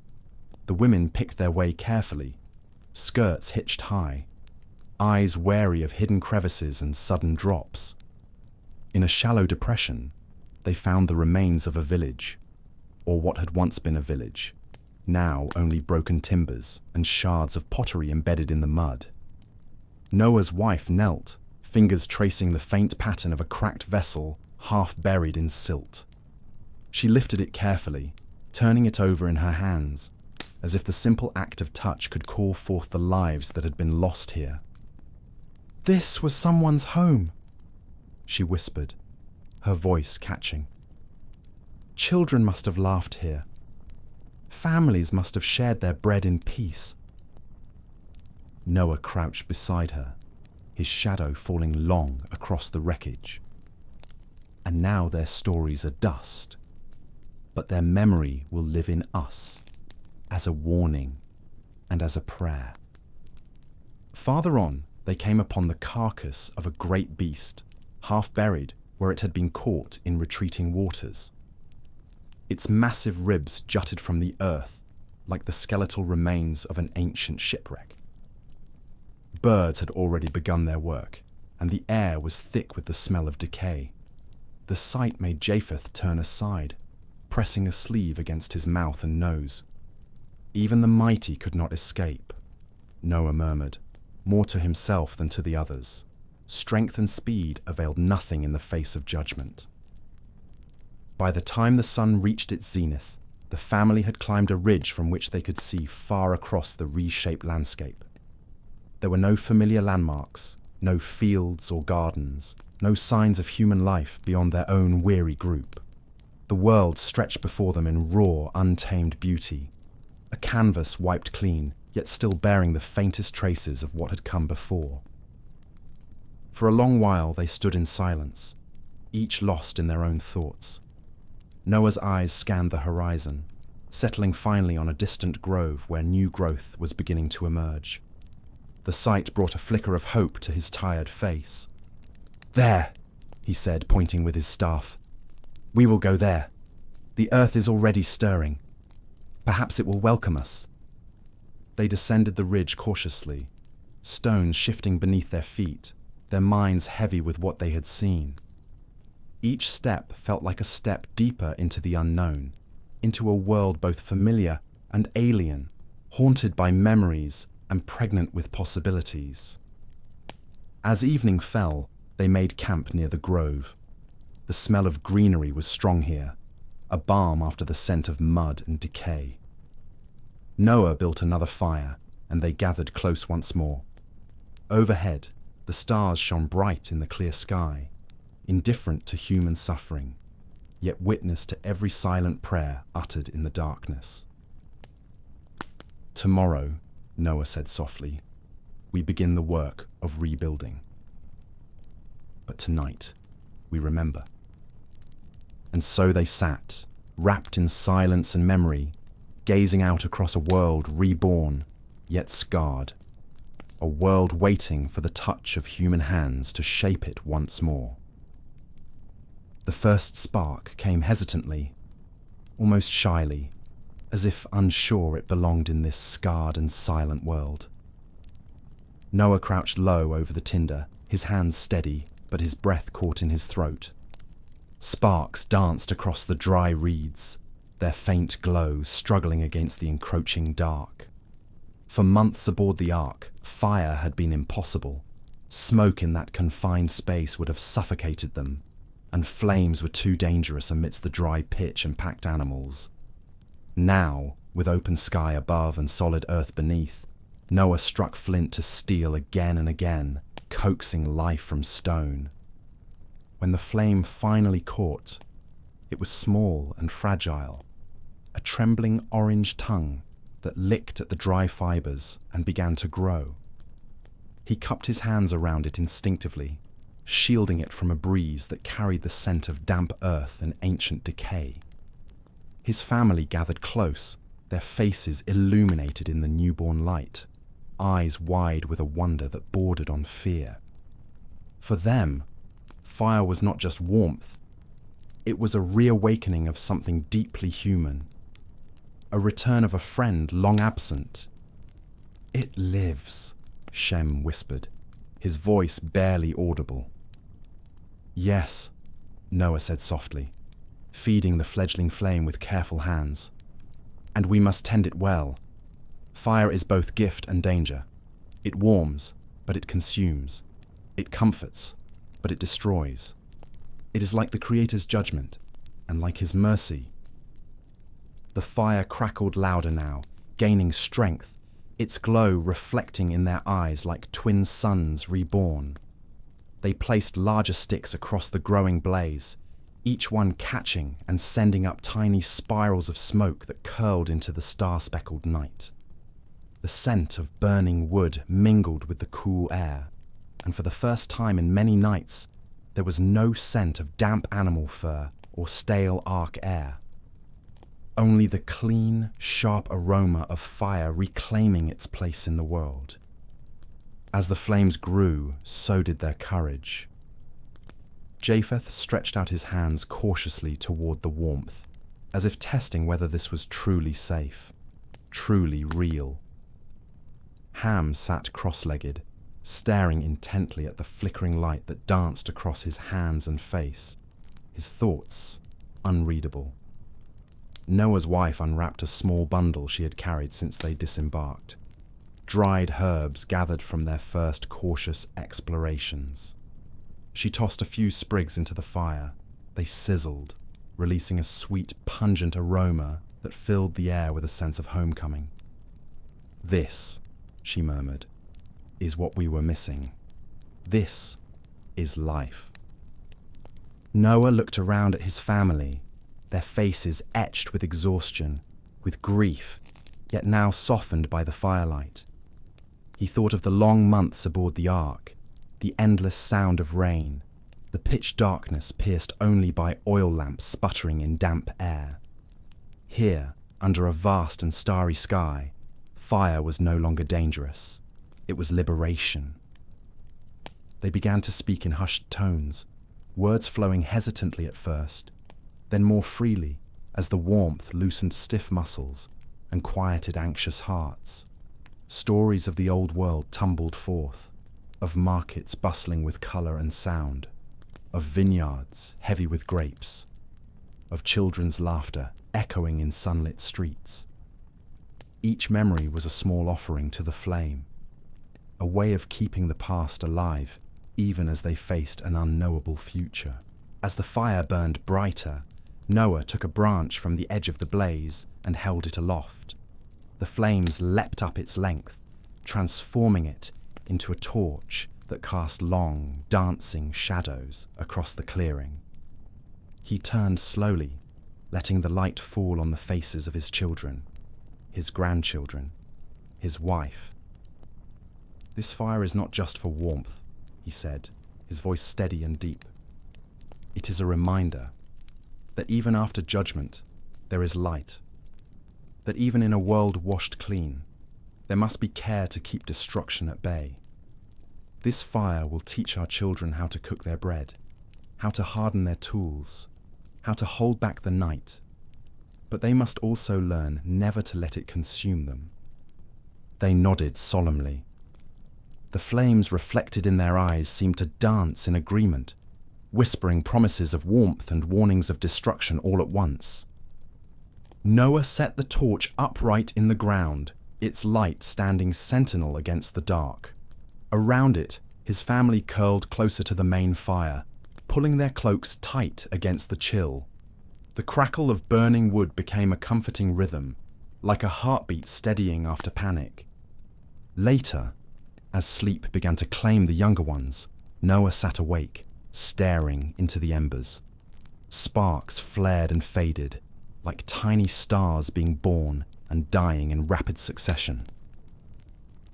The women picked their way carefully, skirts hitched high, eyes wary of hidden crevices and sudden drops. In a shallow depression, they found the remains of a village, or what had once been a village, now only broken timbers and shards of pottery embedded in the mud. Noah's wife knelt, fingers tracing the faint pattern of a cracked vessel half buried in silt. She lifted it carefully, turning it over in her hands, as if the simple act of touch could call forth the lives that had been lost here. "This was someone's home," she whispered, her voice catching. "Children must have laughed here. Families must have shared their bread in peace." Noah crouched beside her, his shadow falling long across the wreckage. "And now their stories are dust, but their memory will live in us, as a warning and as a prayer." Farther on, they came upon the carcass of a great beast, half buried where it had been caught in retreating waters. Its massive ribs jutted from the earth like the skeletal remains of an ancient shipwreck. Birds had already begun their work, and the air was thick with the smell of decay. The sight made Japheth turn aside, pressing a sleeve against his mouth and nose. "Even the mighty could not escape," Noah murmured, more to himself than to the others. Strength and speed availed nothing in the face of judgment. By the time the sun reached its zenith, the family had climbed a ridge from which they could see far across the reshaped landscape. There were no familiar landmarks, no fields or gardens, no signs of human life beyond their own weary group. The world stretched before them in raw, untamed beauty, a canvas wiped clean, yet still bearing the faintest traces of what had come before. For a long while they stood in silence, each lost in their own thoughts. Noah's eyes scanned the horizon, settling finally on a distant grove where new growth was beginning to emerge. The sight brought a flicker of hope to his tired face. "There," he said, pointing with his staff. "We will go there. The earth is already stirring. Perhaps it will welcome us." They descended the ridge cautiously, stones shifting beneath their feet, their minds heavy with what they had seen. Each step felt like a step deeper into the unknown, into a world both familiar and alien, haunted by memories and pregnant with possibilities. As evening fell, they made camp near the grove. The smell of greenery was strong here, a balm after the scent of mud and decay. Noah built another fire, and they gathered close once more. Overhead, the stars shone bright in the clear sky, indifferent to human suffering, yet witness to every silent prayer uttered in the darkness. Tomorrow, Noah said softly, we begin the work of rebuilding. But tonight, we remember. And so they sat, wrapped in silence and memory, gazing out across a world reborn, yet scarred. A world waiting for the touch of human hands to shape it once more. The first spark came hesitantly, almost shyly, as if unsure it belonged in this scarred and silent world. Noah crouched low over the tinder, his hands steady, but his breath caught in his throat. Sparks danced across the dry reeds, their faint glow struggling against the encroaching dark. For months aboard the ark, fire had been impossible. Smoke in that confined space would have suffocated them, and flames were too dangerous amidst the dry pitch and packed animals. Now, with open sky above and solid earth beneath, Noah struck flint to steel again and again, coaxing life from stone. When the flame finally caught, it was small and fragile, a trembling orange tongue that licked at the dry fibers and began to grow. He cupped his hands around it instinctively, shielding it from a breeze that carried the scent of damp earth and ancient decay. His family gathered close, their faces illuminated in the newborn light, eyes wide with a wonder that bordered on fear. For them, fire was not just warmth, it was a reawakening of something deeply human, a return of a friend long absent. "It lives," Shem whispered, his voice barely audible. "Yes," Noah said softly, feeding the fledgling flame with careful hands. "And we must tend it well. Fire is both gift and danger. It warms, but it consumes. It comforts, but it destroys. It is like the Creator's judgment, and like His mercy." The fire crackled louder now, gaining strength, its glow reflecting in their eyes like twin suns reborn. They placed larger sticks across the growing blaze, each one catching and sending up tiny spirals of smoke that curled into the star-speckled night. The scent of burning wood mingled with the cool air, and for the first time in many nights, there was no scent of damp animal fur or stale ark air. Only the clean, sharp aroma of fire reclaiming its place in the world. As the flames grew, so did their courage. Japheth stretched out his hands cautiously toward the warmth, as if testing whether this was truly safe, truly real. Ham sat cross-legged, staring intently at the flickering light that danced across his hands and face, his thoughts unreadable. Noah's wife unwrapped a small bundle she had carried since they disembarked, dried herbs gathered from their first cautious explorations. She tossed a few sprigs into the fire. They sizzled, releasing a sweet, pungent aroma that filled the air with a sense of homecoming. "This," she murmured, "is what we were missing. This is life." Noah looked around at his family, their faces etched with exhaustion, with grief, yet now softened by the firelight. He thought of the long months aboard the ark, the endless sound of rain, the pitch darkness pierced only by oil lamps sputtering in damp air. Here, under a vast and starry sky, fire was no longer dangerous. It was liberation. They began to speak in hushed tones, words flowing hesitantly at first, then more freely as the warmth loosened stiff muscles and quieted anxious hearts. Stories of the old world tumbled forth, of markets bustling with colour and sound, of vineyards heavy with grapes, of children's laughter echoing in sunlit streets. Each memory was a small offering to the flame, a way of keeping the past alive even as they faced an unknowable future. As the fire burned brighter, Noah took a branch from the edge of the blaze and held it aloft. The flames leapt up its length, transforming it into a torch that cast long, dancing shadows across the clearing. He turned slowly, letting the light fall on the faces of his children, his grandchildren, his wife. "This fire is not just for warmth," he said, his voice steady and deep. "It is a reminder that even after judgment, there is light. That even in a world washed clean, there must be care to keep destruction at bay. This fire will teach our children how to cook their bread, how to harden their tools, how to hold back the night. But they must also learn never to let it consume them." They nodded solemnly. The flames reflected in their eyes seemed to dance in agreement, whispering promises of warmth and warnings of destruction all at once. Noah set the torch upright in the ground, its light standing sentinel against the dark. Around it, his family curled closer to the main fire, pulling their cloaks tight against the chill. The crackle of burning wood became a comforting rhythm, like a heartbeat steadying after panic. Later, as sleep began to claim the younger ones, Noah sat awake, staring into the embers. Sparks flared and faded, like tiny stars being born and dying in rapid succession.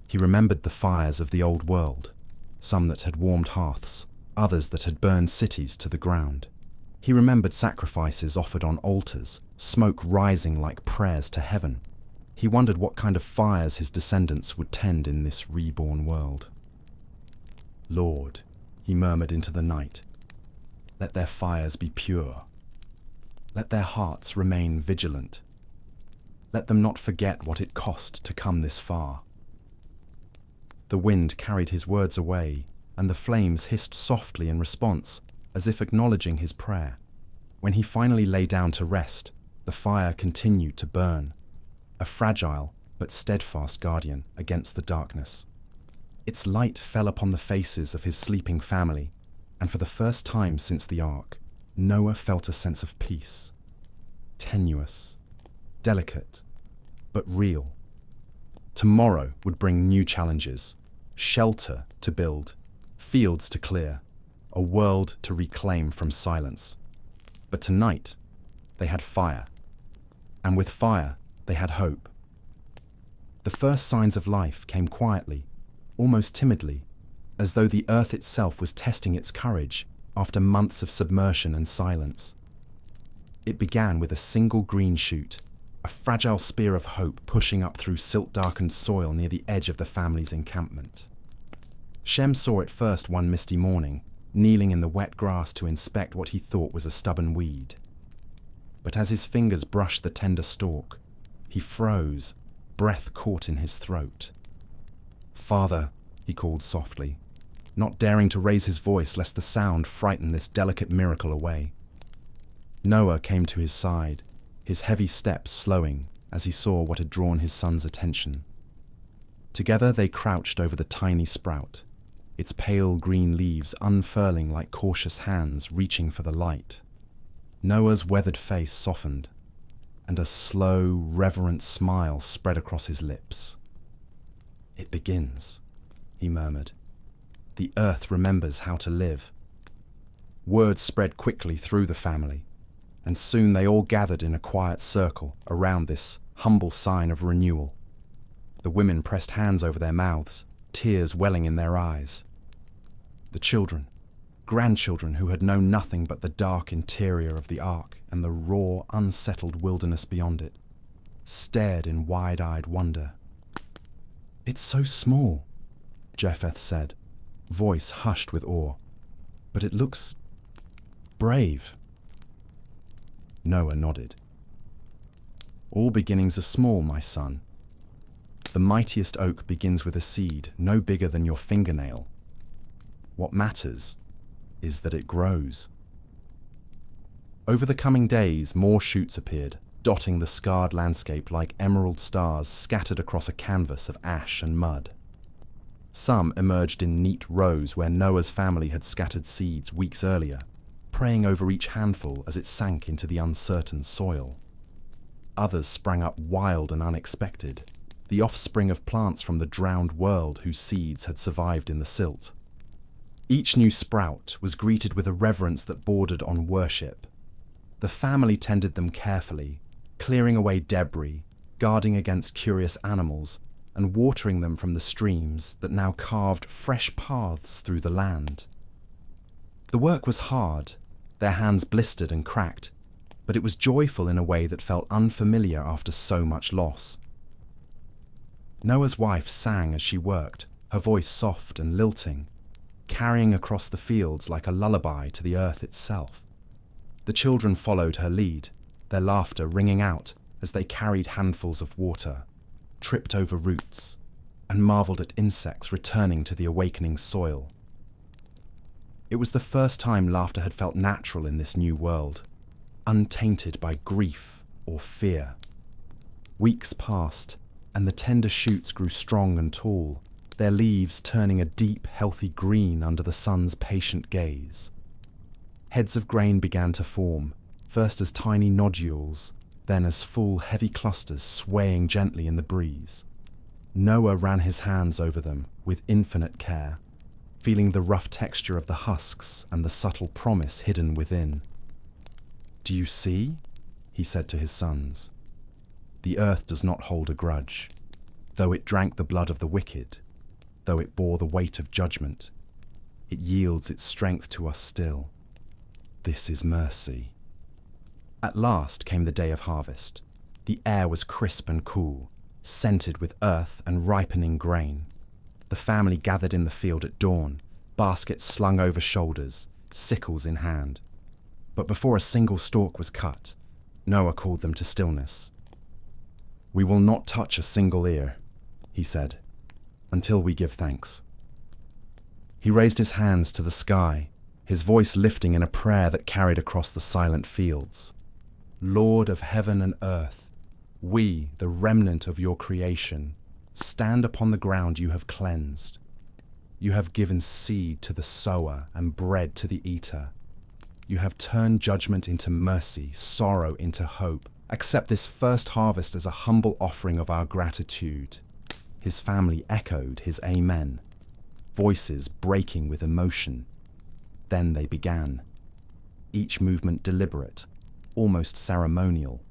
He remembered the fires of the old world, some that had warmed hearths, others that had burned cities to the ground. He remembered sacrifices offered on altars, smoke rising like prayers to heaven. He wondered what kind of fires his descendants would tend in this reborn world. "Lord," he murmured into the night, "let their fires be pure. Let their hearts remain vigilant. Let them not forget what it cost to come this far." The wind carried his words away, and the flames hissed softly in response, as if acknowledging his prayer. When he finally lay down to rest, the fire continued to burn, a fragile but steadfast guardian against the darkness. Its light fell upon the faces of his sleeping family, and for the first time since the ark, Noah felt a sense of peace. Tenuous, delicate, but real. Tomorrow would bring new challenges, shelter to build, fields to clear, a world to reclaim from silence. But tonight, they had fire. And with fire, they had hope. The first signs of life came quietly, almost timidly, as though the earth itself was testing its courage after months of submersion and silence. It began with a single green shoot, a fragile spear of hope pushing up through silt-darkened soil near the edge of the family's encampment. Shem saw it first one misty morning, kneeling in the wet grass to inspect what he thought was a stubborn weed. But as his fingers brushed the tender stalk, he froze, breath caught in his throat. "Father," he called softly, not daring to raise his voice lest the sound frighten this delicate miracle away. Noah came to his side, his heavy steps slowing as he saw what had drawn his son's attention. Together they crouched over the tiny sprout, its pale green leaves unfurling like cautious hands reaching for the light. Noah's weathered face softened, and a slow, reverent smile spread across his lips. "It begins," he murmured. "The earth remembers how to live." Word spread quickly through the family, and soon they all gathered in a quiet circle around this humble sign of renewal. The women pressed hands over their mouths, tears welling in their eyes. The children, grandchildren who had known nothing but the dark interior of the ark and the raw, unsettled wilderness beyond it, stared in wide-eyed wonder. "It's so small," Japheth said, voice hushed with awe. "But it looks brave." Noah nodded. "All beginnings are small, my son. The mightiest oak begins with a seed no bigger than your fingernail. What matters is that it grows." Over the coming days, more shoots appeared, dotting the scarred landscape like emerald stars scattered across a canvas of ash and mud. Some emerged in neat rows where Noah's family had scattered seeds weeks earlier, praying over each handful as it sank into the uncertain soil. Others sprang up wild and unexpected, the offspring of plants from the drowned world whose seeds had survived in the silt. Each new sprout was greeted with a reverence that bordered on worship. The family tended them carefully, clearing away debris, guarding against curious animals, and watering them from the streams that now carved fresh paths through the land. The work was hard, their hands blistered and cracked, but it was joyful in a way that felt unfamiliar after so much loss. Noah's wife sang as she worked, her voice soft and lilting, carrying across the fields like a lullaby to the earth itself. The children followed her lead, their laughter ringing out as they carried handfuls of water, tripped over roots, and marveled at insects returning to the awakening soil. It was the first time laughter had felt natural in this new world, untainted by grief or fear. Weeks passed, and the tender shoots grew strong and tall, their leaves turning a deep, healthy green under the sun's patient gaze. Heads of grain began to form, first as tiny nodules, then as full, heavy clusters swaying gently in the breeze. Noah ran his hands over them with infinite care, feeling the rough texture of the husks and the subtle promise hidden within. "Do you see?" he said to his sons. "The earth does not hold a grudge. Though it drank the blood of the wicked, though it bore the weight of judgment, it yields its strength to us still. This is mercy." At last came the day of harvest. The air was crisp and cool, scented with earth and ripening grain. The family gathered in the field at dawn, baskets slung over shoulders, sickles in hand. But before a single stalk was cut, Noah called them to stillness. "We will not touch a single ear," he said, "until we give thanks." He raised his hands to the sky, his voice lifting in a prayer that carried across the silent fields. "Lord of heaven and earth, we, the remnant of your creation, stand upon the ground you have cleansed. You have given seed to the sower and bread to the eater. You have turned judgment into mercy, sorrow into hope. Accept this first harvest as a humble offering of our gratitude." His family echoed his amen, voices breaking with emotion. Then they began, each movement deliberate, almost ceremonial.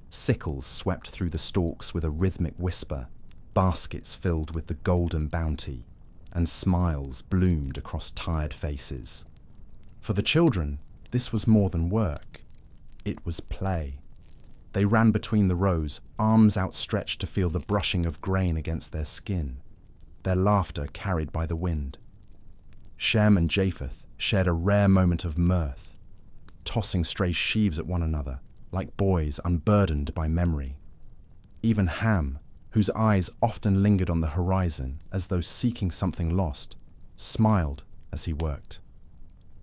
Sickles swept through the stalks with a rhythmic whisper, baskets filled with the golden bounty, and smiles bloomed across tired faces. For the children, this was more than work. It was play. They ran between the rows, arms outstretched to feel the brushing of grain against their skin, their laughter carried by the wind. Shem and Japheth shared a rare moment of mirth, tossing stray sheaves at one another, like boys unburdened by memory. Even Ham, whose eyes often lingered on the horizon as though seeking something lost, smiled as he worked.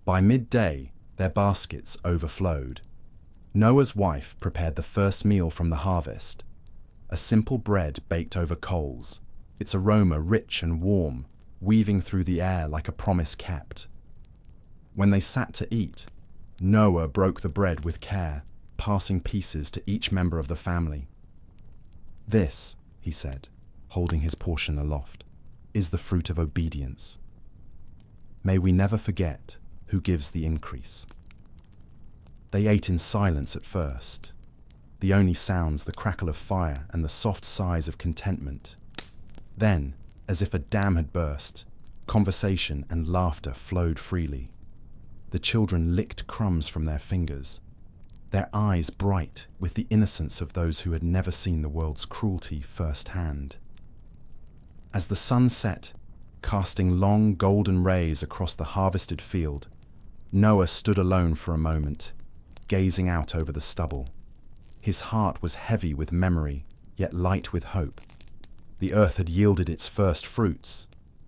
By midday, their baskets overflowed. Noah's wife prepared the first meal from the harvest, a simple bread baked over coals, its aroma rich and warm, weaving through the air like a promise kept. When they sat to eat, Noah broke the bread with care, passing pieces to each member of the family. "This," he said, holding his portion aloft, "is the fruit of obedience. May we never forget who gives the increase." They ate in silence at first, the only sounds the crackle of fire and the soft sighs of contentment. Then, as if a dam had burst, conversation and laughter flowed freely. The children licked crumbs from their fingers, their eyes bright with the innocence of those who had never seen the world's cruelty firsthand. As the sun set, casting long golden rays across the harvested field, Noah stood alone for a moment, gazing out over the stubble. His heart was heavy with memory, yet light with hope. The earth had yielded its first fruits,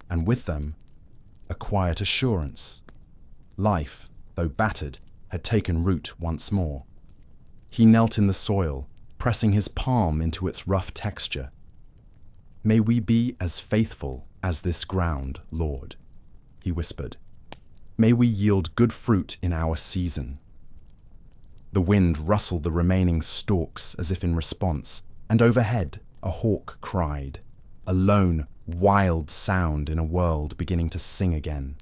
and with them, a quiet assurance. Life, though battered, had taken root once more. He knelt in the soil, pressing his palm into its rough texture. "May we be as faithful as this ground, Lord," he whispered. "May we yield good fruit in our season." The wind rustled the remaining stalks as if in response, and overhead a hawk cried, a lone, wild sound in a world beginning to sing again.